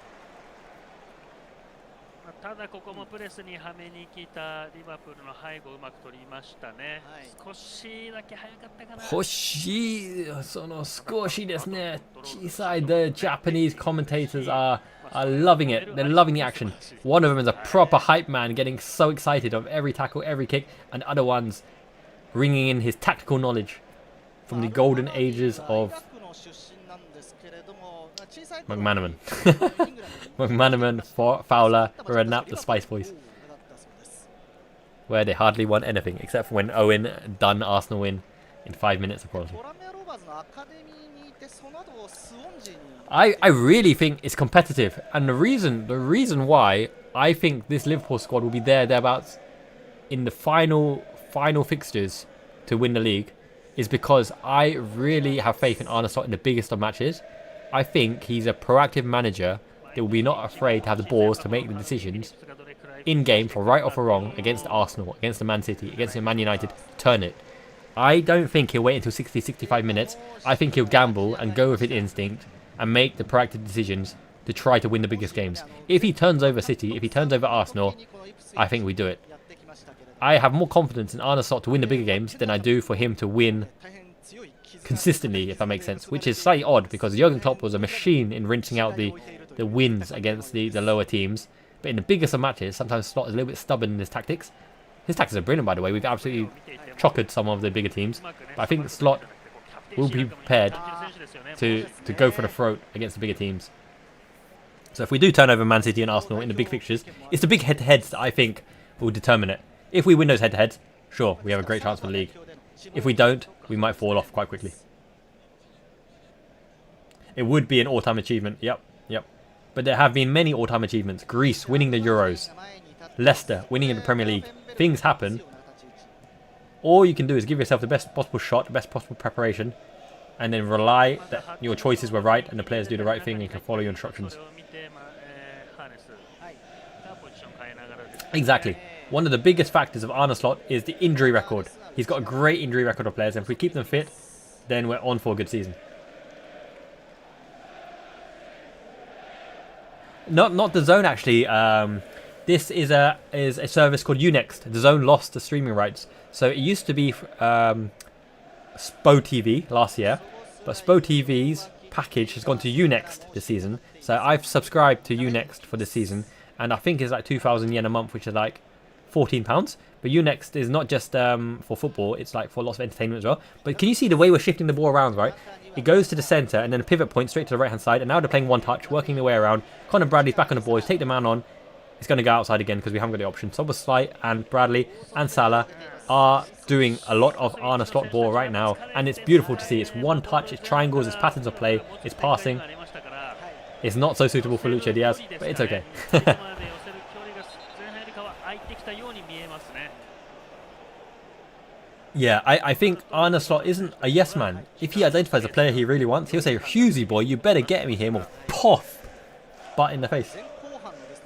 The Japanese commentators are loving it. They're loving the action. One of them is a proper hype man, getting so excited of every tackle, every kick, and other ones bringing in his tactical knowledge from the golden ages of McManaman. McManaman, Fowler, Redknapp, the Spice Boys. Where they hardly won anything, except for when Owen done Arsenal win in 5 minutes of quality. I really think it's competitive, and the reason why I think this Liverpool squad will be thereabouts in the final fixtures to win the league is because I really have faith in Arne Slot in the biggest of matches. I think he's a proactive manager that will be not afraid to have the balls to make the decisions in game for right or for wrong against Arsenal, against the Man City, against the Man United. Turn it. I don't think he'll wait until 60-65 minutes. I think he'll gamble and go with his instinct and make the proactive decisions to try to win the biggest games. If he turns over City, if he turns over Arsenal, I think we do it. I have more confidence in Arne Slot to win the bigger games than I do for him to win consistently, if that makes sense. Which is slightly odd because Jurgen Klopp was a machine in rinsing out the wins against the lower teams. But in the biggest of matches, sometimes Slot is a little bit stubborn in his tactics. His tactics are brilliant, by the way. We've absolutely chockered some of the bigger teams. But I think Slot will be prepared to go for the throat against the bigger teams. So if we do turn over Man City and Arsenal in the big fixtures, it's the big head-to-heads that I think will determine it. If we win those head-to-heads, sure, we have a great chance for the league. If we don't, we might fall off quite quickly. It would be an all-time achievement. Yep. But there have been many all-time achievements. Greece winning the Euros. Leicester winning in the Premier League. Things happen. All you can do is give yourself the best possible shot, the best possible preparation, and then rely that your choices were right and the players do the right thing and can follow your instructions. Exactly. One of the biggest factors of Arne Slot is the injury record. He's got a great injury record of players, and if we keep them fit, then we're on for a good season. Not the Zone actually. This is a service called Unext. The Zone lost the streaming rights, so it used to be Spo TV last year, but Spo TV's package has gone to Unext this season. So I've subscribed to Unext for this season, and I think it's like 2,000 yen a month, which is like £14. But Unext is not just for football; it's like for lots of entertainment as well. But can you see the way we're shifting the ball around, right? It goes to the centre and then a pivot point straight to the right-hand side. And now they're playing one touch, working their way around. Conor Bradley's back on the ball. He's take the man on. It's going to go outside again because we haven't got the option. Szoboszlai and Bradley and Salah are doing a lot of Arne Slot ball right now. And it's beautiful to see. It's one touch, it's triangles, it's patterns of play, it's passing. It's not so suitable for Lucho Diaz, but it's okay. Yeah, I think Arne Slot isn't a yes man. If he identifies a player he really wants, he'll say, Hughesy boy, you better get me him, or poff, butt in the face.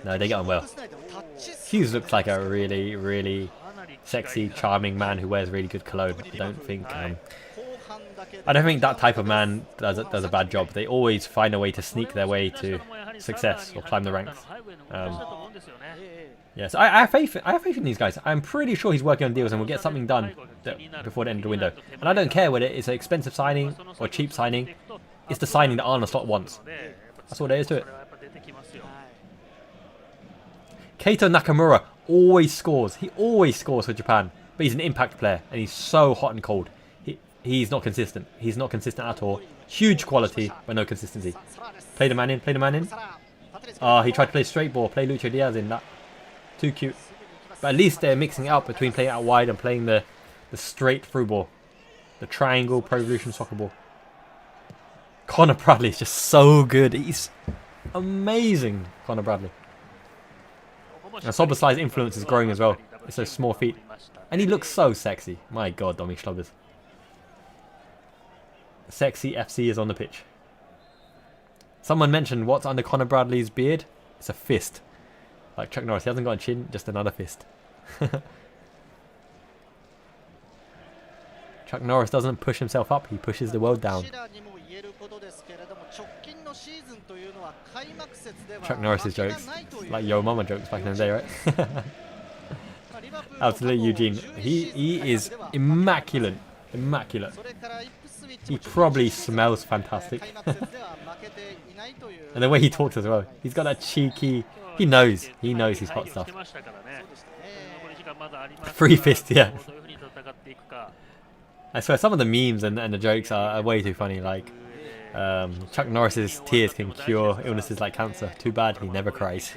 No, they get on well. Hughes looks like a really, really sexy, charming man who wears really good cologne. I don't think that type of man does a bad job. They always find a way to sneak their way to success or climb the ranks. Yes, I have faith in these guys. I'm pretty sure he's working on deals and we'll get something done before the end of the window. And I don't care whether it's an expensive signing or cheap signing. It's the signing that Arne Slot wants. That's all there is to it. Keito Nakamura always scores. He always scores for Japan. But he's an impact player and he's so hot and cold. He's not consistent. He's not consistent at all. Huge quality, but no consistency. Play the man in. Play the man in. He tried to play straight ball. Play Lucho Diaz in that. Too cute. But at least they're mixing it up between playing out wide and playing the straight through ball. The triangle Pro Evolution soccer ball. Conor Bradley is just so good. He's amazing, Conor Bradley. And Szoboszlai's influence is growing as well. It's those small feet. And he looks so sexy. My god, Domi Schlubbers. Sexy FC is on the pitch. Someone mentioned what's under Conor Bradley's beard. It's a fist. Like Chuck Norris, he hasn't got a chin, just another fist. Chuck Norris doesn't push himself up, he pushes the world down. Chuck Norris's jokes, like Yo Mama jokes back in the day, right? Absolutely, Eugene. He is immaculate. Immaculate. He probably smells fantastic. And the way he talks as well. He's got that cheeky... He knows his hot stuff. Free fist, yeah. I swear, some of the memes and the jokes are way too funny. Like, Chuck Norris's tears can cure illnesses like cancer. Too bad he never cries.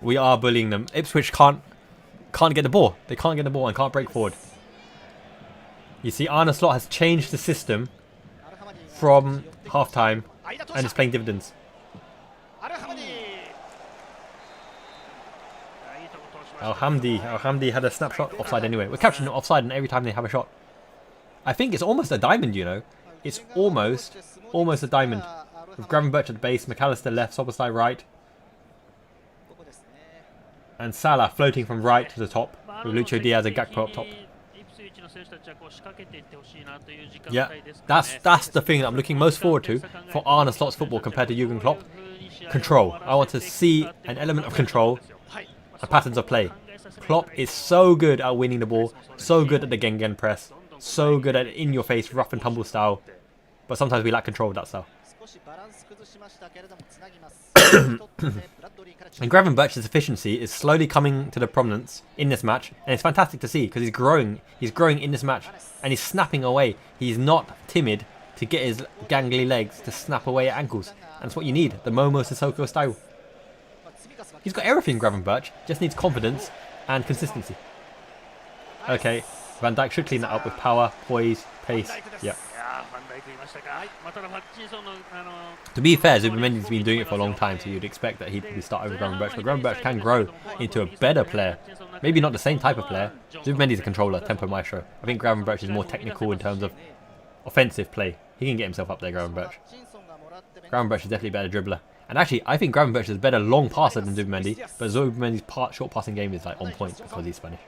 We are bullying them. Ipswich can't get the ball. They can't get the ball and can't break forward. You see, Arne Slot has changed the system from half-time and is playing dividends. Al-Hamdi had a snapshot offside anyway. We're capturing it offside and every time they have a shot. I think it's almost a diamond, you know. It's almost a diamond. With Gravenberch at the base, McAllister left, Szoboszlai right. And Salah floating from right to the top with Lucho Diaz and Gakpo up top. Yeah, that's the thing that I'm looking most forward to for Arne Slot's football compared to Jurgen Klopp. Control. I want to see an element of control and patterns of play. Klopp is so good at winning the ball, so good at the Gengen press, so good at in-your-face rough and tumble style, but sometimes we lack control of that style. And Gravenberch's efficiency is slowly coming to the prominence in this match, and it's fantastic to see because he's growing in this match and he's snapping away. He's not timid to get his gangly legs to snap away at ankles, and that's what you need, the Momo Sissoko style. He's got everything, Gravenberch, just needs confidence and consistency. Okay, Van Dijk should clean that up with power, poise, pace. Yeah. To be fair, Zubimendi's been doing it for a long time, so you'd expect that he'd probably start over Gravenberch, but Gravenberch can grow into a better player Maybe not the same type of player. Zubimendi's a controller, tempo maestro. I think Gravenberch is more technical in terms of offensive play. He can get himself up there, Gravenberch. Gravenberch is definitely a better dribbler. And actually, I think Gravenberch is a better long passer than Zubimendi, but Zubimendi's short passing game is like on point because he's Spanish.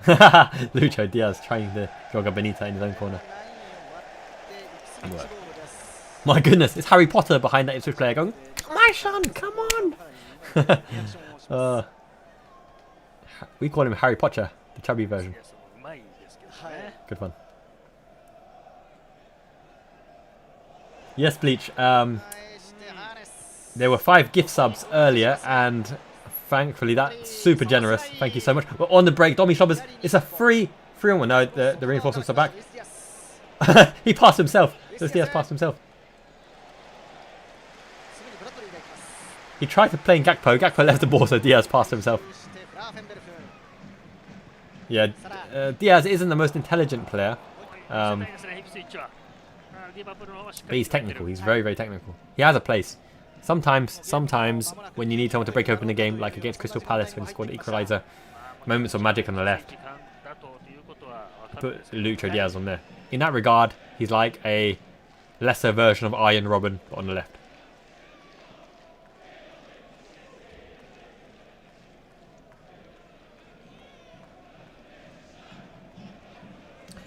Lucho Diaz trying to jog a Benita in his own corner. My goodness, it's Harry Potter behind that Ipswich player going, my son, come on! We call him Harry Potter, the chubby version. Good fun. Yes, Bleach. There were 5 gift subs earlier, and thankfully that's super generous. Thank you so much. We're on the break. Domi Shoppers. It's a free on one. No, the reinforcements are back. He passed himself. Diaz passed himself. He tried to play in Gakpo. Gakpo left the ball, so Diaz passed himself. Yeah, Diaz isn't the most intelligent player. But he's technical. He's very, very technical. He has a place. Sometimes when you need someone to break open the game, like against Crystal Palace when he scored the equaliser, moments of magic on the left. Put Lucho Diaz on there. In that regard, he's like a lesser version of Iron Robin, but on the left.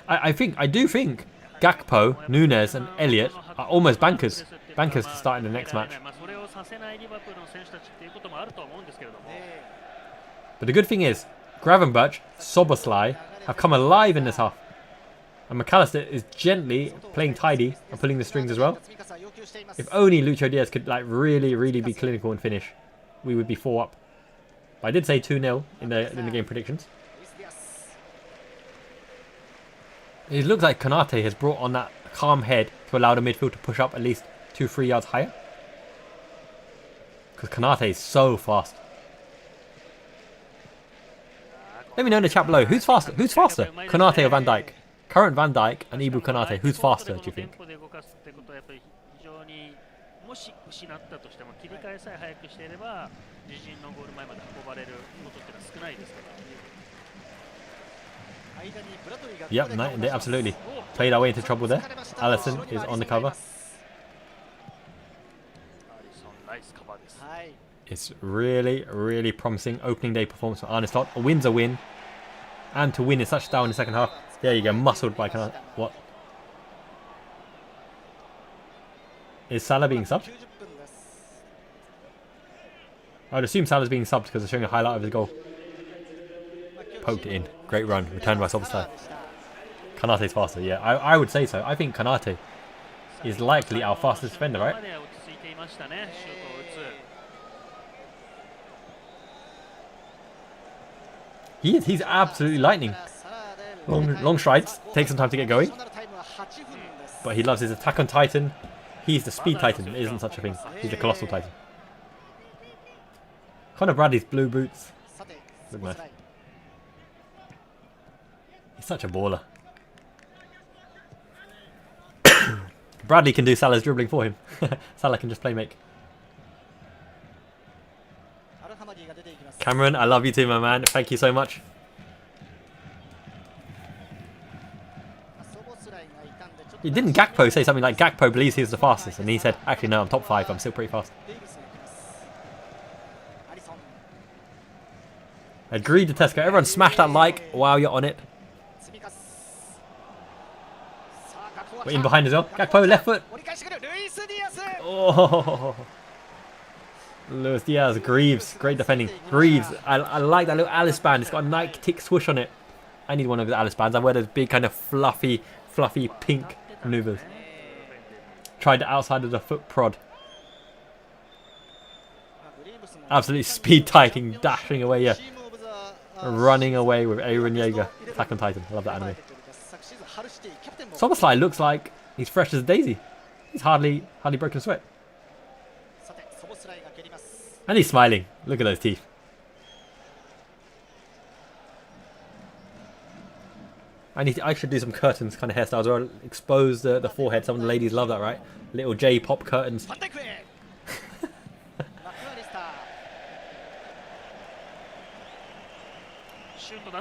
I do think Gakpo, Nunes and Elliott are almost bankers to start in the next match. But the good thing is, Gravenberch, Soboslai have come alive in this half. And McAllister is gently playing tidy and pulling the strings as well. If only Lucho Diaz could like really be clinical and finish, we would be 4 up. But I did say 2-0 in the game predictions. It looks like Konate has brought on that calm head to allow the midfield to push up at least 2-3 yards higher. Because Konate is so fast. Let me know in the chat below. Who's faster? Who's faster? Konate or Van Dijk? Current Van Dijk and Ibu Konate. Who's faster, do you think? Yep, no, they absolutely played our way into trouble there. Allison is on the cover. It's really promising opening day performance for Arne Slot. A win's a win. And to win in such style in the second half. There you go, muscled by Konate. What? Is Salah being subbed? I would assume Salah's being subbed because they're showing a highlight of his goal. Poked it in. Great run. Returned by Soboslai. Konate's faster, yeah. I would say so. I think Konate is likely our fastest defender, right? He is. He's absolutely lightning. Long strides. Takes some time to get going. But he loves his attack on Titan. He's the speed Titan. There isn't such a thing. He's the colossal Titan. Conor Bradley's blue boots. Look nice. He's such a baller. Bradley can do Salah's dribbling for him. Salah can just play make. Cameron, I love you too, my man. Thank you so much. Didn't Gakpo say something like Gakpo believes he's the fastest? And he said, actually no, I'm top 5. I'm still pretty fast. Agreed to Tesco. Everyone smash that like while you're on it. We're in behind as well. Gakpo, left foot. Oh. Luis Diaz, Greaves, great defending. Greaves, I like that little Alice band. It's got a Nike tick swoosh on it. I need one of the Alice bands. I wear those big kind of fluffy pink maneuvers. Tried the outside of the foot prod. Absolutely speed tightening, dashing away, yeah. Running away with Aaron Yeager. Attack on Titan. I love that anime. Soboslai looks like he's fresh as a daisy. He's hardly broken a sweat. And he's smiling. Look at those teeth. I should do some curtains kind of hairstyles or expose the forehead. Some of the ladies love that, right? Little J-pop curtains.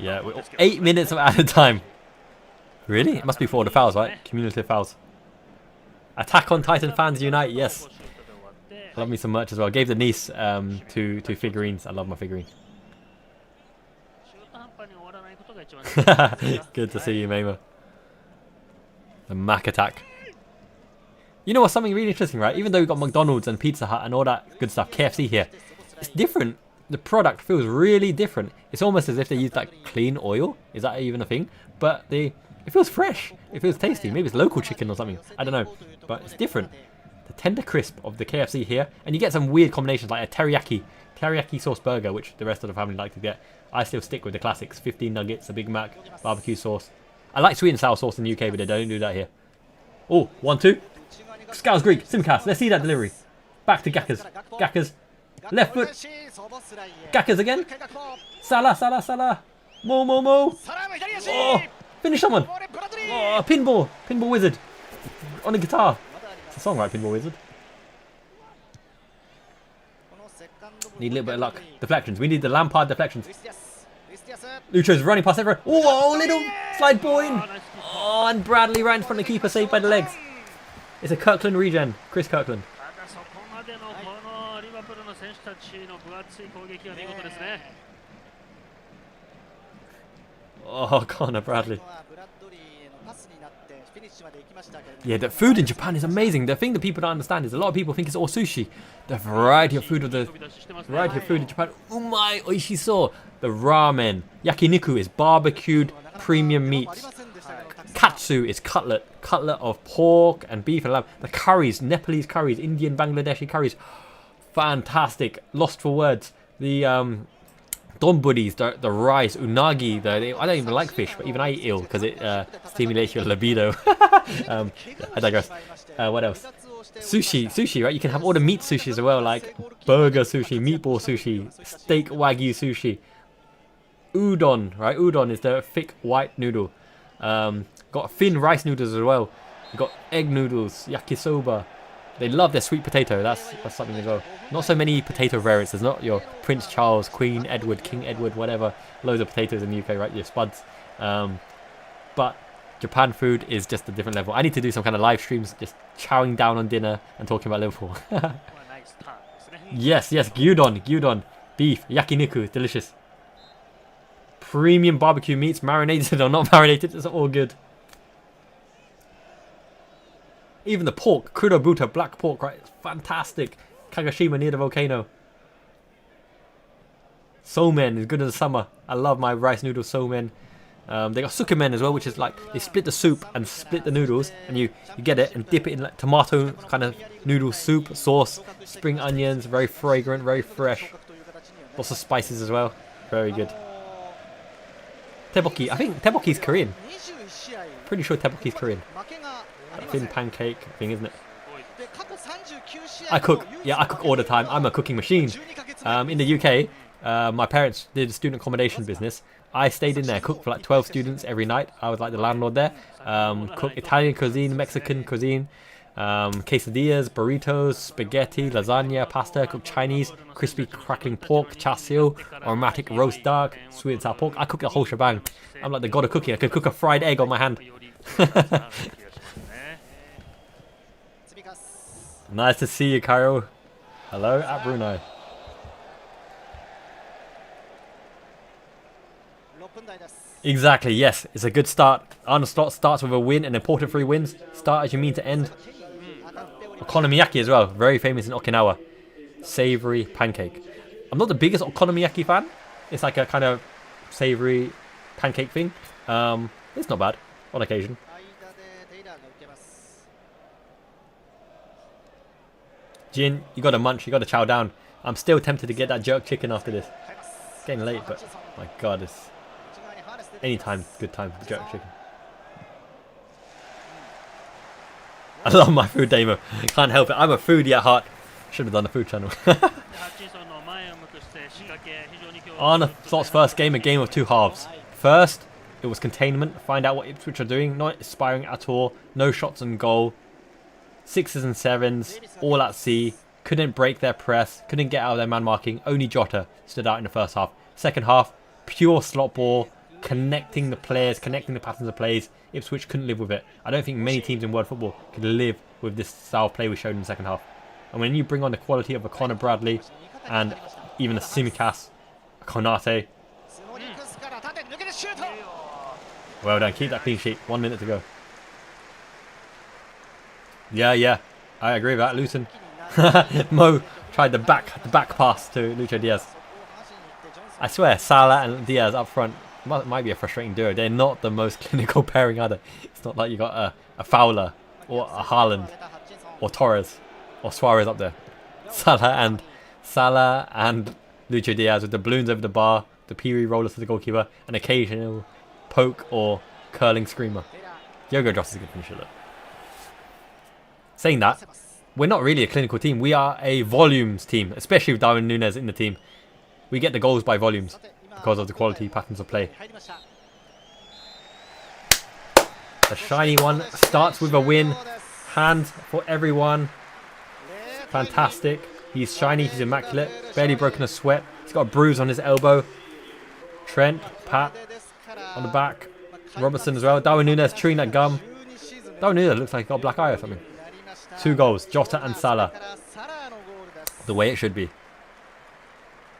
Yeah, we're 8 minutes of added time. Really? It must be for the fouls, right? Cumulative fouls. Attack on Titan fans unite, yes. Love me some merch as well. Gave the niece two figurines. I love my figurines. Good to see you, Mama. The Mac attack. You know what's something really interesting, right? Even though we've got McDonald's and Pizza Hut and all that good stuff, KFC here, it's different. The product feels really different. It's almost as if they use like clean oil. Is that even a thing? But it feels fresh. It feels tasty. Maybe it's local chicken or something. I don't know. But it's different. The tender crisp of the KFC here. And you get some weird combinations like a teriyaki sauce burger, which the rest of the family like to get. I still stick with the classics. 15 nuggets, a Big Mac, barbecue sauce. I like sweet and sour sauce in the UK, but they don't do that here. Oh, 1-2. Scouse Greek, Simcast. Let's see that delivery. Back to Gackers. Gackers. Left foot. Gackers again. Salah. Mo. Oh, finish someone. Oh, pinball. Pinball wizard. On a guitar. It's a song, right? Pinball wizard. Need a little bit of luck. Deflections. We need the Lampard deflections. Lucho's running past everyone. Oh, little slide ball in. Oh, and Bradley right in front of the keeper, saved by the legs. It's a Kirkland regen. Chris Kirkland. Oh, Connor Bradley. Yeah, the food in Japan is amazing. The thing that people don't understand is a lot of people think it's all sushi. The variety of food in Japan. Umai oishiso. The ramen. Yakiniku is barbecued premium meats. Katsu is cutlet of pork and beef and lamb. The curries, Nepalese curries, Indian, Bangladeshi curries. Fantastic. Lost for words. The donburis, the rice, unagi. I don't even like fish, but even I eat eel because it stimulates your libido. I digress. What else? Sushi, right? You can have all the meat sushi as well, like burger sushi, meatball sushi, steak wagyu sushi. Udon, right? Udon is the thick white noodle. Got thin rice noodles as well. You've got egg noodles, yakisoba. They love their sweet potato. That's something as well. Not so many potato variants. There's not your Prince Charles, Queen Edward, King Edward, whatever. Loads of potatoes in the UK, right? Your spuds. But Japan food is just a different level. I need to do some kind of live streams, just chowing down on dinner and talking about Liverpool. Yes, gyudon, beef, yakiniku, delicious. Premium barbecue meats, marinated or not marinated, it's all good. Even the pork, crudo butter, black pork, right? It's fantastic. Kagoshima near the volcano. Somen is good in the summer. I love my rice noodle somen. They got sukemen as well, which is like they split the soup and split the noodles, and you get it and dip it in like tomato kind of noodle soup sauce, spring onions, very fragrant, very fresh. Lots of spices as well. Very good. Tteokbokki. I think tteokbokki is Korean. Pretty sure tteokbokki is Korean. That thin pancake thing, isn't it? I cook. Yeah, I cook all the time. I'm a cooking machine. In the UK, my parents did a student accommodation business. I stayed in there, cooked for like 12 students every night. I was like the landlord there. Cooked Italian cuisine, Mexican cuisine, quesadillas, burritos, spaghetti, lasagna, pasta. Cooked Chinese, crispy crackling pork, char siu, aromatic roast duck, sweet and sour pork. I cook the whole shebang. I'm like the god of cooking. I could cook a fried egg on my hand. Nice to see you, Cairo. Hello at Brunei. Exactly, yes. It's a good start. Arnold Slot starts with a win, an important 3 wins. Start as you mean to end. Okonomiyaki as well. Very famous in Okinawa. Savoury pancake. I'm not the biggest okonomiyaki fan. It's like a kind of savoury pancake thing. It's not bad on occasion. Jin, you gotta munch, you gotta chow down. I'm still tempted to get that jerk chicken after this. It's getting late, but my god, it's anytime good time for jerk chicken. I love my food, Damo. Can't help it. I'm a foodie at heart. Should have done a food channel. Arne Slott's first game, a game of 2 halves. First, it was containment. Find out what Ipswich are doing. Not inspiring at all. No shots on goal. 6s and 7s, all at sea. Couldn't break their press. Couldn't get out of their man marking. Only Jota stood out in the first half. Second half, pure slot ball, connecting the players, connecting the patterns of plays. Ipswich couldn't live with it. I don't think many teams in world football could live with this style of play we showed in the second half. And when you bring on the quality of a Conor Bradley and even a Simicas, a Konate, well done, keep that clean sheet. 1 minute to go. Yeah, I agree with that. Luton. Mo tried the back pass to Lucho Diaz. I swear, Salah and Diaz up front might be a frustrating duo. They're not the most clinical pairing either. It's not like you got a Fowler or a Haaland or Torres or Suarez up there. Salah and Lucho Diaz with the balloons over the bar, the Piri rollers to the goalkeeper, an occasional poke or curling screamer. Diogo Jota is a good finisher though. Saying that, we're not really a clinical team. We are a volumes team, especially with Darwin Núñez in the team. We get the goals by volumes because of the quality patterns of play. The shiny one starts with a win. Hands for everyone. Fantastic. He's shiny, he's immaculate. Barely broken a sweat. He's got a bruise on his elbow. Trent, Pat on the back. Robertson as well. Darwin Núñez chewing that gum. Darwin Núñez looks like he got a black eye or something. 2 goals, Jota and Salah. The way it should be.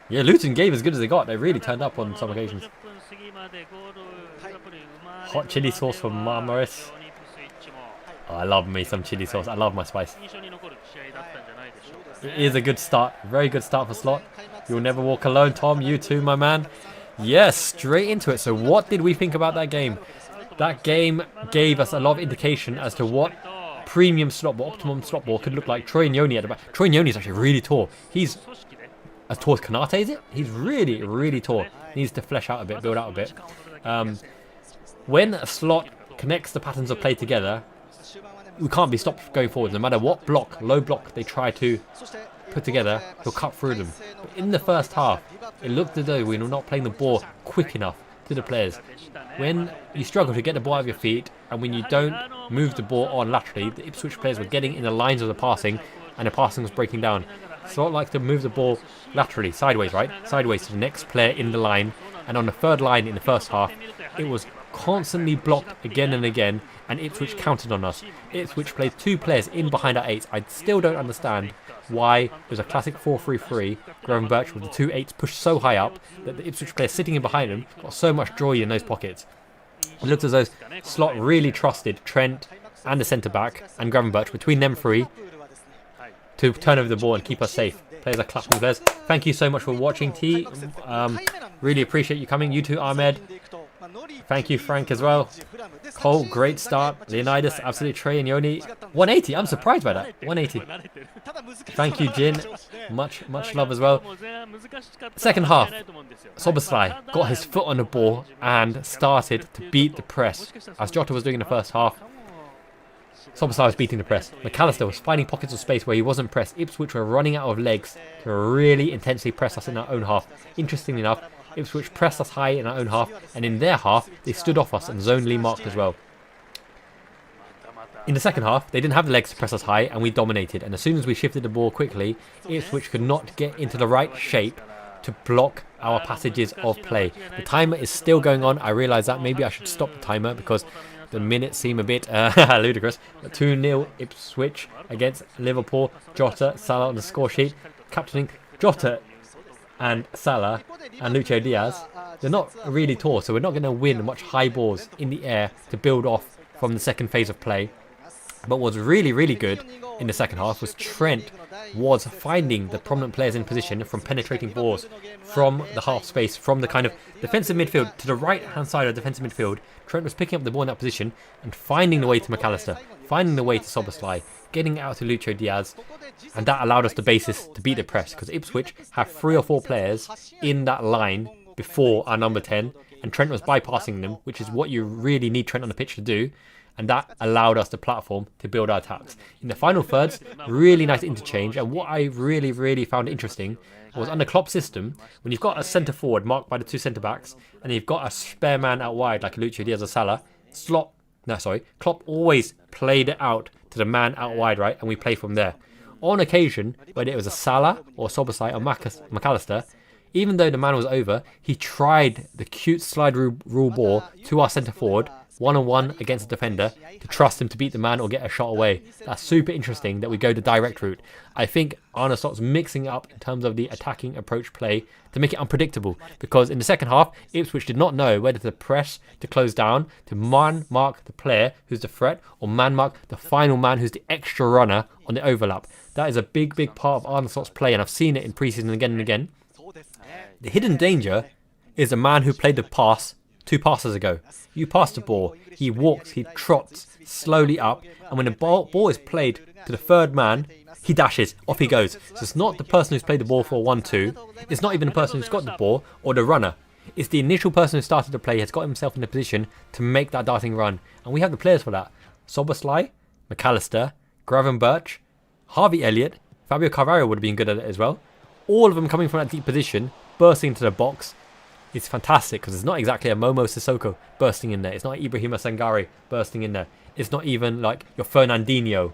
Yeah, Luton gave as good as they got. They really turned up on some occasions. Hot chili sauce from Marmaris. Oh, I love me some chili sauce. I love my spice. It is a good start. Very good start for Slot. You'll never walk alone, Tom. You too, my man. Yes, straight into it. So what did we think about that game? That game gave us a lot of indication as to what premium slot ball, optimum slot ball could look like. Troy Nyoni at the back. Troy Nyoni is actually really tall. He's as tall as Konate, is it? He's really, really tall. Needs to flesh out a bit, build out a bit. When a slot connects the patterns of play together, we can't be stopped going forward. No matter what block, low block they try to put together, he'll cut through them. But in the first half, it looked as though we were not playing the ball quick enough to the players. When you struggle to get the ball out of your feet, and when you don't move the ball on laterally, the Ipswich players were getting in the lines of the passing, and the passing was breaking down. Slot likes to move the ball laterally, sideways, right? Sideways to the next player in the line, and on the third line in the first half, it was constantly blocked again and again, and Ipswich counted on us. Ipswich played 2 players in behind our 8s. I still don't understand why it was a classic 4-3-3. Graham Birch with the 2 8s pushed so high up that the Ipswich player sitting in behind him got so much joy in those pockets. It looked as though Slot really trusted Trent and the centre-back and Graham Birch, between them 3, to turn over the ball and keep us safe. Players are clapping theirs. Thank you so much for watching, T. Really appreciate you coming. You too, Ahmed. Thank you, Frank, as well. Cole, great start. Leonidas, absolutely. Trey and Yoni. 180. I'm surprised by that. 180. Thank you, Jin. Much love as well. Second half, Soboslai got his foot on the ball and started to beat the press. As Jota was doing in the first half, Soboslai was beating the press. McAllister was finding pockets of space where he wasn't pressed. Ipswich were running out of legs to really intensely press us in our own half. Interestingly enough, Ipswich pressed us high in our own half, and in their half, they stood off us and zonally marked as well. In the second half, they didn't have the legs to press us high, and we dominated. And as soon as we shifted the ball quickly, Ipswich could not get into the right shape to block our passages of play. The timer is still going on. I realise that. Maybe I should stop the timer because the minutes seem a bit ludicrous. 2-0 Ipswich against Liverpool. Jota, Salah on the score sheet. Captaining Jota and Salah and Lucho Diaz. They're not really tall, so we're not going to win much high balls in the air to build off from the second phase of play. But what's really, really good in the second half was Trent was finding the prominent players in position from penetrating balls from the half space, from the kind of defensive midfield to the right-hand side of defensive midfield. Trent was picking up the ball in that position and finding the way to McAllister, finding the way to Soboslai, getting out to Lucho Diaz, and that allowed us the basis to beat the press, because Ipswich have 3 or 4 players in that line before our number 10, and Trent was bypassing them, which is what you really need Trent on the pitch to do, and that allowed us the platform to build our attacks. In the final thirds, really nice interchange, and what I really, really found interesting was under Klopp's system, when you've got a centre forward marked by the 2 centre backs, and you've got a spare man out wide like Lucho Diaz or Salah, Klopp always played it out to the man out wide, right, and we play from there. On occasion, whether it was a Salah or Soboslai or McAllister, Even though the man was over, he tried the cute slide rule ball to our centre forward, one-on-one against a defender, to trust him to beat the man or get a shot away. That's super interesting that we go the direct route. I think Arne Slott's mixing it up in terms of the attacking approach play to make it unpredictable, because in the second half, Ipswich did not know whether to press to close down, to man-mark the player who's the threat, or man-mark the final man who's the extra runner on the overlap. That is a big, big part of Arne Slott's play, and I've seen it in pre-season again and again. The hidden danger is a man who played the pass 2 passes ago. You pass the ball, he walks, he trots slowly up, and when the ball is played to the third man, he dashes, off he goes. So it's not the person who's played the ball for 1-2, it's not even the person who's got the ball or the runner. It's the initial person who started the play has got himself in a position to make that darting run. And we have the players for that. Sobersley, McAllister, Gravenberch, Harvey Elliott, Fabio Carvalho would have been good at it as well. All of them coming from that deep position, bursting into the box. It's fantastic because it's not exactly a Momo Sissoko bursting in there. It's not Ibrahima Sangare bursting in there. It's not even like your Fernandinho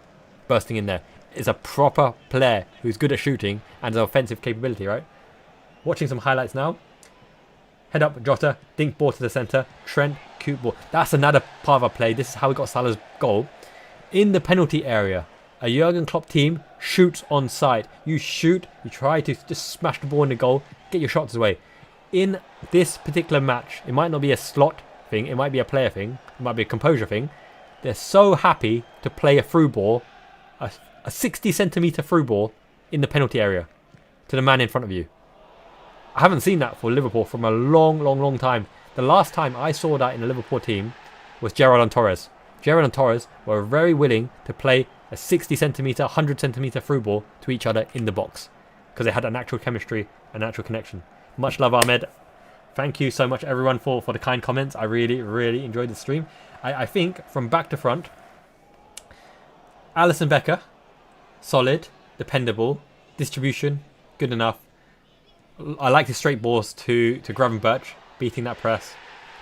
bursting in there. It's a proper player who's good at shooting and has offensive capability, right? Watching some highlights now. Head up, Jota, dink ball to the centre. Trent, cute ball. That's another part of our play. This is how we got Salah's goal. In the penalty area, a Jurgen Klopp team shoots on sight. You shoot, you try to just smash the ball in the goal, get your shots away. In this particular match, it might not be a slot thing, it might be a player thing, it might be a composure thing. They're so happy to play a through ball, a 60 centimetre through ball in the penalty area to the man in front of you. I haven't seen that for Liverpool from a long time. The last time I saw that in a Liverpool team was Gerrard and Torres. Gerrard and Torres were very willing to play a 60 centimetre, 100 centimetre through ball to each other in the box because they had a natural chemistry, a natural connection. Much love, Ahmed. Thank you so much, everyone, for the kind comments. I really enjoyed the stream. I think from back to front, Alisson Becker, solid, dependable, distribution, good enough. I liked his straight balls to Gravenberch, beating that press.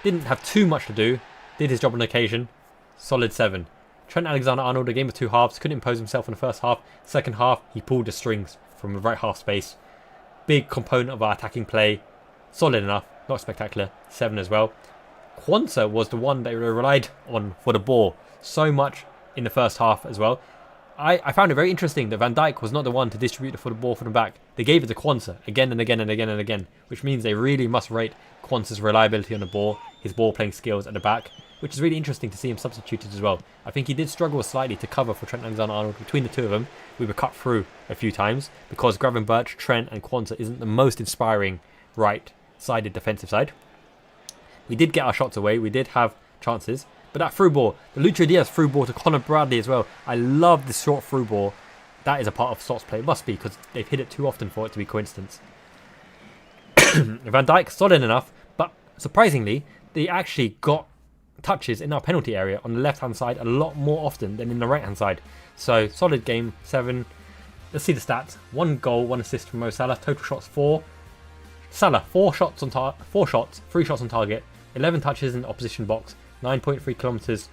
Didn't have too much to do, did his job on occasion. Solid 7. Trent Alexander-Arnold, a game of 2 halves, couldn't impose himself in the first half. Second half, he pulled the strings from the right half space. Big component of our attacking play. Solid enough, not spectacular. 7 as well. Quansah was the one that we relied on for the ball so much in the first half as well. I found it very interesting that Van Dijk was not the one to distribute the ball from the back. They gave it to Quansah again and again, which means they really must rate Quansah's reliability on the ball, his ball playing skills at the back, which is really interesting to see him substituted as well. I think he did struggle slightly to cover for Trent Alexander-Arnold. Between the two of them, we were cut through a few times because Gravenberch, Trent and Quansah isn't the most inspiring right-sided defensive side. We did get our shots away, we did have chances, but that through ball, the Lucho Diaz through ball to Conor Bradley as well. I love the short through ball. That is a part of Slott's play. It must be because they've hit it too often for it to be coincidence. Van Dijk, solid enough, but surprisingly, they actually got touches in our penalty area on the left-hand side a lot more often than in the right-hand side. So, solid game, 7. Let's see the stats. 1 goal, 1 assist from Mo Salah. Total shots, 4. Salah, 3 shots on target. 11 touches in the opposition box. 9.3 kilometers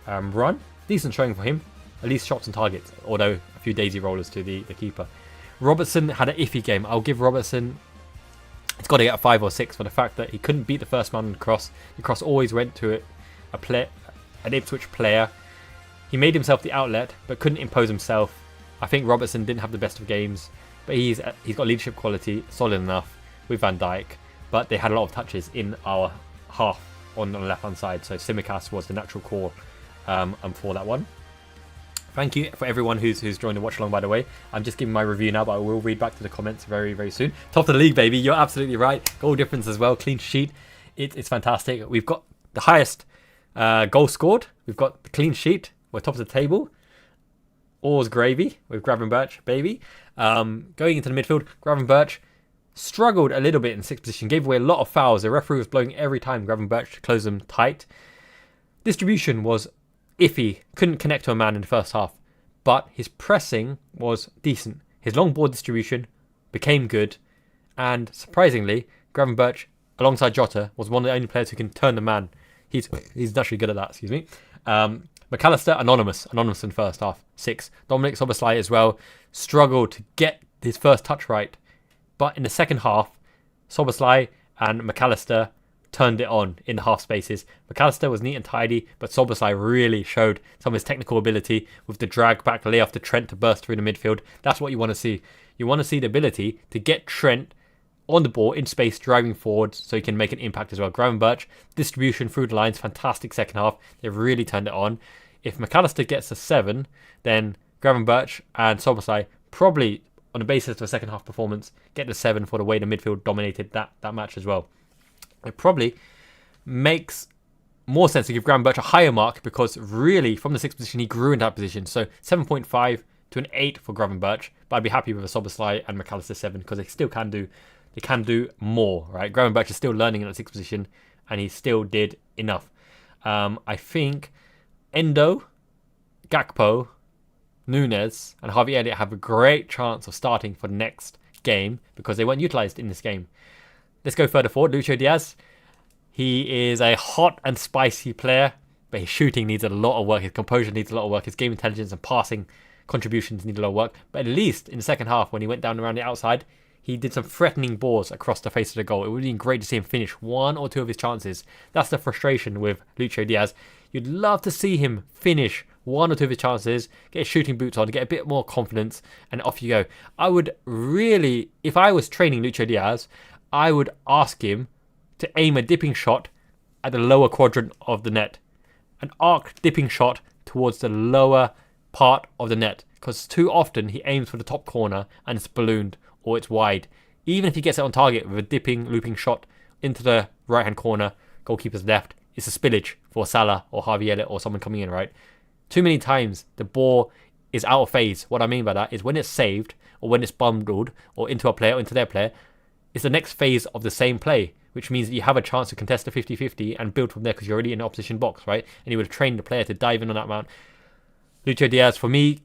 run. Decent showing for him. At least shots on target, although a few daisy rollers to the keeper. Robertson had an iffy game. I'll give Robertson, it's got to get a 5 or 6 for the fact that he couldn't beat the first man on the cross. The cross always went to an Ipswich player. He made himself the outlet, but couldn't impose himself. I think Robertson didn't have the best of games, but he's got leadership quality, solid enough with Van Dijk. But they had a lot of touches in our half on the left hand side, so Tsimikas was the natural call for that one. Thank you for everyone who's joined the watch along, by the way. I'm just giving my review now, but I will read back to the comments very soon. Top of the league, baby. You're absolutely right. Goal difference as well. Clean sheet. It's fantastic. We've got the highest goal scored. We've got the clean sheet. We're top of the table. All's gravy with Gravenberch, baby. Going into the midfield, Gravenberch struggled a little bit in 6th position. Gave away a lot of fouls. The referee was blowing every time Gravenberch to close them tight. Distribution was iffy. Couldn't connect to a man in the first half. But his pressing was decent. His long ball distribution became good. And surprisingly, Gravenberch, alongside Jota, was one of the only players who can turn the man. He's naturally good at that, excuse me. McAllister, anonymous in the first half, 6. Dominic Sobersley as well, struggled to get his first touch right. But in the second half, Szoboszlai and McAllister turned it on in the half spaces. McAllister was neat and tidy, but Szoboszlai really showed some of his technical ability with the drag back layoff to Trent to burst through the midfield. That's what you want to see. You want to see the ability to get Trent on the ball in space, driving forward so he can make an impact as well. Gravenberch, distribution through the lines, fantastic second half. They've really turned it on. If McAllister gets a 7, then Gravenberch and Szoboszlai probably, on the basis of a second half performance, get the 7 for the way the midfield dominated that match as well. It probably makes more sense to give Gravenberch a higher mark because really from the 6th position he grew in that position. So 7.5 to an 8 for Gravenberch, but I'd be happy with a Szoboszlai and McAllister 7 because they still can do more, right? Gravenberch is still learning in that 6th position and he still did enough. I think Endo, Gakpo, Nunes and Harvey Elliott have a great chance of starting for the next game because they weren't utilised in this game. Let's go further forward. Lucho Diaz. He is a hot and spicy player, but his shooting needs a lot of work. His composure needs a lot of work. His game intelligence and passing contributions need a lot of work. But at least in the second half, when he went down around the outside, he did some threatening balls across the face of the goal. It would have been great to see him finish 1 or 2 of his chances. That's the frustration with Lucho Diaz. You'd love to see him finish 1 or 2 of his chances, get his shooting boots on, get a bit more confidence, and off you go. I would really, if I was training Lucho Diaz, I would ask him to aim a dipping shot at the lower quadrant of the net. An arc dipping shot towards the lower part of the net. Because too often he aims for the top corner and it's ballooned or it's wide. Even if he gets it on target with a dipping, looping shot into the right-hand corner, goalkeeper's left, it's a spillage for Salah or Harvey Elliott or someone coming in, right? Too many times the ball is out of phase. What I mean by that is when it's saved or when it's bundled or into a player or into their player, it's the next phase of the same play, which means that you have a chance to contest a 50-50 and build from there because you're already in the opposition box, right? And you would have trained the player to dive in on that amount. Lucho Diaz, for me,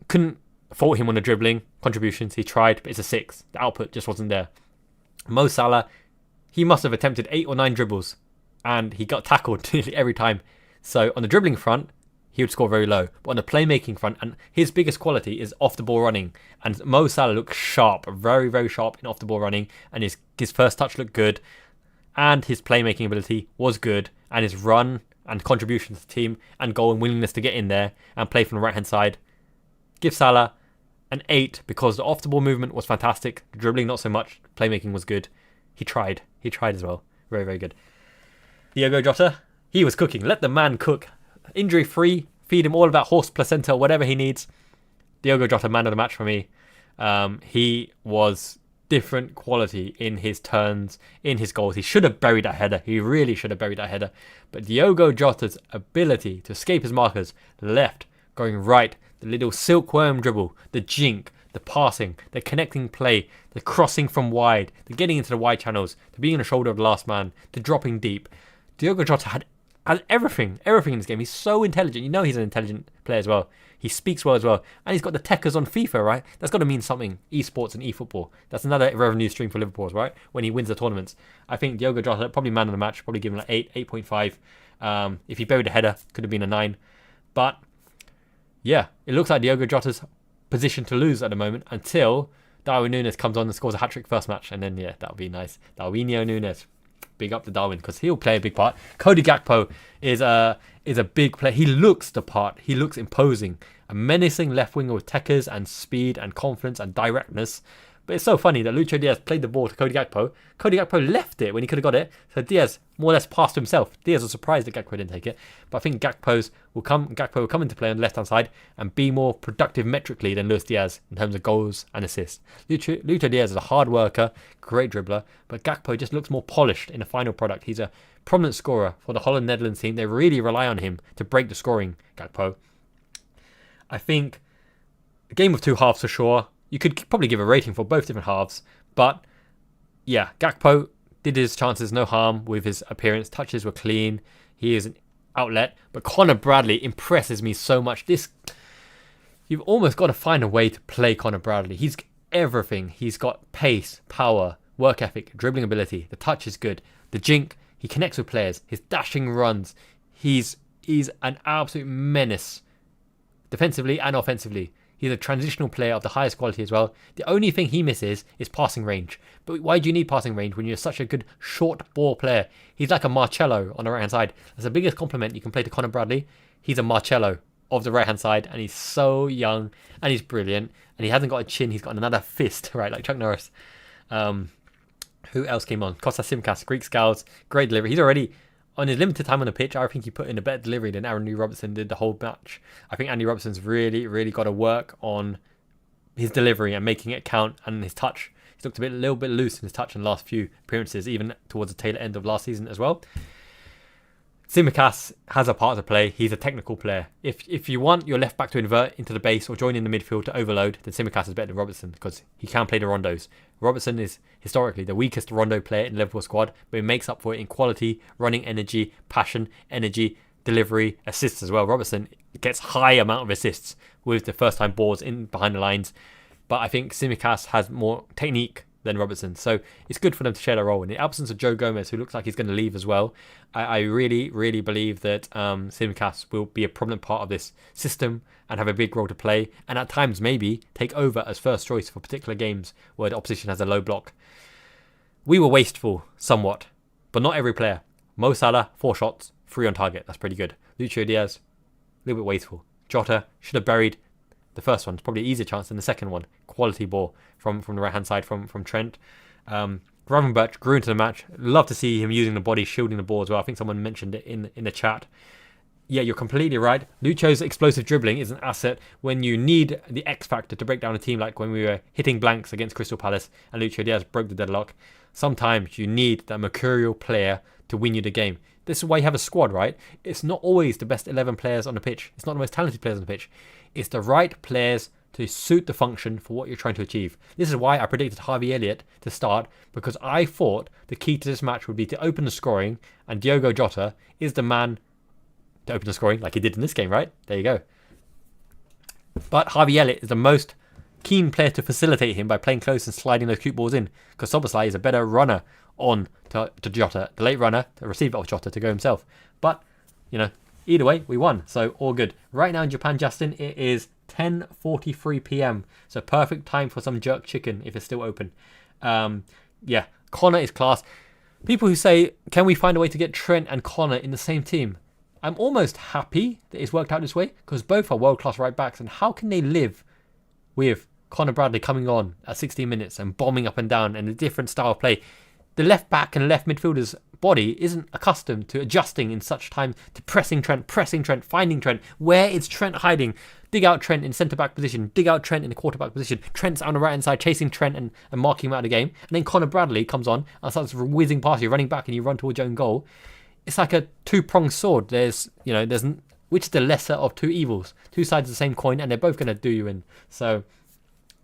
couldn't fault him on the dribbling contributions. He tried, but it's a 6. The output just wasn't there. Mo Salah, he must have attempted 8 or 9 dribbles and he got tackled nearly every time. So on the dribbling front, he would score very low. But on the playmaking front, and his biggest quality is off the ball running. And Mo Salah looks sharp, very, very sharp in off the ball running. And his first touch looked good. And his playmaking ability was good. And his run and contribution to the team and goal and willingness to get in there and play from the right hand side. Give Salah an 8 because the off the ball movement was fantastic. The dribbling not so much. Playmaking was good. He tried as well. Very, very good. Diogo Jota, he was cooking. Let the man cook. Injury free, feed him all of that horse placenta, whatever he needs. Diogo Jota, man of the match for me. He was different quality in his turns, in his goals. He should have buried that header. He really should have buried that header. But Diogo Jota's ability to escape his markers, left, going right, the little silkworm dribble, the jink, the passing, the connecting play, the crossing from wide, the getting into the wide channels, the being on the shoulder of the last man, the dropping deep. Diogo Jota has everything in this game. He's so intelligent. You know he's an intelligent player as well. He speaks well as well. And he's got the techers on FIFA, right? That's got to mean something. Esports and eFootball. That's another revenue stream for Liverpool, right? When he wins the tournaments. I think Diogo Jota, probably man of the match, probably give him like 8, 8.5. If he buried a header, could have been a 9. But, yeah, it looks like Diogo Jota's position to lose at the moment until Darwin Núñez comes on and scores a hat-trick first match. And then, yeah, that'll be nice. Darwinho Núñez. Big up to Darwin because he'll play a big part. Cody Gakpo is a big player. He looks the part. He looks imposing. A menacing left winger with techers and speed and confidence and directness. But it's so funny that Lucho Diaz played the ball to Cody Gakpo. Cody Gakpo left it when he could have got it. So Diaz more or less passed to himself. Diaz was surprised that Gakpo didn't take it. But I think Gakpo will come into play on the left-hand side and be more productive metrically than Luis Diaz in terms of goals and assists. Lucho Diaz is a hard worker, great dribbler, but Gakpo just looks more polished in the final product. He's a prominent scorer for the Holland-Netherlands team. They really rely on him to break the scoring, Gakpo. I think a game of 2 halves for sure. You could probably give a rating for both different halves. But, yeah, Gakpo did his chances no harm with his appearance. Touches were clean. He is an outlet. But Conor Bradley impresses me so much. You've almost got to find a way to play Conor Bradley. He's everything. He's got pace, power, work ethic, dribbling ability. The touch is good. The jink, he connects with players. His dashing runs. He's an absolute menace. Defensively and offensively. He's a transitional player of the highest quality as well. The only thing he misses is passing range. But why do you need passing range when you're such a good short ball player? He's like a Marcello on the right hand side. That's the biggest compliment you can play to Connor Bradley. He's a Marcello of the right hand side, and he's so young and he's brilliant. And he hasn't got a chin, he's got another fist, right? Like Chuck Norris. Who else came on? Kostas Tsimikas, Greek Scouts, great delivery. He's already, on his limited time on the pitch, I think he put in a better delivery than Andy Robertson did the whole match. I think Andy Robertson's really got to work on his delivery and making it count, and his touch. He's looked a little bit loose in his touch in the last few appearances, even towards the tail end of last season as well. Tsimikas has a part to play. He's a technical player. If you want your left back to invert into the base or join in the midfield to overload, then Tsimikas is better than Robertson because he can play the rondos. Robertson is historically the weakest rondo player in the Liverpool squad, but he makes up for it in quality, running energy, passion, energy, delivery, assists as well. Robertson gets high amount of assists with the first time balls in behind the lines, but I think Tsimikas has more technique than Robertson, so it's good for them to share their role. In the absence of Joe Gomez, who looks like he's going to leave as well, I really believe that Tsimikas will be a prominent part of this system and have a big role to play, and at times maybe take over as first choice for particular games where the opposition has a low block. We were wasteful somewhat, but not every player. Mo Salah, 4 shots, 3 on target. That's pretty good. Lucho Diaz, a little bit wasteful. Jota should have buried the first one. It's probably an easier chance than the second one. Quality ball from the right hand side from Trent. Gravenberch grew into the match. Love to see him using the body, shielding the ball as well. I think someone mentioned it in the chat. Yeah, you're completely right. Lucho's explosive dribbling is an asset when you need the X factor to break down a team, like when we were hitting blanks against Crystal Palace and Lucho Diaz broke the deadlock. Sometimes you need that mercurial player to win you the game. This is why you have a squad, right? It's not always the best 11 players on the pitch. It's not the most talented players on the pitch. It's the right players to suit the function for what you're trying to achieve. This is why I predicted Harvey Elliott to start, because I thought the key to this match would be to open the scoring, and Diogo Jota is the man to open the scoring, like he did in this game, right? There you go. But Harvey Elliott is the most keen player to facilitate him by playing close and sliding those cute balls in, because Szoboszlai is a better runner on to Jota, the late runner, the receiver of Jota to go himself. But, you know, either way, we won, so all good. Right now in Japan, Justin, it is 10:43 p.m. So perfect time for some jerk chicken if it's still open. Yeah, Connor is class. People who say, can we find a way to get Trent and Connor in the same team? I'm almost happy that it's worked out this way, because both are world-class right backs, and how can they live with Connor Bradley coming on at 16 minutes and bombing up and down and a different style of play? The left back and left midfielder's body isn't accustomed to adjusting in such time to pressing Trent, finding Trent. Where is Trent hiding? Dig out Trent in centre-back position. Dig out Trent in the quarterback position. Trent's on the right-hand side chasing Trent and marking him out of the game. And then Connor Bradley comes on and starts whizzing past you, running back, and you run towards your own goal. It's like a two-pronged sword. There's which is the lesser of two evils? Two sides of the same coin, and they're both going to do you in. So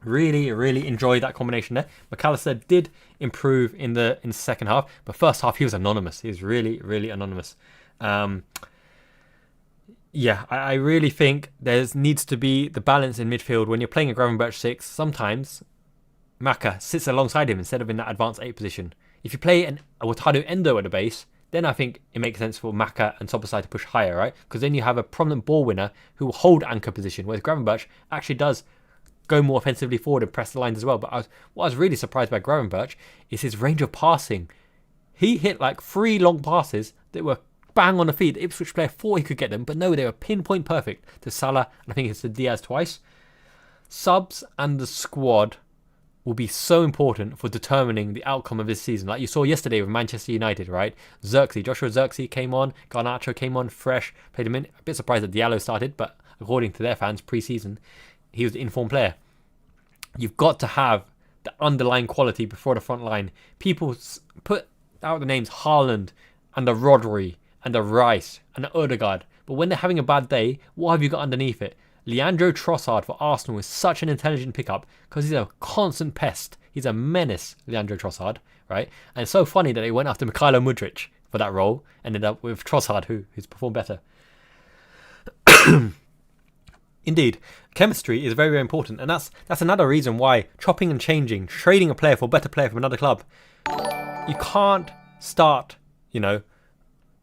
really enjoyed that combination there. McAllister did improve in the second half, but first half he was anonymous. He was really anonymous. Yeah, I really think there needs to be the balance in midfield. When you're playing a Gravenberch 6, sometimes Maka sits alongside him instead of in that advanced 8 position. If you play a Wataru Endo at the base, then I think it makes sense for Maka and Szoboszlai to push higher, right? Because then you have a prominent ball winner who will hold anchor position, whereas Gravenberch actually does go more offensively forward and press the lines as well. But what I was really surprised by Gravenberch is his range of passing. He hit like 3 long passes that were bang on the feet. The Ipswich player thought he could get them, but no, they were pinpoint perfect to Salah, and I think it's to Diaz twice. Subs and the squad will be so important for determining the outcome of this season. Like you saw yesterday with Manchester United, right? Joshua Zirkzee came on, Garnacho came on fresh, played a minute. A bit surprised that Diallo started, but according to their fans, pre-season, he was the informed player. You've got to have the underlying quality before the front line. People put out the names Haaland and the Rodri and the Rice and the Odegaard, but when they're having a bad day, what have you got underneath it? Leandro Trossard for Arsenal is such an intelligent pickup because he's a constant pest. He's a menace, Leandro Trossard, right? And it's so funny that they went after Mikhailo Mudryk for that role, ended up with Trossard, who's performed better. Indeed, chemistry is very important, and that's another reason why chopping and changing, trading a player for a better player from another club, you can't start, a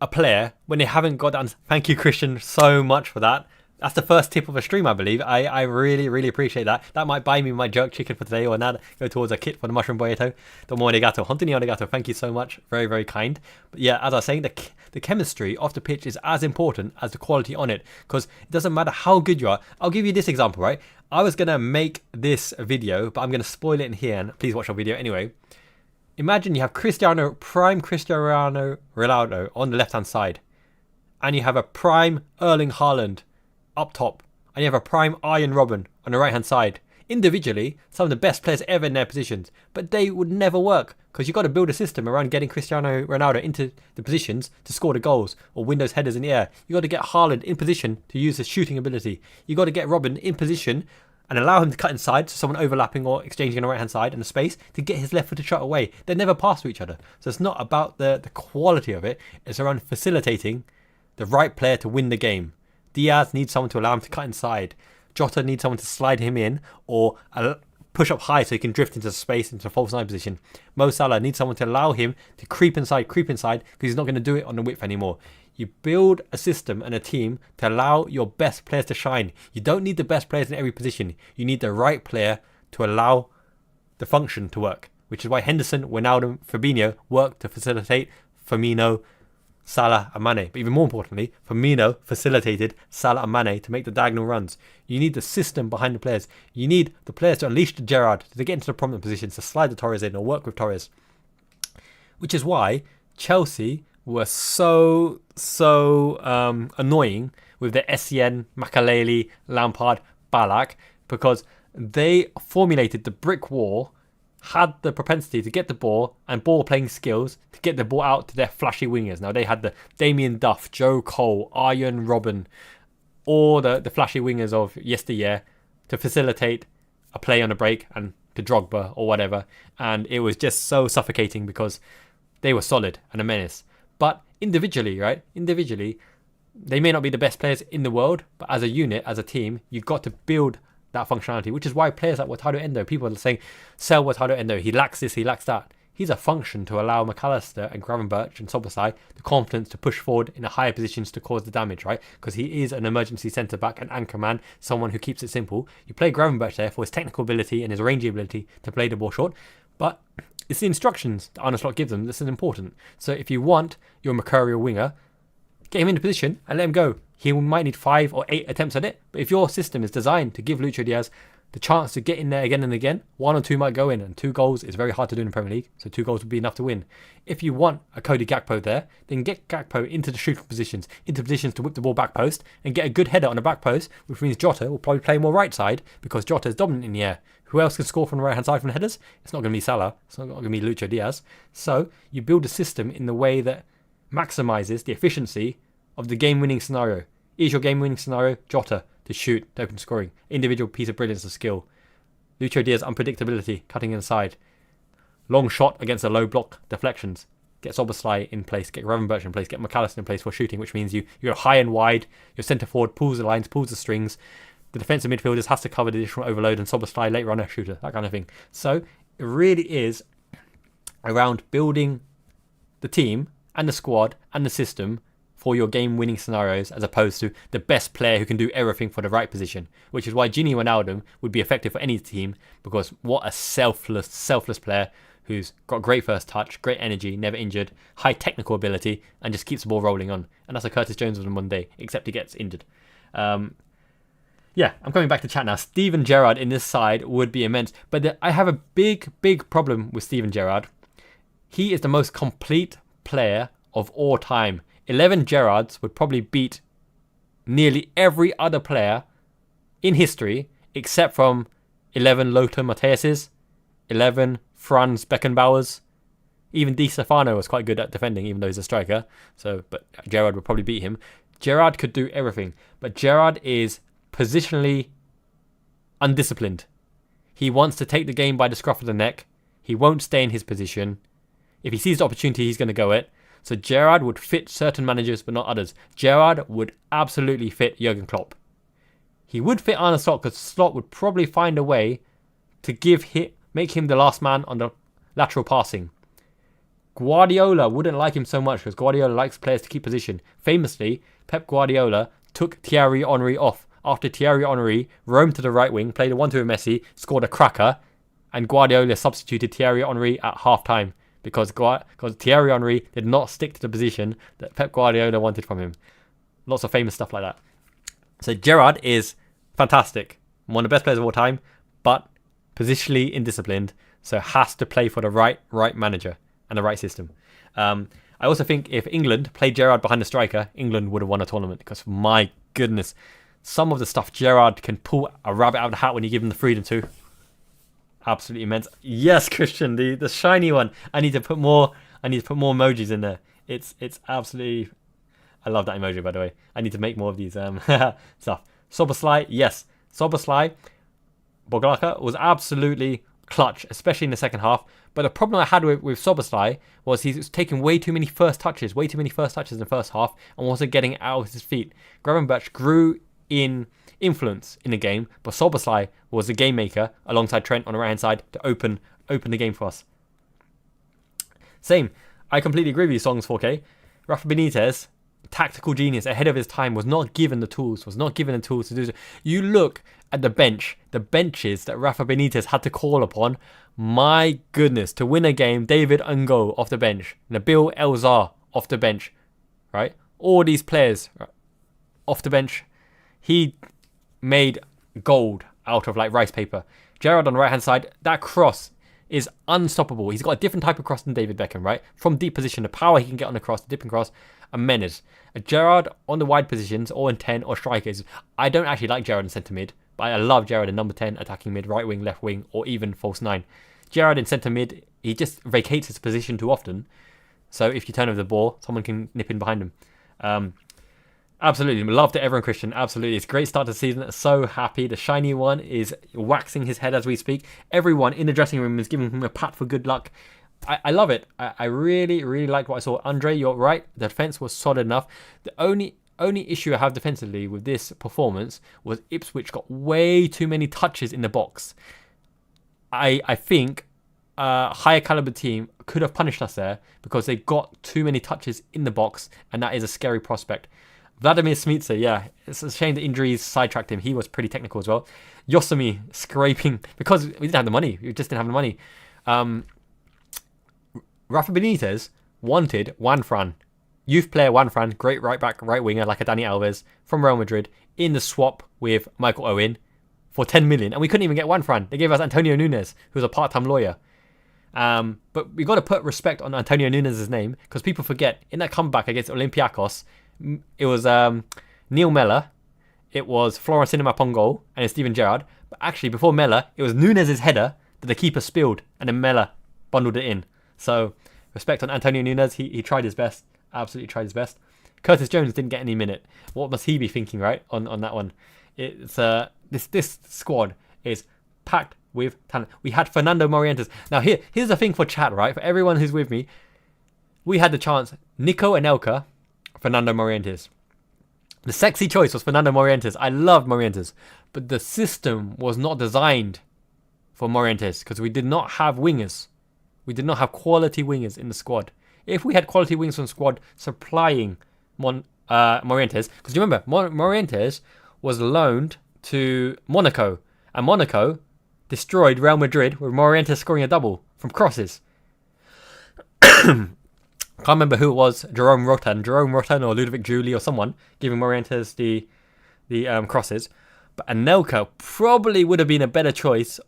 player when they haven't got that. Thank you, Christian, so much for that. That's the first tip of a stream, I believe. I really, really appreciate that. That might buy me my jerk chicken for today, or now go towards a kit for the mushroom burrito. Domo arigato. Hontou ni arigato. Thank you so much. Very, very kind. But yeah, as I was saying, the chemistry off the pitch is as important as the quality on it, because it doesn't matter how good you are. I'll give you this example, right? I was going to make this video, but I'm going to spoil it in here, and please watch our video anyway. Imagine you have prime Cristiano Ronaldo on the left-hand side, and you have a prime Erling Haaland up top, and you have a prime Arjen Robben on the right hand side. Individually, some of the best players ever in their positions, but they would never work, because you've got to build a system around getting Cristiano Ronaldo into the positions to score the goals or win those headers in the air. You've got to get Haaland in position to use his shooting ability. You've got to get Robben in position and allow him to cut inside, so someone overlapping or exchanging on the right hand side in the space to get his left footed shot away. They never pass to each other. So it's not about the quality of it, it's around facilitating the right player to win the game. Diaz needs someone to allow him to cut inside. Jota needs someone to slide him in or push up high so he can drift into space, into a false nine position. Mo Salah needs someone to allow him to creep inside, because he's not going to do it on the width anymore. You build a system and a team to allow your best players to shine. You don't need the best players in every position. You need the right player to allow the function to work, which is why Henderson, Wijnaldum, Fabinho work to facilitate Firmino, Salah and Mane. But even more importantly, Firmino facilitated Salah and Mane to make the diagonal runs. You need the system behind the players. You need the players to unleash the Gerrard, to get into the prominent positions, to slide the Torres in or work with Torres. Which is why Chelsea were so annoying with the Essien, Makaleli, Lampard, Ballack, because they formulated the brick wall, had the propensity to get the ball and ball playing skills to get the ball out to their flashy wingers. Now they had the Damien Duff, Joe Cole, Arjen Robben, all the flashy wingers of yesteryear to facilitate a play on a break and to Drogba or whatever. And it was just so suffocating because they were solid and a menace. But individually, right? Individually, they may not be the best players in the world, but as a unit, as a team, you've got to build that functionality, which is why players like Wataru Endo, people are saying, sell Wataru Endo, he lacks this, he lacks that. He's a function to allow McAllister and Gravenberch and Szoboszlai the confidence to push forward in the higher positions to cause the damage, right? Because he is an emergency centre-back, an anchor man, someone who keeps it simple. You play Gravenberch there for his technical ability and his ranging ability to play the ball short, but it's the instructions that Arne Slot gives them this is important. So if you want your mercurial winger, get him into position and let him go. He might need 5 or 8 attempts at it, but if your system is designed to give Lucho Diaz the chance to get in there again and again, 1 or 2 might go in, and 2 goals is very hard to do in the Premier League, so 2 goals would be enough to win. If you want a Cody Gakpo there, then get Gakpo into the shooting positions, into positions to whip the ball back post, and get a good header on the back post, which means Jota will probably play more right side, because Jota is dominant in the air. Who else can score from the right hand side from the headers? It's not going to be Salah, it's not going to be Lucho Diaz. So you build a system in the way that maximises the efficiency of the game-winning scenario. Is your game-winning scenario Jota to shoot, to open scoring? Individual piece of brilliance of skill. Lucho Diaz unpredictability, cutting inside. Long shot against a low block, deflections. Get Szoboszlai in place, get Gravenberch in place, get McAllister in place for shooting, which means you're high and wide, your centre forward pulls the lines, pulls the strings. The defensive midfielders has to cover the additional overload, and Szoboszlai later on a shooter, that kind of thing. So it really is around building the team and the squad and the system for your game-winning scenarios, as opposed to the best player who can do everything for the right position, which is why Gini Wijnaldum would be effective for any team, because what a selfless player who's got great first touch, great energy, never injured, high technical ability, and just keeps the ball rolling on. And that's a Curtis Jones on Monday, except he gets injured. Yeah, I'm coming back to chat now. Steven Gerrard in this side would be immense, but I have a big problem with Steven Gerrard. He is the most complete player of all time. 11 Gerrards would probably beat nearly every other player in history, except from 11 Lothar Matthäuses, 11 Franz Beckenbauers. Even Di Stefano was quite good at defending, even though he's a striker. But Gerrard would probably beat him. Gerrard could do everything, but Gerrard is positionally undisciplined. He wants to take the game by the scruff of the neck. He won't stay in his position. If he sees the opportunity, he's going to go it. So Gerrard would fit certain managers, but not others. Gerrard would absolutely fit Jurgen Klopp. He would fit Arne Slot, because Slot would probably find a way to make him the last man on the lateral passing. Guardiola wouldn't like him so much, because Guardiola likes players to keep position. Famously, Pep Guardiola took Thierry Henry off after Thierry Henry roamed to the right wing, played a 1-2 with Messi, scored a cracker, and Guardiola substituted Thierry Henry at half-time because Thierry Henry did not stick to the position that Pep Guardiola wanted from him. Lots of famous stuff like that. So Gerrard is fantastic. One of the best players of all time, but positionally indisciplined, so has to play for the right manager and the right system. I also think if England played Gerrard behind the striker, England would have won a tournament because, my goodness, some of the stuff Gerrard can pull a rabbit out of the hat when you give him the freedom to. Absolutely immense. Yes, Christian, the shiny one. I need to put more emojis in there. It's absolutely... I love that emoji, by the way. I need to make more of these stuff. Szoboszlai, yes. Szoboszlai, Boglaka was absolutely clutch, especially in the second half. But the problem I had with Szoboszlai was he's taking way too many first touches in the first half and wasn't getting it out of his feet. Gravenberch grew in influence in the game, but Szoboszlai was the game maker alongside Trent on the right hand side to open the game for us. Same. I completely agree with you, Songs 4K. Rafa Benitez, tactical genius, ahead of his time, was not given the tools to do so. You look at the benches that Rafa Benitez had to call upon. My goodness, to win a game, David Ngo off the bench, Nabil Elzar off the bench, right? All these players off the bench. He made gold out of like rice paper. Gerrard on the right hand side, that cross is unstoppable. He's got a different type of cross than David Beckham, right? From deep position, the power he can get on the cross, the dipping cross, a menace. Gerrard on the wide positions, or in 10, or strikers. I don't actually like Gerrard in centre mid, but I love Gerrard in number 10, attacking mid, right wing, left wing, or even false 9. Gerrard in centre mid, he just vacates his position too often. So if you turn over the ball, someone can nip in behind him. Absolutely. Love to everyone, Christian. Absolutely. It's a great start to the season. So happy. The shiny one is waxing his head as we speak. Everyone in the dressing room is giving him a pat for good luck. I love it. I really, really like what I saw. Andre, you're right. The defence was solid enough. The only issue I have defensively with this performance was Ipswich got way too many touches in the box. I think a higher caliber team could have punished us there because they got too many touches in the box, and that is a scary prospect. Vladimir Smica, yeah, it's a shame the injuries sidetracked him. He was pretty technical as well. Yossemi scraping because we didn't have the money. We just didn't have the money. Rafa Benitez wanted Juanfran, youth player Juanfran, great right back, right winger like a Dani Alves from Real Madrid, in the swap with Michael Owen for 10 million, and we couldn't even get Juanfran. They gave us Antonio Nunes, who's a part-time lawyer. But we got to put respect on Antonio Nunes' name because people forget in that comeback against Olympiacos, it was Neil Mellor, it was Florence Cinema Pongol, and Steven Gerrard. But actually, before Mellor, it was Nunes' header that the keeper spilled, and then Mellor bundled it in. So, respect on Antonio Nunes. He tried his best. Absolutely tried his best. Curtis Jones didn't get any minute. What must he be thinking, right, on that one? It's this squad is packed with talent. We had Fernando Morientes. Now, here's the thing for chat, right? For everyone who's with me, we had the chance. Nico Anelka, Fernando Morientes. The sexy choice was Fernando Morientes. I love Morientes. But the system was not designed for Morientes because we did not have wingers. We did not have quality wingers in the squad. If we had quality wingers from the squad supplying Morientes, because you remember, Morientes was loaned to Monaco, and Monaco destroyed Real Madrid with Morientes scoring a double from crosses. Can't remember who it was, Jerome Rotan or Ludovic Giuli or someone giving Morientes the crosses. But Anelka probably would have been a better choice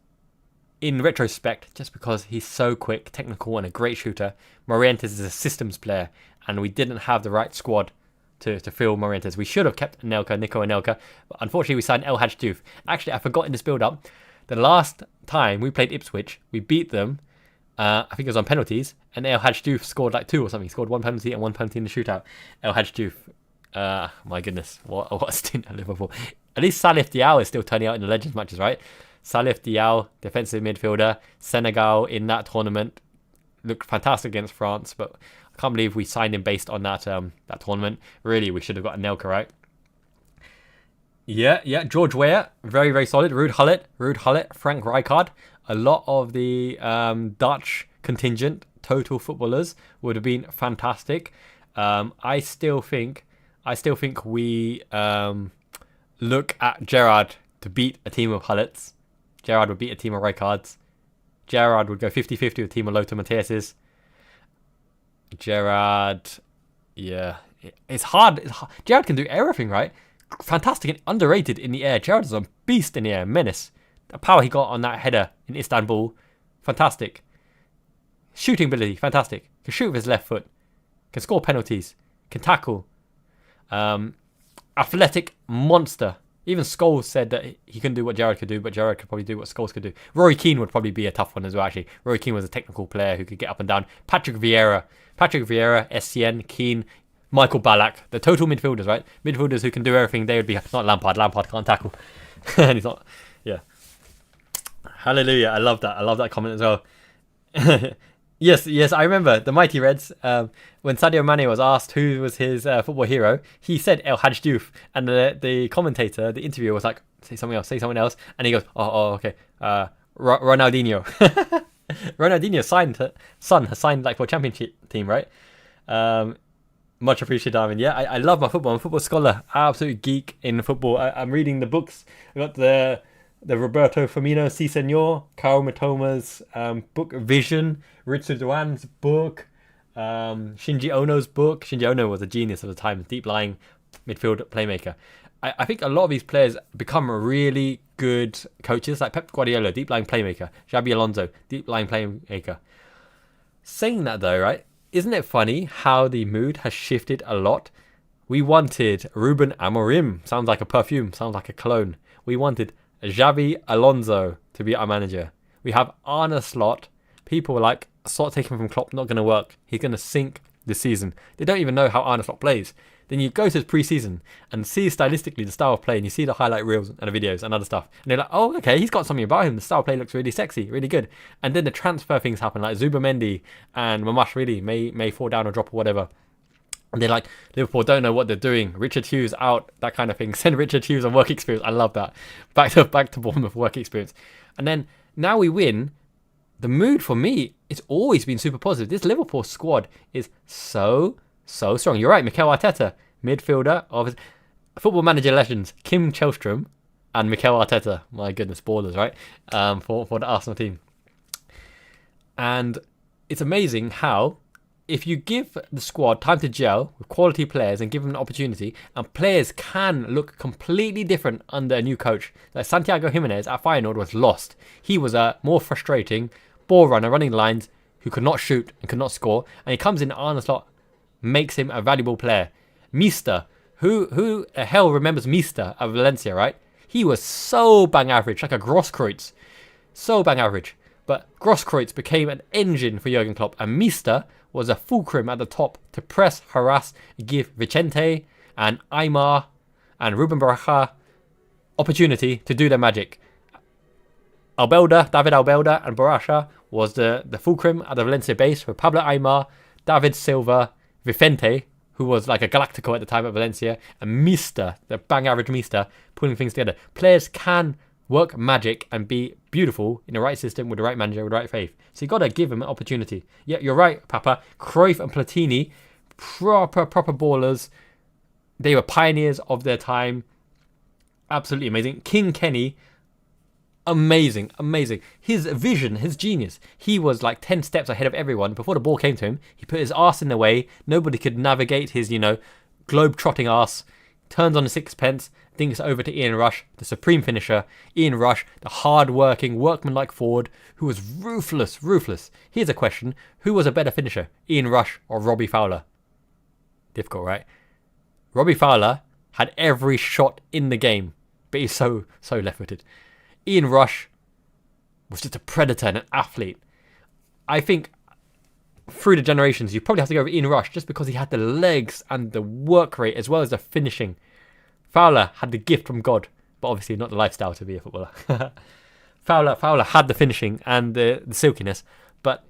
in retrospect, just because he's so quick, technical, and a great shooter. Morientes is a systems player, and we didn't have the right squad to fill Morientes. We should have kept Nico Anelka, but unfortunately we signed El Hadj Diouf. Actually, I forgot in this build-up, the last time we played Ipswich, we beat them, I think it was on penalties, and El Hadj Diouf scored like 2 or something. He scored 1 penalty and 1 penalty in the shootout. El Hadj Diouf, my goodness, what a stint at Liverpool. At least Salif Diao is still turning out in the Legends matches, right? Salif Diao, defensive midfielder, Senegal in that tournament, looked fantastic against France, but I can't believe we signed him based on that tournament. Really, we should have got Anelka, right? Yeah, George Weah, very, very solid. Ruud Gullit, Frank Rijkaard. A lot of the Dutch contingent, total footballers, would have been fantastic. I still think we look at Gerrard to beat a team of Hullets. Gerrard would beat a team of Rijkaards. Gerrard would go 50-50 with a team of Lothar Matthäus's. Gerrard, yeah, it's hard. Gerrard can do everything, right? Fantastic and underrated in the air. Gerrard is a beast in the air, menace. The power he got on that header in Istanbul, fantastic. Shooting ability, fantastic. Can shoot with his left foot. Can score penalties. Can tackle. Athletic monster. Even Scholes said that he couldn't do what Gerrard could do, but Gerrard could probably do what Scholes could do. Rory Keane would probably be a tough one as well, actually. Rory Keane was a technical player who could get up and down. Patrick Vieira, SCN, Keane, Michael Ballack. The total midfielders, right? Midfielders who can do everything. They would be not Lampard. Lampard can't tackle. And he's not. Yeah. Hallelujah. I love that. I love that comment as well. Yes, I remember the Mighty Reds. When Sadio Mane was asked who was his football hero, he said El Hadj Diouf, and the commentator, the interviewer, was like, say something else, and he goes, okay, Ronaldinho. Ronaldinho's son has signed like for a championship team, right? Much appreciated, Darwin. Yeah, I love my football. I'm a football scholar, absolute geek in football. I'm reading the books. I got the Roberto Firmino, Si Senor, Karl Matoma's book Vision, Richard Duan's book, Shinji Ono's book. Shinji Ono was a genius at the time, deep-lying midfield playmaker. I think a lot of these players become really good coaches, like Pep Guardiola, deep-lying playmaker, Xabi Alonso, deep-lying playmaker. Saying that though, right, isn't it funny how the mood has shifted a lot? We wanted Ruben Amorim, sounds like a perfume, sounds like a cologne. We wanted Xabi Alonso to be our manager. We have Arne Slot. People were like, Slot taking from Klopp, not going to work. He's going to sink this season. They don't even know how Arne Slot plays. Then you go to his pre-season and see stylistically the style of play, and you see the highlight reels and the videos and other stuff. And they're like, oh, okay, he's got something about him. The style of play looks really sexy, really good. And then the transfer things happen, like Zubamendi and Mamashvili may fall down or drop or whatever. And they're like, Liverpool don't know what they're doing. Richard Hughes out, that kind of thing. Send Richard Hughes on work experience. I love that. Back to Bournemouth work experience. And then now we win. The mood for me, it's always been super positive. This Liverpool squad is so strong. You're right, Mikel Arteta, midfielder of Football Manager legends, Kim Chelstrom and Mikel Arteta. My goodness, ballers, right? For the Arsenal team. And it's amazing how if you give the squad time to gel with quality players and give them an opportunity, and players can look completely different under a new coach. Like Santiago Jimenez at Feyenoord was lost. He was a more frustrating ball runner, running lines, who could not shoot and could not score. And he comes in, Arne Slot makes him a valuable player. Meester, who the hell remembers Meester at Valencia, right? He was so bang average, like a Grosskreutz. So bang average. But Grosskreutz became an engine for Jurgen Klopp, and Meester was a fulcrum at the top to press, harass, give Vicente and Aymar and Ruben Baraja opportunity to do their magic. David Albelda and Baraja was the fulcrum at the Valencia base with Pablo Aymar, David Silva, Vicente, who was like a Galactico at the time at Valencia, and Meester, the bang average Meester, putting things together. Players can work magic and be beautiful in the right system with the right manager with the right faith. So you got to give them an opportunity. Yeah, you're right, Papa. Cruyff and Platini, proper ballers. They were pioneers of their time. Absolutely amazing. King Kenny, amazing. His vision, his genius. He was like 10 steps ahead of everyone. Before the ball came to him, he put his arse in the way. Nobody could navigate his, globe-trotting arse. Turns on the sixpence, thinks over to Ian Rush, the supreme finisher. Ian Rush, the hard-working, workman-like forward who was ruthless. Here's a question. Who was a better finisher, Ian Rush or Robbie Fowler? Difficult, right? Robbie Fowler had every shot in the game, but he's so left-footed. Ian Rush was just a predator and an athlete. I think through the generations, you probably have to go with Ian Rush just because he had the legs and the work rate as well as the finishing. Fowler had the gift from God, but obviously not the lifestyle to be a footballer. Fowler had the finishing and the silkiness, but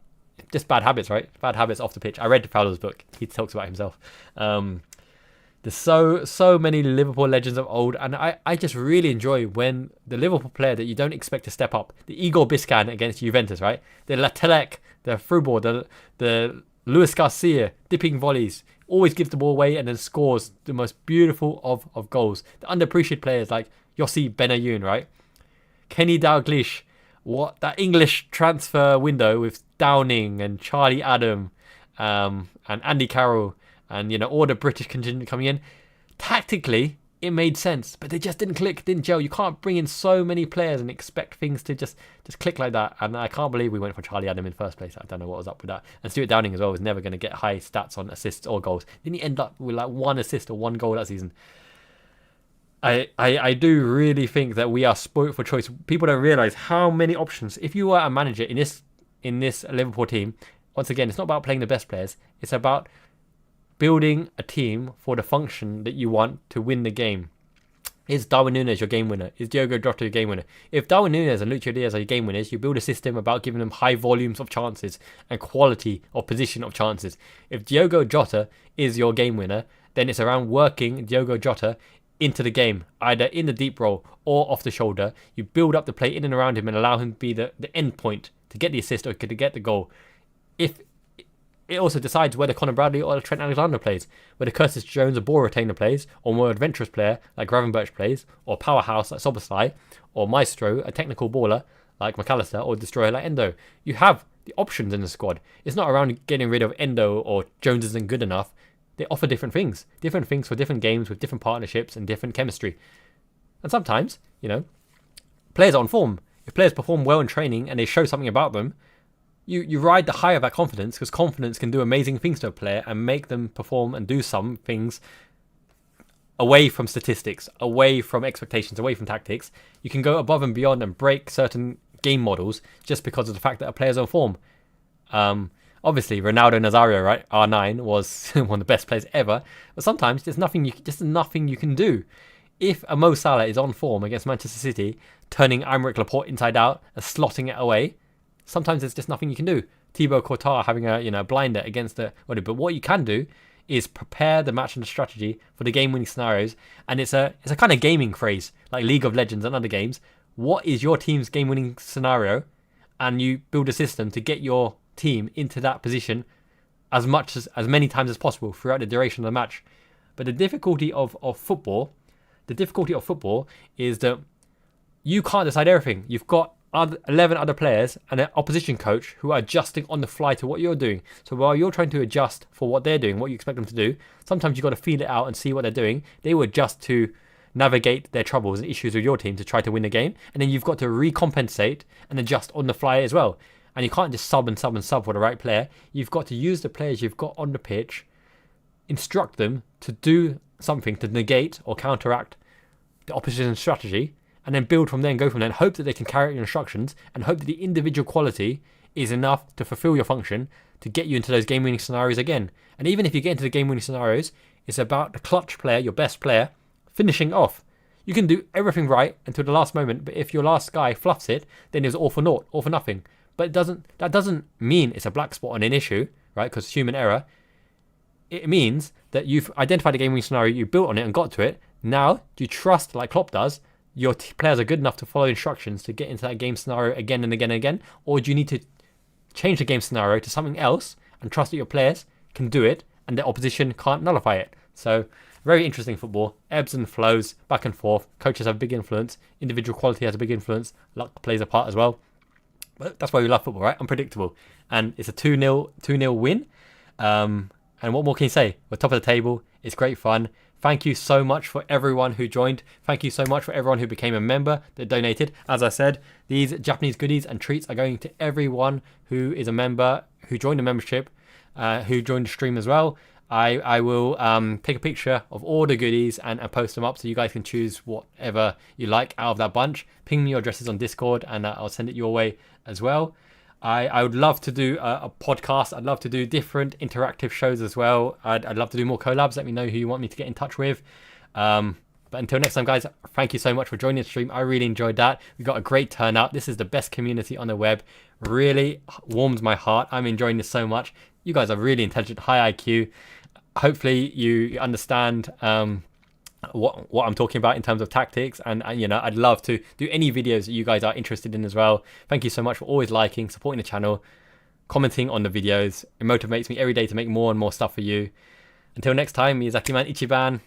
just bad habits, right? Bad habits off the pitch. I read Fowler's book. He talks about himself. There's so many Liverpool legends of old, and I just really enjoy when the Liverpool player that you don't expect to step up, the Igor Biscan against Juventus, right? The Latelec, the through ball, the Luis Garcia, dipping volleys, always gives the ball away and then scores the most beautiful of goals. The underappreciated players like Yossi Benayoun, right? Kenny Dalglish, what that English transfer window with Downing and Charlie Adam, and Andy Carroll, and all the British contingent coming in. Tactically, it made sense, but they just didn't click, didn't gel. You can't bring in so many players and expect things to just click like that. And I can't believe we went for Charlie Adam in the first place. I don't know what was up with that. And Stuart Downing as well was never going to get high stats on assists or goals. Didn't he end up with like 1 assist or 1 goal that season? I do really think that we are spoilt for choice. People don't realise how many options. If you are a manager in this Liverpool team, once again, it's not about playing the best players. It's about building a team for the function that you want to win the game. Is Darwin Núñez your game winner? Is Diogo Jota your game winner? If Darwin Núñez and Lucho Diaz are your game winners, you build a system about giving them high volumes of chances and quality or position of chances. If Diogo Jota is your game winner, then it's around working Diogo Jota into the game, either in the deep role or off the shoulder. You build up the play in and around him and allow him to be the end point to get the assist or to get the goal. If it also decides whether Conor Bradley or Trent Alexander plays, whether Curtis Jones, a ball retainer, plays, or more adventurous player like Gravenberch plays, or powerhouse like Soboslai, or Maestro, a technical baller like McAllister, or destroyer like Endo. You have the options in the squad. It's not around getting rid of Endo or Jones isn't good enough. They offer different things for different games with different partnerships and different chemistry. And sometimes, players are on form. If players perform well in training and they show something about them, you ride the high of that confidence, because confidence can do amazing things to a player and make them perform and do some things away from statistics, away from expectations, away from tactics. You can go above and beyond and break certain game models just because of the fact that a player's on form. Obviously, Ronaldo Nazario, right? R9 was one of the best players ever. But sometimes there's nothing you can do. If a Mo Salah is on form against Manchester City, turning Aymeric Laporte inside out and slotting it away, sometimes there's just nothing you can do. Thibaut Courtois having a blinder against the... But what you can do is prepare the match and the strategy for the game-winning scenarios. And it's a kind of gaming phrase, like League of Legends and other games. What is your team's game-winning scenario? And you build a system to get your team into that position as many times as possible throughout the duration of the match. But the difficulty of football is that you can't decide everything. You've got 11 other players and an opposition coach who are adjusting on the fly to what you're doing. So while you're trying to adjust for what they're doing, what you expect them to do, sometimes you've got to feel it out and see what they're doing. They will adjust to navigate their troubles and issues with your team to try to win the game. And then you've got to recompensate and adjust on the fly as well. And you can't just sub for the right player. You've got to use the players you've got on the pitch, instruct them to do something to negate or counteract the opposition strategy, and then build from there and go from there and hope that they can carry out your instructions and hope that the individual quality is enough to fulfill your function to get you into those game-winning scenarios again. And even if you get into the game-winning scenarios, it's about the clutch player, your best player, finishing off. You can do everything right until the last moment, but if your last guy fluffs it, then it's all for naught, all for nothing. But that doesn't mean it's a black spot on an issue, right? Because human error. It means that you've identified a game-winning scenario, you built on it and got to it. Now, do you trust, like Klopp does, your players are good enough to follow instructions to get into that game scenario again and again and again? Or do you need to change the game scenario to something else and trust that your players can do it and the opposition can't nullify it? So, very interesting football. Ebbs and flows, back and forth. Coaches have a big influence. Individual quality has a big influence. Luck plays a part as well. But that's why we love football, right? Unpredictable. And it's a 2-0 win. And what more can you say? We're top of the table. It's great fun. Thank you so much for everyone who joined. Thank you so much for everyone who became a member that donated. As I said, these Japanese goodies and treats are going to everyone who is a member, who joined the membership, who joined the stream as well. I will take a picture of all the goodies and post them up so you guys can choose whatever you like out of that bunch. Ping me your addresses on Discord and I'll send it your way as well. I would love to do a podcast. I'd love to do different interactive shows as well. I'd love to do more collabs. Let me know who you want me to get in touch with. But until next time, guys, thank you so much for joining the stream. I really enjoyed that. We got a great turnout. This is the best community on the web. Really warms my heart. I'm enjoying this so much. You guys are really intelligent, high IQ. Hopefully you understand what I'm talking about in terms of tactics, and I'd love to do any videos that you guys are interested in as well. Thank you so much for always liking, supporting the channel. commenting on the videos. It motivates me every day to make more and more stuff for you. Until next time, Miyazaki-man Ichiban.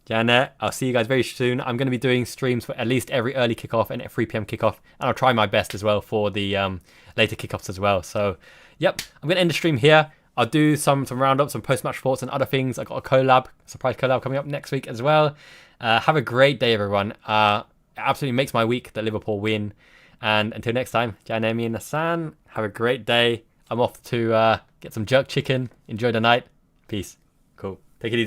Janet, I'll see you guys very soon. I'm going to be doing streams for at least every early kickoff and 3 p.m. kickoff. And I'll try my best as well for the later kickoffs as well. So, yep, I'm going to end the stream here. I'll do some roundups, some post-match thoughts and other things. I've got a surprise collab coming up next week as well. Have a great day, everyone. It absolutely makes my week that Liverpool win. And until next time, Janemi and Hassan, have a great day. I'm off to get some jerk chicken. Enjoy the night. Peace. Cool. Take it easy, guys.